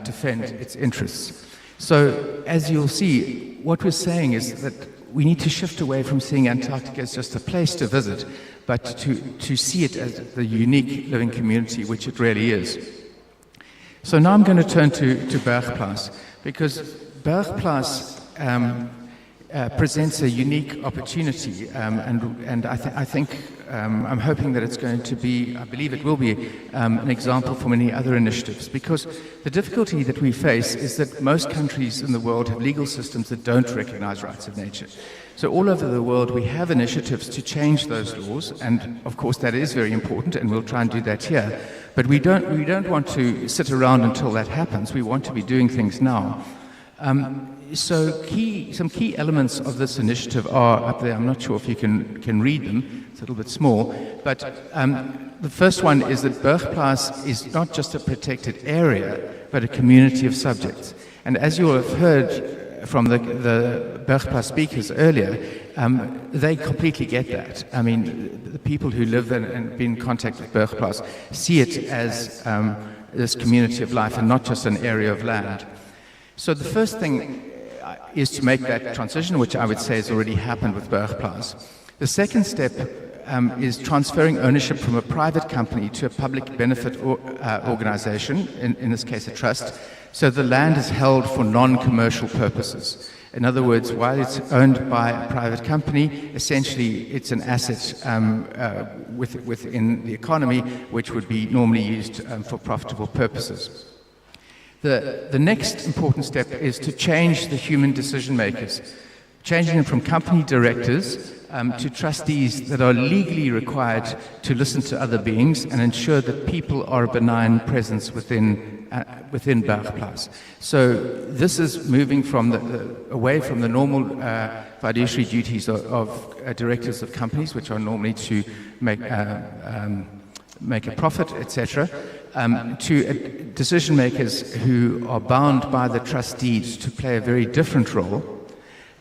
Speaker 18: defend its interests. So, as you'll see, what we're saying is that we need to shift away from seeing Antarctica as just a place to visit, but to see it as the unique living community which it really is. So now I'm going to turn to Bergplaats, because Bergplaats presents a unique opportunity, and I think I'm hoping that it's going to be, I believe it will be, an example for many other initiatives, because the difficulty that we face is that most countries in the world have legal systems that don't recognize rights of nature. So all over the world we have initiatives to change those laws, and of course that is very important, and we'll try and do that here. But we don't want to sit around until that happens. We want to be doing things now. So some key elements of this initiative are up there. I'm not sure if you can read them. It's a little bit small. But the first one is that Bergplaats is not just a protected area, but a community of subjects. And as you will have heard from the Bergplaats speakers earlier, they completely get that. I mean, the people who live and been in contact with Bergplaats see it as this community of life and not just an area of land. So the first thing is to make that transition, which I would say has already happened with Bergplaats. The second step is transferring ownership from a private company to a public benefit organization, in this case a trust, so the land is held for non-commercial purposes. In other words, while it's owned by a private company, essentially it's an asset within the economy, which would be normally used for profitable purposes. The next important step is to change the human decision makers, changing them from company directors to trustees that are legally required to listen to other beings and ensure that people are a benign presence within Bergplaats. So this is moving from away from the normal fiduciary duties of directors of companies, which are normally to make a profit, etc., to decision makers who are bound by the trust deeds to play a very different role.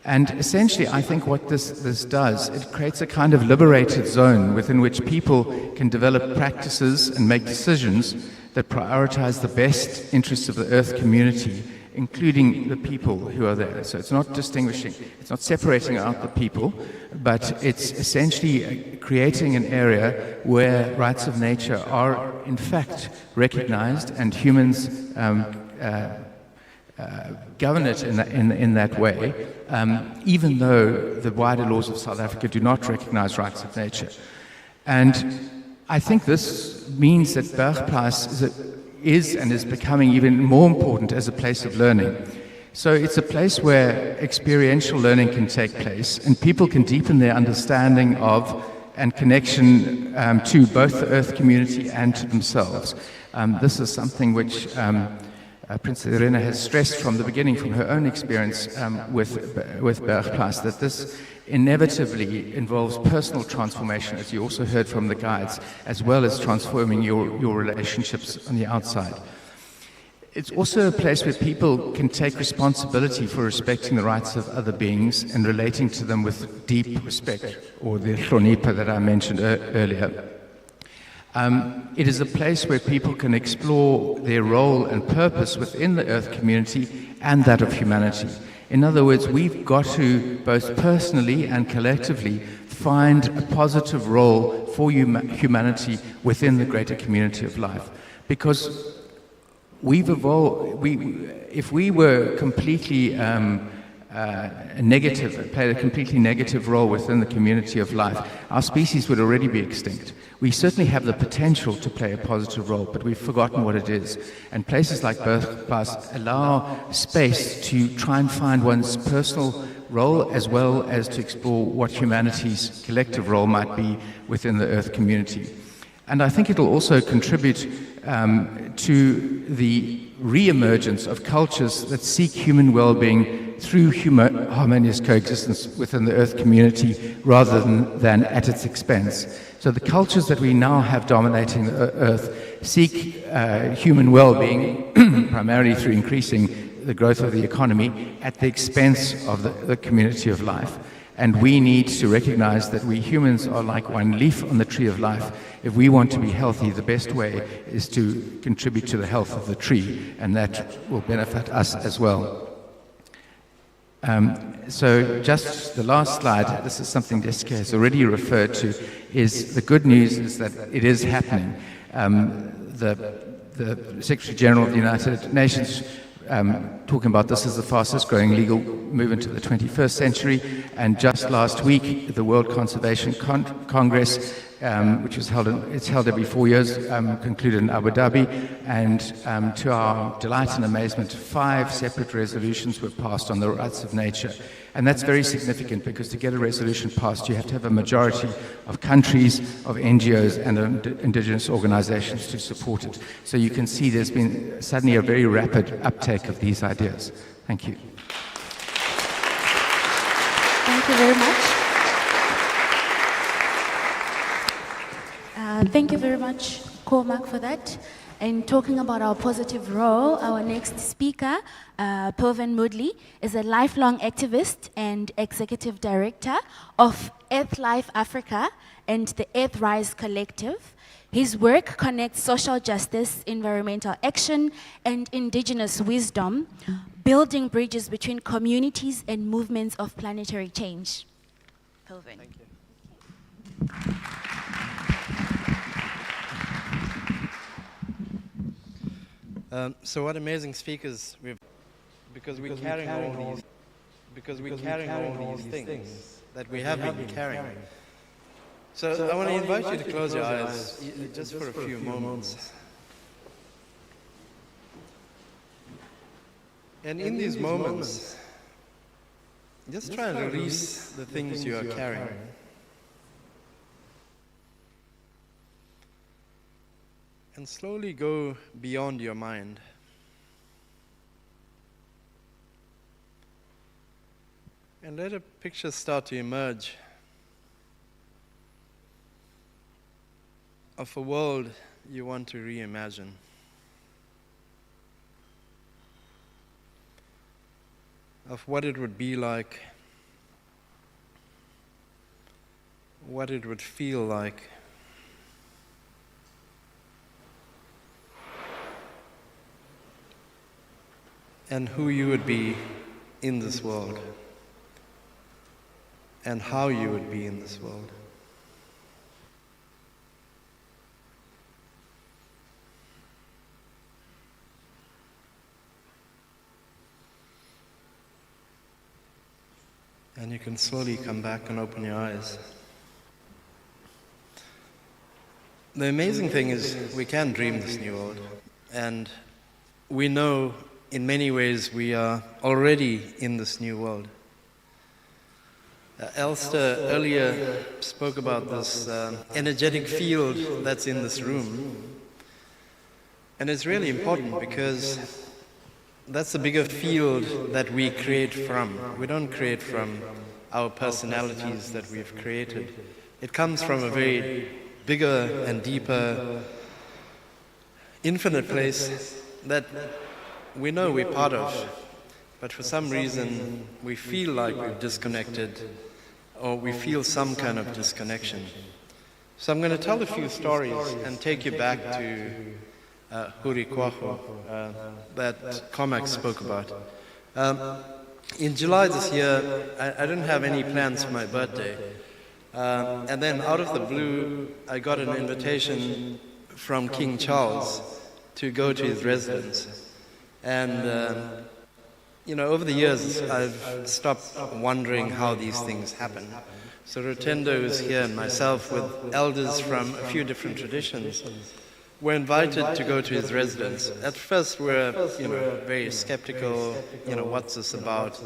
Speaker 18: And essentially, I think what this does, it creates a kind of liberated zone within which people can develop practices and make decisions that prioritize the best interests of the Earth community, including the people who are there. So it's not distinguishing, it's not separating out the people, but it's essentially creating an area where rights of nature are in fact recognized, and humans govern it in that way, even though the wider laws of South Africa do not recognize rights of nature. And I think this means that Bergplaats is becoming even more important as a place of learning. So it's a place where experiential learning can take place, and people can deepen their understanding of and connection to both the Earth community and to themselves. This is something which Princess Irene has stressed from the beginning, from her own experience with Bergplaats, that this inevitably involves personal transformation, as you also heard from the guides, as well as transforming your relationships on the outside. It's also a place where people can take responsibility for respecting the rights of other beings and relating to them with deep respect, or the hlonipho that I mentioned earlier. It is a place where people can explore their role and purpose within the Earth community and that of humanity. In other words, we've got to, both personally and collectively, find a positive role for humanity within the greater community of life. Because we've evolved, if we were completely negative, played a completely negative role within the community of life, our species would already be extinct. We certainly have the potential to play a positive role, but we've forgotten what it is. And places like Bergplaats allow space to try and find one's personal role, as well as to explore what humanity's collective role might be within the Earth community. And I think it'll also contribute to the re-emergence of cultures that seek human well-being through harmonious coexistence within the Earth community rather than at its expense. So the cultures that we now have dominating the Earth seek human well-being primarily through increasing the growth of the economy at the expense of the community of life. And we need to recognize that we humans are like one leaf on the tree of life. If we want to be healthy, the best way is to contribute to the health of the tree, and that will benefit us as well. So just the last slide, this is something Jessica has already referred to, is the good news is that it is happening. The Secretary General of the United Nations talking about this as the fastest growing legal movement of the 21st century, and just last week the World Conservation Congress, which was held every 4 years, concluded in Abu Dhabi, and to our delight and amazement, 5 separate resolutions were passed on the rights of nature. And that's very significant, because to get a resolution passed, you have to have a majority of countries, of NGOs and indigenous organizations to support it. So you can see there's been suddenly a very rapid uptake of these ideas. Thank you.
Speaker 1: Thank you very much. Thank you very much, Cormac, for that. And talking about our positive role, our next speaker, Pervin Moodley, is a lifelong activist and executive director of Earthlife Africa and the Earthrise Collective. His work connects social justice, environmental action, and indigenous wisdom, building bridges between communities and movements of planetary change. Pervin.
Speaker 4: Thank you. So what amazing speakers we've, because we're carrying all these things that we have been carrying. So I want to invite you to close your eyes just for a few moments. And in these moments, just try and release the things you are carrying. And slowly go beyond your mind. And let a picture start to emerge of a world you want to reimagine. Of what it would be like, what it would feel like. And who you would be in this world, and how you would be in this world. And you can slowly come back and open your eyes. The amazing thing is we can dream this new world, and we know in many ways we are already in this new world. Elster earlier spoke about this energetic field that's in this room. And it's really important because that's a bigger field that we create from. We don't create from our personalities that we've created. It comes from a very bigger and deeper, infinite place that we know we're part of, but for some reason we feel like we've disconnected, or we feel some kind of disconnection. So I'm going to tell a few stories and take you back to Huri Kwahu, that Cormac spoke about. In July this year, I didn't have any plans for my birthday. And then out of the blue, I got an invitation from King Charles to go to his residence. And, you know, over the years, I've stopped wondering how these things happen. So Rotendo is here, and myself, with elders from a few different traditions, were invited to go to his residence. At first, we were, you know, very skeptical, you know, what's this about?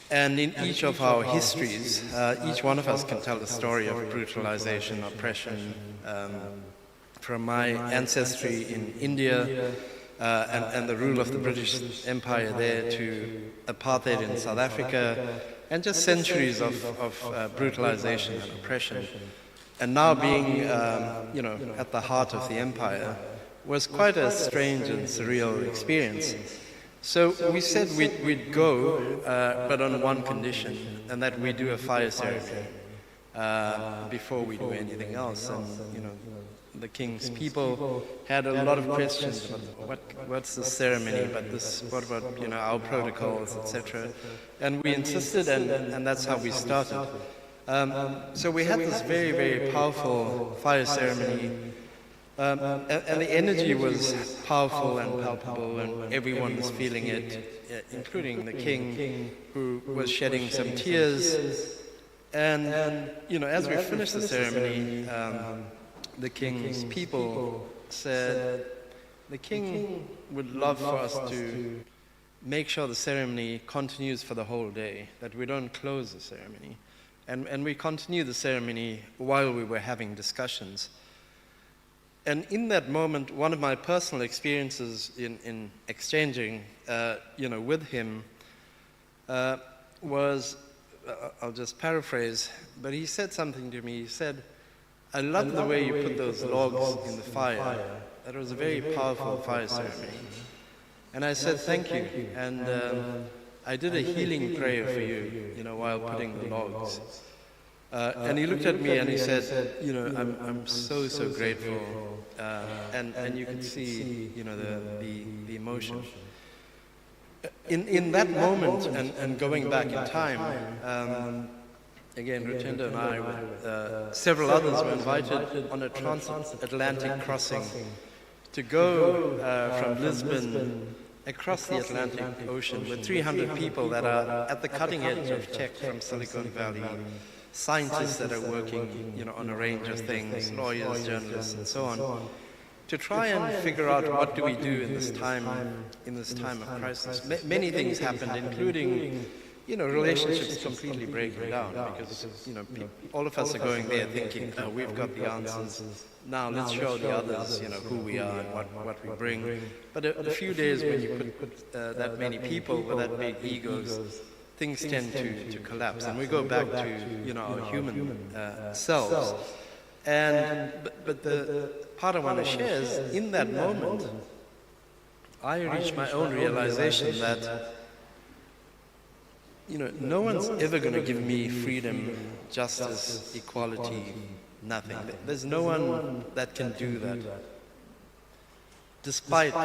Speaker 4: And in each of our histories, each one of us can tell a story of brutalization, oppression, from my ancestry in India, and the rule of the British Empire there, to apartheid in South Africa, and just centuries of brutalization and oppression. And now being, you know, at the heart of the empire was quite a strange and surreal experience. So we said we'd go, but on one condition, and that we do a fire ceremony before we do anything else. And, you know, the king's people had a lot of questions about what's the ceremony, but this, what about, you know, our protocols, etc. And we insisted, and that's how we started. So we had this very, very powerful fire ceremony, and the energy was powerful and palpable, and everyone was feeling it, including the king, who was shedding some tears. And you know, as we finished the ceremony, the king's people said the king would love for us to make sure the ceremony continues for the whole day, that we don't close the ceremony. And we continued the ceremony while we were having discussions. And in that moment, one of my personal experiences in exchanging, you know, with him was, I'll just paraphrase, but he said something to me. He said, "I love the way you put those logs in the fire. That was a very powerful fire ceremony." And I said, "Thank you." And I did a healing prayer for you, you know, while putting the logs. And he looked at me and he said, "You know, I'm so grateful." And you could see, you know, the emotion. In that moment, and going back in time, again, Rotendo and I, with several others, were invited on a transatlantic crossing to go from Lisbon across the Atlantic Ocean with 300 people that are at the cutting edge of tech from Silicon Valley, scientists that are working, you know, on a range of things, lawyers, journalists, and so on, to try and figure out what do we do in this time of crisis. Many things happened, including, you know, relationships completely breaking down, because, you know, all of us are going there thinking, oh, we've got the answers. Now let's show the others, you know, who we are and what we bring. But a few days when you put that many people with that big egos, things tend to collapse, and we go back to, you know, our human selves. But the part I want to share is, in that moment, I reached my own realization that, you know, no one's ever going to give me freedom, justice, equality, nothing. There's no one that can do that. Despite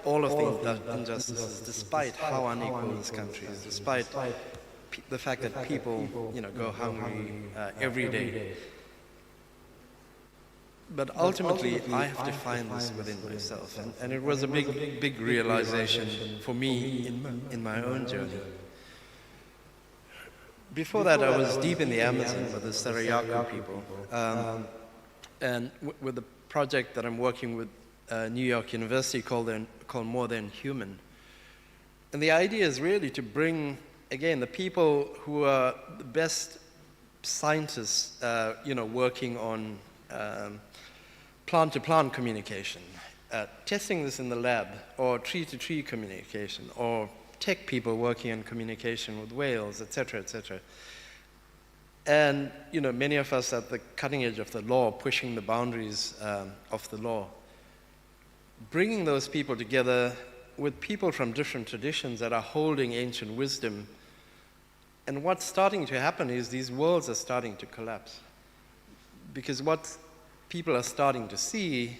Speaker 4: all of the injustices, despite how unequal this country is, despite the fact that people, you know, go hungry every day. But ultimately, I have to find this within myself. And it was a big realization for me in my own journey. Before that, I was deep in the Amazon with the Sarayaku people. And with the project that I'm working with New York University called More Than Human. And the idea is really to bring, again, the people who are the best scientists, you know, working on plant-to-plant communication, testing this in the lab, or tree-to-tree communication, or tech people working in communication with whales, etc., etc. And many of us at the cutting edge of the law, pushing the boundaries of the law, bringing those people together with people from different traditions that are holding ancient wisdom. And what's starting to happen is these worlds are starting to collapse. Because what people are starting to see,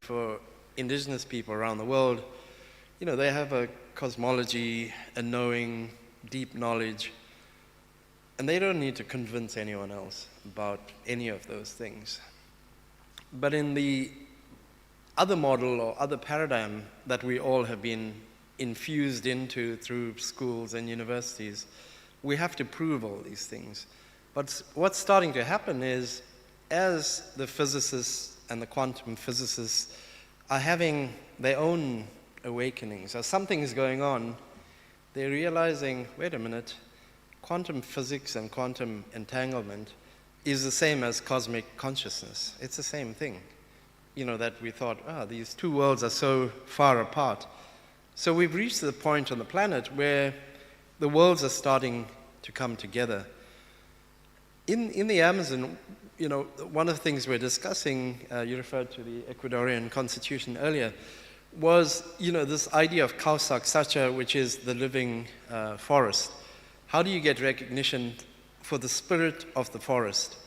Speaker 4: for indigenous people around the world, they have a cosmology, a knowing, deep knowledge, and they don't need to convince anyone else about any of those things. But in the other model or other paradigm that we all have been infused into through schools and universities, we have to prove all these things. But what's starting to happen is, as the physicists and the quantum physicists are having their own awakenings, or something is going on, they're realizing, wait a minute, quantum physics and quantum entanglement is the same as cosmic consciousness. It's the same thing. That we thought, these two worlds are so far apart. So we've reached the point on the planet where the worlds are starting to come together. In the Amazon, one of the things we're discussing, you referred to the Ecuadorian constitution earlier, was, this idea of Kausak Sacha, which is the living forest. How do you get recognition for the spirit of the forest?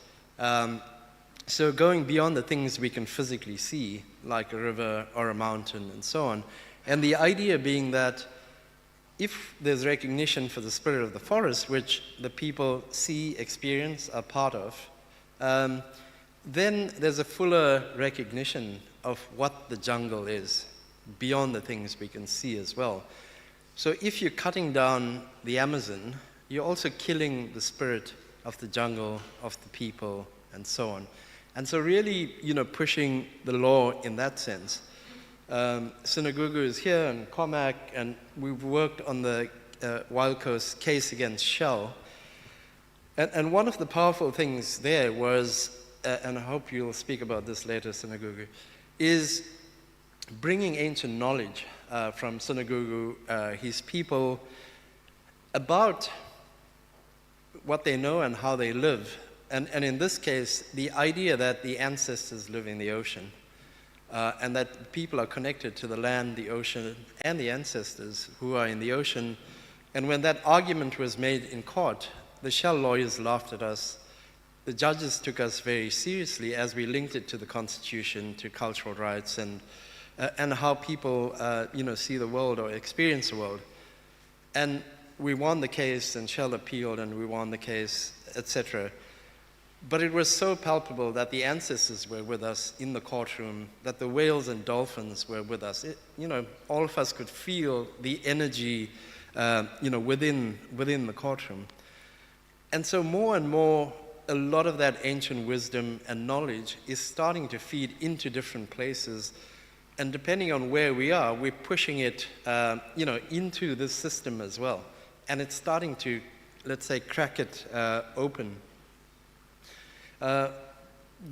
Speaker 4: So going beyond the things we can physically see, like a river or a mountain and so on, and the idea being that if there's recognition for the spirit of the forest, which the people see, experience, are part of, then there's a fuller recognition of what the jungle is, beyond the things we can see as well. So if you're cutting down the Amazon, you're also killing the spirit of the jungle, of the people, and so on. And so really, pushing the law in that sense. Sinagugu is here, and Cormac, and we've worked on the Wild Coast case against Shell. And one of the powerful things there was, and I hope you'll speak about this later, Sinagugu, is bringing ancient knowledge from Sinagugu, his people, about what they know and how they live. And in this case, the idea that the ancestors live in the ocean, and that people are connected to the land, the ocean, and the ancestors who are in the ocean. And when that argument was made in court, the Shell lawyers laughed at us. The judges took us very seriously as we linked it to the Constitution, to cultural rights, and how people see the world or experience the world. And we won the case, and Shell appealed, and we won the case, etc. But it was so palpable that the ancestors were with us in the courtroom, that the whales and dolphins were with us. All of us could feel the energy, within the courtroom. And so more and more, a lot of that ancient wisdom and knowledge is starting to feed into different places. And depending on where we are, we're pushing it, into this system as well. And it's starting to, let's say, crack it open.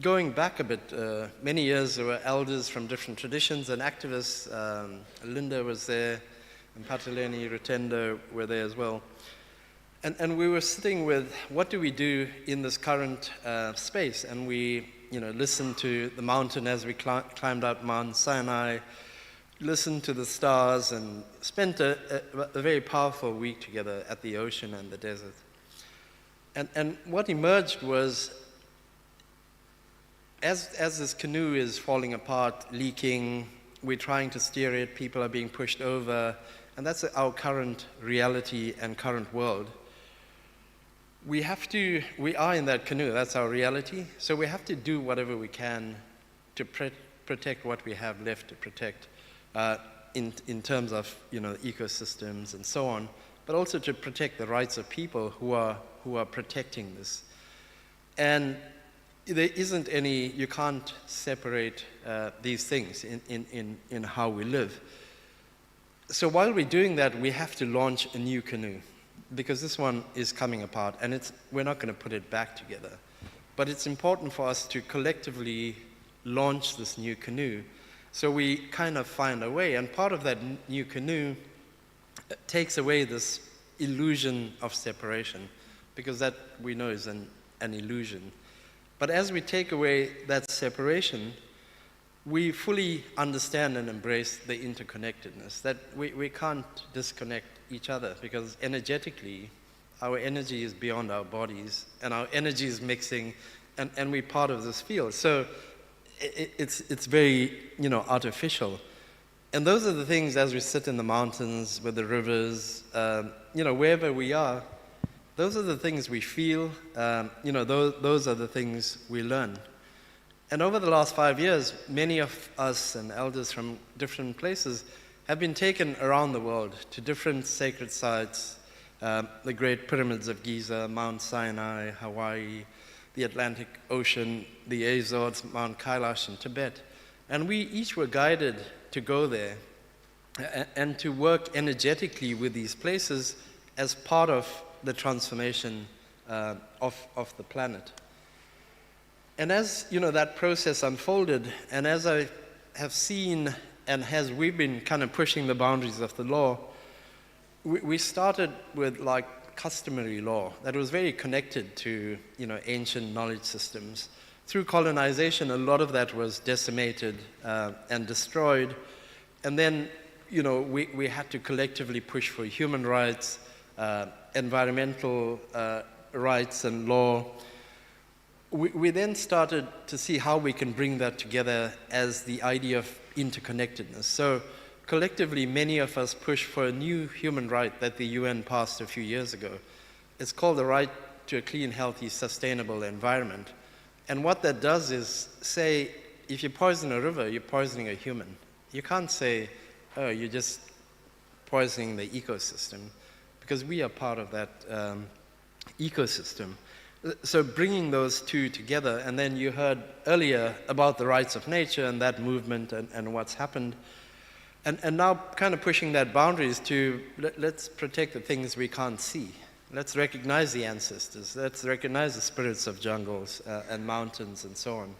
Speaker 4: Going back a bit, many years, there were elders from different traditions and activists. Linda was there, and Pataleni, Rutendo were there as well. And we were sitting with, what do we do in this current space? And we, listened to the mountain as we climbed up Mount Sinai, listened to the stars, and spent a very powerful week together at the ocean and the desert. And what emerged was, as this canoe is falling apart, leaking, we're trying to steer it, people are being pushed over, and that's our current reality and current world. We are in that canoe, that's our reality, so we have to do whatever we can to protect what we have left to protect in terms of ecosystems and so on, but also to protect the rights of people who are protecting this. And there isn't any, you can't separate these things in how we live. So while we're doing that, we have to launch a new canoe, because this one is coming apart, and we're not going to put it back together. But it's important for us to collectively launch this new canoe, So we kind of find a way, and part of that new canoe takes away this illusion of separation, because that we know is an illusion. But as we take away that separation, we fully understand and embrace the interconnectedness, that we can't disconnect each other, because energetically, our energy is beyond our bodies, and our energy is mixing, and we're part of this field. So it's very, artificial. And those are the things, as we sit in the mountains, with the rivers, wherever we are, those are the things we feel, those are the things we learn. And over the last 5 years, many of us and elders from different places have been taken around the world to different sacred sites, the Great Pyramids of Giza, Mount Sinai, Hawaii, the Atlantic Ocean, the Azores, Mount Kailash in Tibet. And we each were guided to go there and to work energetically with these places as part of the transformation of the planet. And as that process unfolded, and as I have seen, and as we've been kind of pushing the boundaries of the law, we started with customary law that was very connected to ancient knowledge systems. Through colonization, a lot of that was decimated and destroyed, and then we had to collectively push for human rights, environmental rights and law. We then started to see how we can bring that together as the idea of interconnectedness. So collectively, many of us push for a new human right that the UN passed a few years ago. It's called the right to a clean, healthy, sustainable environment. And what that does is say, if you poison a river, you're poisoning a human. You can't say, oh, you're just poisoning the ecosystem, because we are part of that ecosystem. So bringing those two together, and then you heard earlier about the rights of nature and that movement and what's happened. And now kind of pushing that boundaries to let's protect the things we can't see. Let's recognize the ancestors. Let's recognize the spirits of jungles and mountains and so on.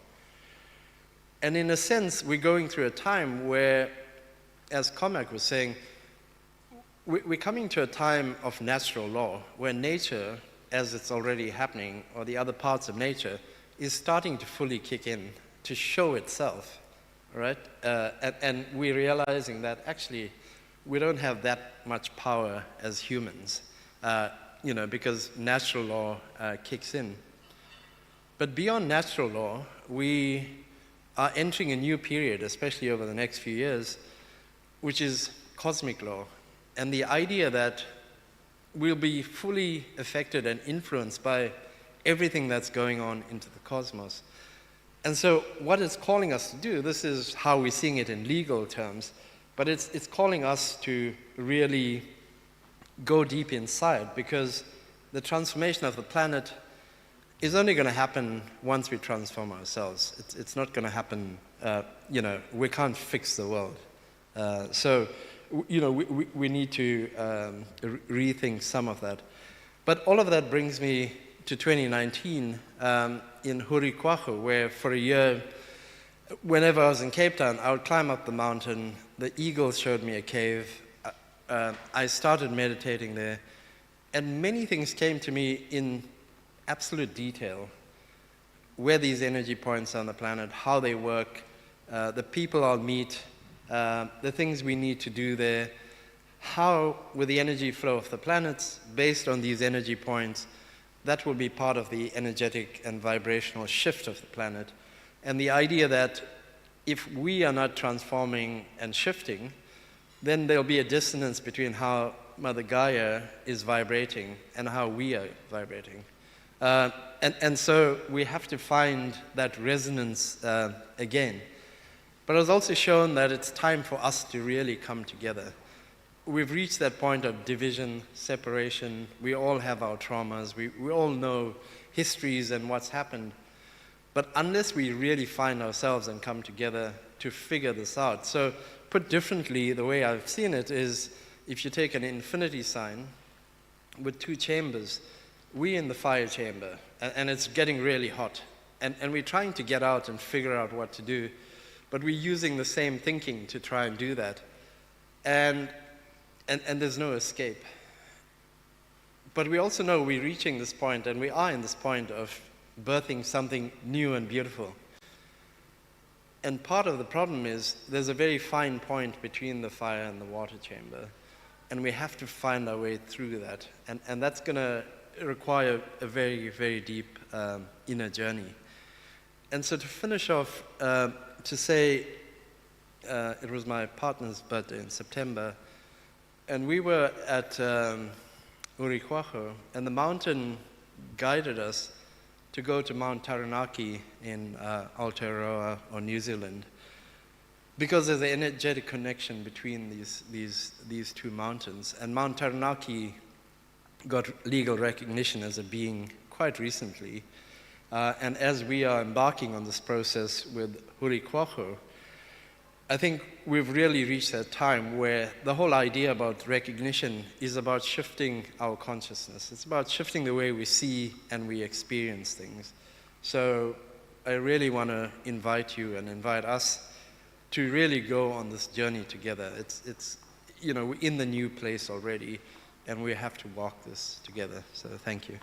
Speaker 4: And in a sense, we're going through a time where, as Cormac was saying, we're coming to a time of natural law, where nature, as it's already happening, or the other parts of nature, is starting to fully kick in, to show itself, right? And we're realizing that actually we don't have that much power as humans, because natural law kicks in. But beyond natural law, we are entering a new period, especially over the next few years, which is cosmic law. And the idea that we'll be fully affected and influenced by everything that's going on into the cosmos. And so what it's calling us to do, this is how we're seeing it in legal terms, but it's calling us to really go deep inside, because the transformation of the planet is only going to happen once we transform ourselves. It's not going to happen, we can't fix the world. So we need to rethink some of that. But all of that brings me to 2019 in Hurikwahu, where for a year, whenever I was in Cape Town, I would climb up the mountain. The eagles showed me a cave. I started meditating there, and many things came to me in absolute detail. Where these energy points are on the planet, how they work, the people I'll meet, the things we need to do there, how with the energy flow of the planets, based on these energy points, that will be part of the energetic and vibrational shift of the planet. And the idea that if we are not transforming and shifting, then there'll be a dissonance between how Mother Gaia is vibrating and how we are vibrating. And so we have to find that resonance again. But it was also shown that it's time for us to really come together. We've reached that point of division, separation. We all have our traumas. We all know histories and what's happened. But unless we really find ourselves and come together to figure this out. So put differently, the way I've seen it is, if you take an infinity sign with two chambers, we're in the fire chamber, and it's getting really hot. And we're trying to get out and figure out what to do. But we're using the same thinking to try and do that. And there's no escape. But we also know we're reaching this point, and we are in this point of birthing something new and beautiful. And part of the problem is there's a very fine point between the fire and the water chamber, and we have to find our way through that. And that's going to require a very, very deep inner journey. And so to finish off, to say, it was my partner's birthday in September, and we were at Urikwaho, and the mountain guided us to go to Mount Taranaki in Aotearoa or New Zealand, because there's an energetic connection between these two mountains. And Mount Taranaki got legal recognition as a being quite recently. And as we are embarking on this process with Urikwaho, I think we've really reached that time where the whole idea about recognition is about shifting our consciousness. It's about shifting the way we see and we experience things. So I really want to invite you and invite us to really go on this journey together. It's you know, we're in the new place already, and we have to walk this together. So thank you.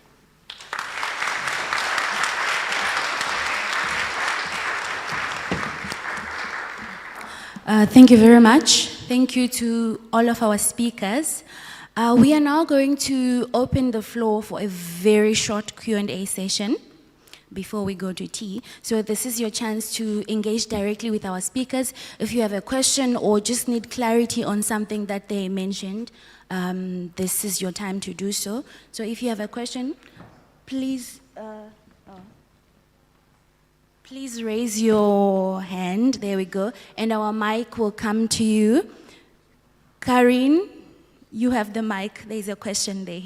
Speaker 1: Thank you very much. Thank you to all of our speakers. We are now going to open the floor for a very short Q&A session before we go to tea. So this is your chance to engage directly with our speakers. If you have a question or just need clarity on something that they mentioned, this is your time to do so. So if you have a question, please raise your hand. There we go. And our mic will come to you. Karine, you have the mic. There's a question there.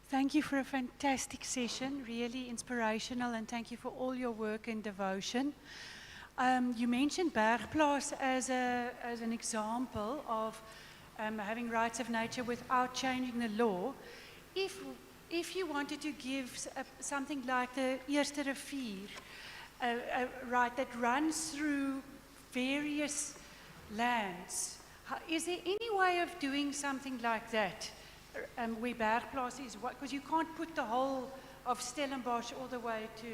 Speaker 19: Thank you for a fantastic session, really inspirational, and thank you for all your work and devotion. You mentioned Bergplaats as an example of having rights of nature without changing the law. If you wanted to give something like the Eerste Rivier, a right that runs through various lands, is there any way of doing something like that? Where Bergplaats is, because you can't put the whole of Stellenbosch all the way to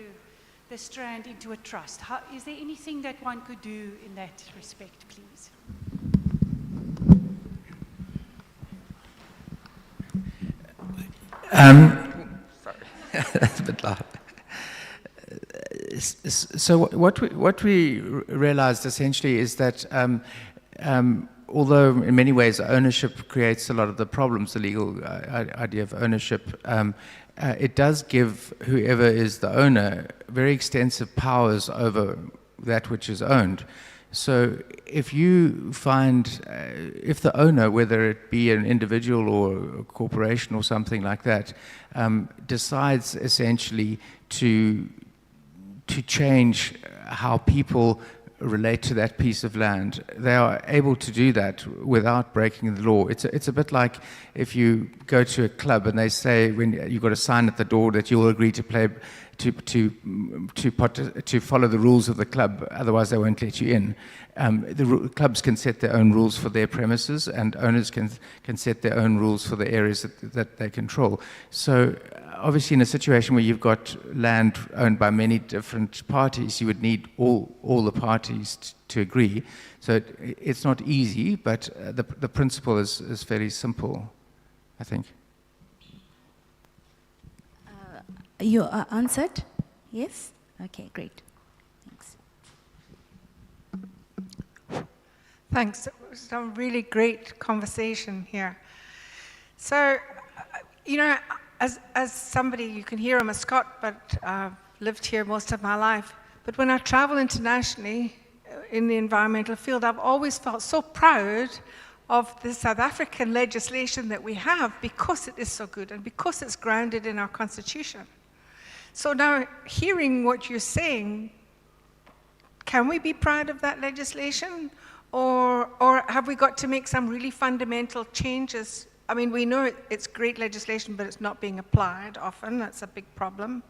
Speaker 19: the Strand into a trust. Is there anything that one could do in that respect, please?
Speaker 18: Sorry, that's a bit loud. So what we realized essentially is that although in many ways ownership creates a lot of the problems, the legal idea of ownership, it does give whoever is the owner very extensive powers over that which is owned. So if you find, if the owner, whether it be an individual or a corporation or something like that, decides essentially to change how people relate to that piece of land, they are able to do that without breaking the law. It's a bit like if you go to a club and they say when you've got a sign at the door that you'll agree to play to follow the rules of the club, otherwise they won't let you in. Clubs can set their own rules for their premises, and owners can set their own rules for the areas that they control. So obviously in a situation where you've got land owned by many different parties, you would need all the parties to agree. So it's not easy, but the principle is fairly simple, I think.
Speaker 1: You answered? Yes? Okay, great. Thanks.
Speaker 20: Thanks. It was a really great conversation here. So, you know, as somebody, you can hear I'm a Scot, but I've lived here most of my life. But when I travel internationally in the environmental field, I've always felt so proud of the South African legislation that we have because it is so good and because it's grounded in our constitution. So now, hearing what you're saying, can we be proud of that legislation? Or have we got to make some really fundamental changes I mean, we know it's great legislation, but it's not being applied often. That's a big problem.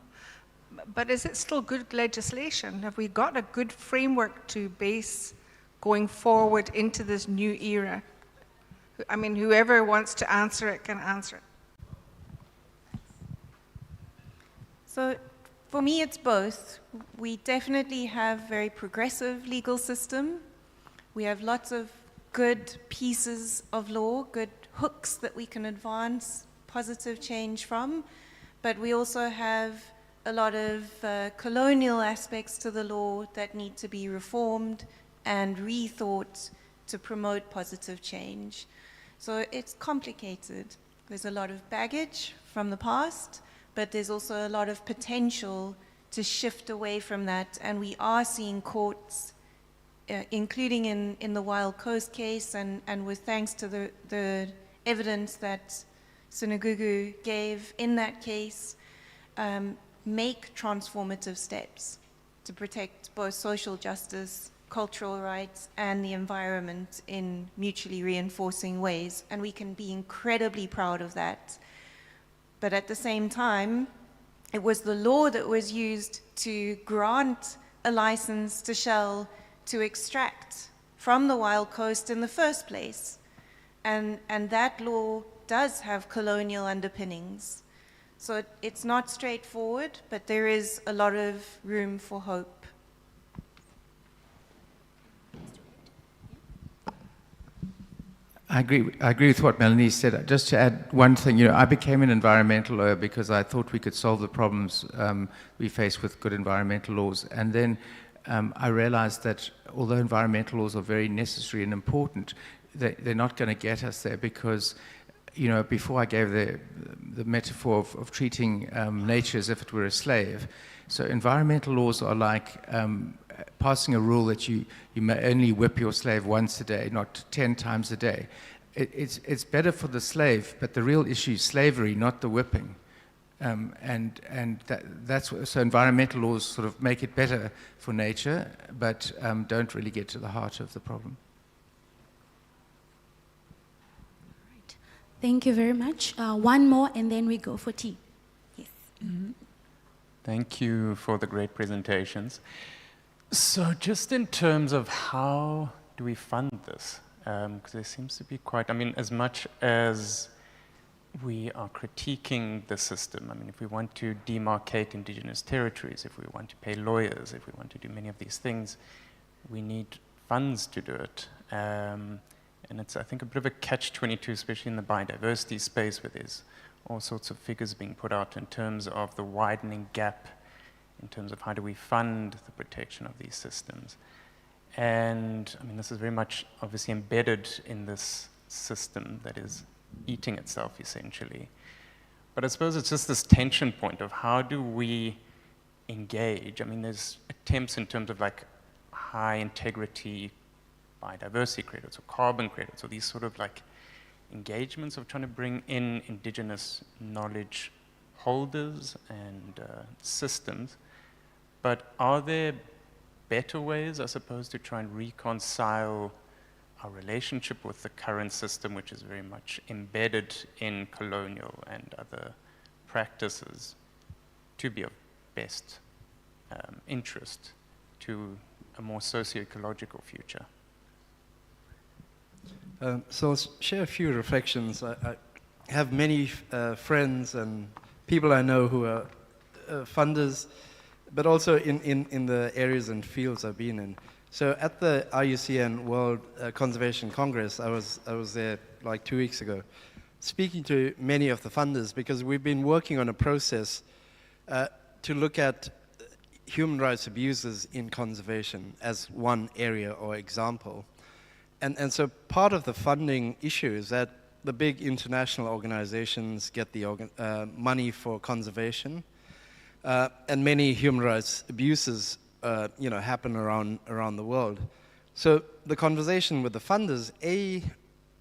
Speaker 20: But is it still good legislation? Have we got a good framework to base going forward into this new era? I mean, whoever wants to answer it can answer it.
Speaker 17: So for me, it's both. We definitely have a very progressive legal system. We have lots of good pieces of law, good hooks that we can advance positive change from, but we also have a lot of colonial aspects to the law that need to be reformed and rethought to promote positive change. So it's complicated. There's a lot of baggage from the past, but there's also a lot of potential to shift away from that, and we are seeing courts, including in the Wild Coast case, and with thanks to the evidence that Sunagugu gave in that case, make transformative steps to protect both social justice, cultural rights, and the environment in mutually reinforcing ways. And we can be incredibly proud of that. But at the same time, it was the law that was used to grant a license to Shell to extract from the Wild Coast in the first place. And that law does have colonial underpinnings. So it's not straightforward, but there is a lot of room for hope.
Speaker 18: I agree with what Melanie said. Just to add one thing, I became an environmental lawyer because I thought we could solve the problems we face with good environmental laws. And then I realized that although environmental laws are very necessary and important, they're not going to get us there because, before I gave the metaphor of treating nature as if it were a slave. So environmental laws are like passing a rule that you may only whip your slave once a day, not 10 times a day. It's better for the slave, but the real issue is slavery, not the whipping. So environmental laws sort of make it better for nature, but don't really get to the heart of the problem.
Speaker 1: Thank you very much. One more, and then we go for tea. Yes.
Speaker 21: Mm-hmm. Thank you for the great presentations. So just in terms of how do we fund this? Because there seems to be quite, as much as we are critiquing the system, if we want to demarcate indigenous territories, if we want to pay lawyers, if we want to do many of these things, we need funds to do it. And it's, I think, a bit of a catch-22, especially in the biodiversity space, where there's all sorts of figures being put out in terms of the widening gap, in terms of how do we fund the protection of these systems. And, this is very much, obviously, embedded in this system that is eating itself, essentially. But I suppose it's just this tension point of how do we engage? There's attempts in terms of, high-integrity biodiversity credits or carbon credits, or these sort of engagements of trying to bring in indigenous knowledge holders and systems. But are there better ways, I suppose, to try and reconcile our relationship with the current system, which is very much embedded in colonial and other practices, to be of best interest to a more socio-ecological future?
Speaker 4: So I'll share a few reflections. I have many friends and people I know who are funders, but also in the areas and fields I've been in. So at the IUCN World Conservation Congress, I was there 2 weeks ago, speaking to many of the funders, because we've been working on a process to look at human rights abuses in conservation as one area or example. And so part of the funding issue is that the big international organizations get the money for conservation, and many human rights abuses happen around the world. So the conversation with the funders,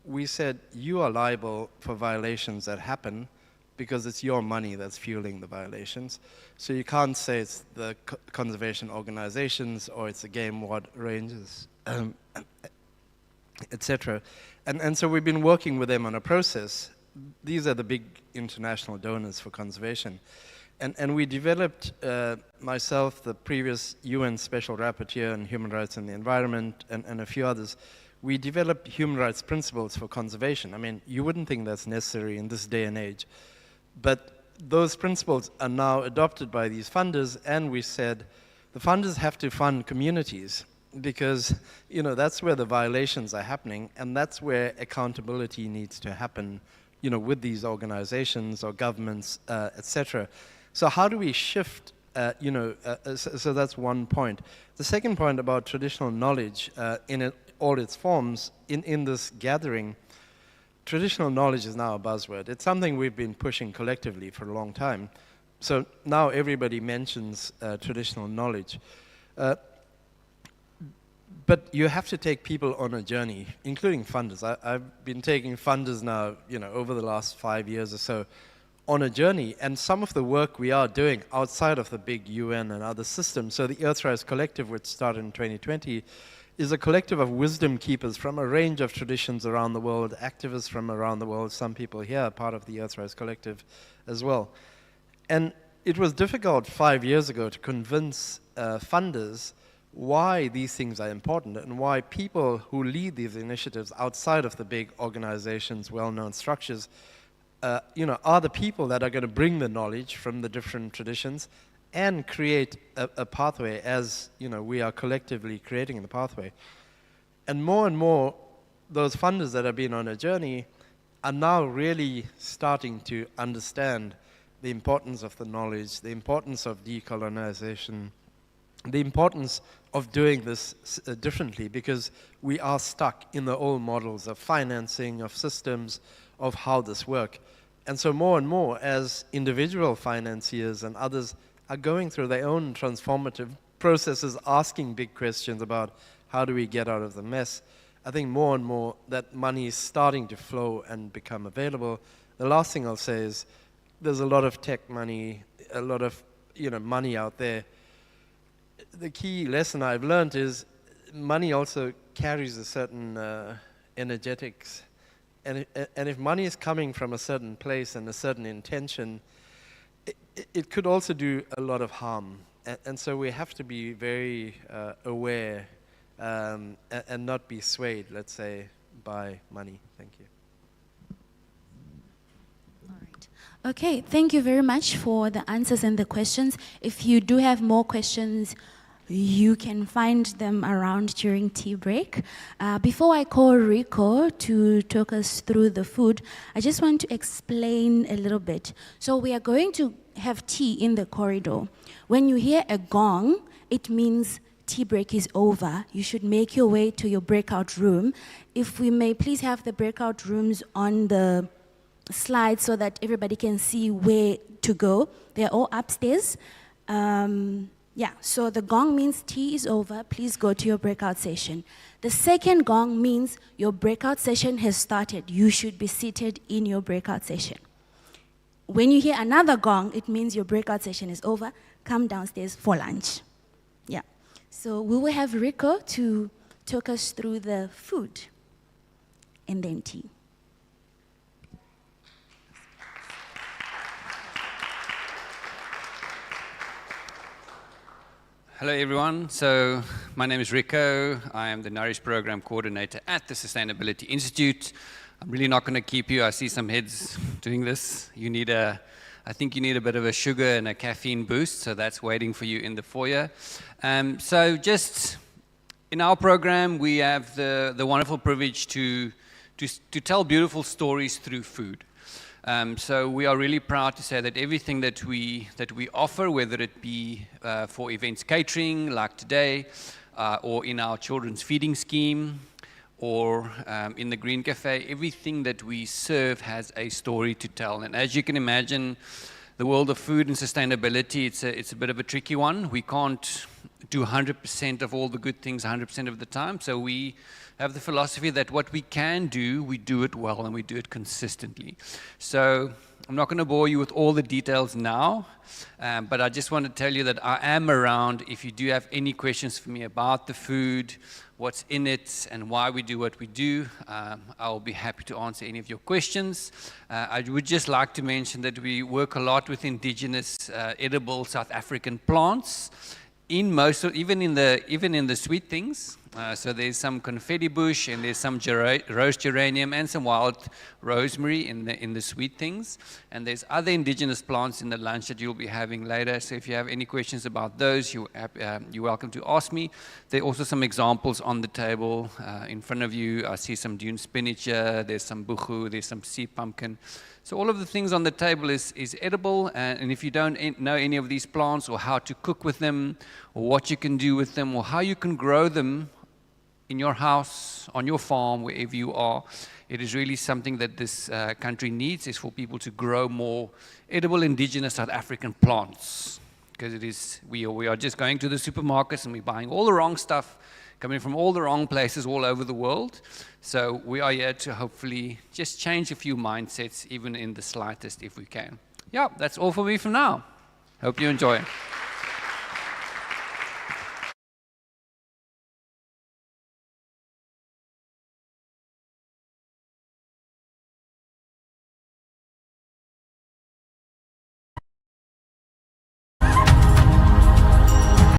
Speaker 4: we said, you are liable for violations that happen because it's your money that's fueling the violations. So you can't say it's the conservation organizations or it's the game ward rangers, etc. And so we've been working with them on a process these are the big international donors for conservation. And we developed, myself, the previous UN Special Rapporteur on Human Rights and the Environment, and a few others, we developed human rights principles for conservation. I mean, you wouldn't think that's necessary in this day and age. But those principles are now adopted by these funders, and we said the funders have to fund communities because, you know, that's where the violations are happening, and that's where accountability needs to happen, you know, with these organizations or governments, etc. So how do we shift, so that's one point. The second point about traditional knowledge in all its forms, in this gathering, traditional knowledge is now a buzzword. It's something we've been pushing collectively for a long time. So now everybody mentions traditional knowledge. But you have to take people on a journey, including funders. I've been taking funders now, you know, over the last 5 years or so, on a journey, and some of the work we are doing outside of the big UN and other systems. So the Earthrise Collective, which started in 2020, is a collective of wisdom keepers from a range of traditions around the world, activists from around the world. Some people here are part of the Earthrise Collective as well. And it was difficult 5 years ago to convince funders why these things are important and why people who lead these initiatives outside of the big organizations, well-known structures, are the people that are going to bring the knowledge from the different traditions and create a pathway, as you know, we are collectively creating the pathway. And more, those funders that have been on a journey are now really starting to understand the importance of the knowledge, the importance of decolonization, the importance of doing this differently, because we are stuck in the old models of financing, of systems, of how this works. And so more and more, as individual financiers and others are going through their own transformative processes, asking big questions about how do we get out of the mess, I think more and more that money is starting to flow and become available. The last thing I'll say is there's a lot of tech money, a lot of money out there. The key lesson I've learned is money also carries a certain energetics. And if money is coming from a certain place and a certain intention, it could also do a lot of harm. And so we have to be very aware and not be swayed, let's say, by money. Thank you.
Speaker 1: All right. Okay, thank you very much for the answers and the questions. If you do have more questions, you can find them around during tea break. Before I call Rico to talk us through the food, I just want to explain a little bit. So we are going to have tea in the corridor. When you hear a gong, it means tea break is over. You should make your way to your breakout room. If we may please have the breakout rooms on the slide so that everybody can see where to go. They're all upstairs. So the gong means tea is over. Please go to your breakout session. The second gong means your breakout session has started. You should be seated in your breakout session. When you hear another gong, it means your breakout session is over. Come downstairs for lunch. Yeah. So we will have Rico to talk us through the food and then tea.
Speaker 2: Hello everyone, so my name is Rico. I am the Nourish Program Coordinator at the Sustainability Institute. I'm really not going to keep you. I see some heads doing this. I think you need a bit of a sugar and a caffeine boost, so that's waiting for you in the foyer. So just in our program, we have the wonderful privilege to tell beautiful stories through food. So we are really proud to say that everything that we offer, whether it be for events catering like today, or in our children's feeding scheme, or in the Green Cafe, everything that we serve has a story to tell. And as you can imagine, the world of food and sustainability, it's a bit of a tricky one. We can't do 100% of all the good things 100% of the time. So we have the philosophy that what we can do, we do it well and we do it consistently. So I'm not going to bore you with all the details now, but I just want to tell you that I am around if you do have any questions for me about the food, what's in it, and why we do what we do. I'll be happy to answer any of your questions. I would just like to mention that we work a lot with indigenous edible South African plants. Even in the sweet things. So there's some confetti bush, and there's some rose geranium and some wild rosemary in the sweet things. And there's other indigenous plants in the lunch that you'll be having later. So if you have any questions about those, you're welcome to ask me. There are also some examples on the table in front of you. I see some dune spinach, there's some buchu, there's some sea pumpkin. So all of the things on the table is edible, and if you don't know any of these plants, or how to cook with them, or what you can do with them, or how you can grow them in your house, on your farm, wherever you are, it is really something that this country needs, is for people to grow more edible indigenous South African plants. Because we are just going to the supermarkets and we're buying all the wrong stuff, coming from all the wrong places all over the world. So we are here to hopefully just change a few mindsets, even in the slightest, if we can. Yeah, that's all for me for now. Hope you enjoy.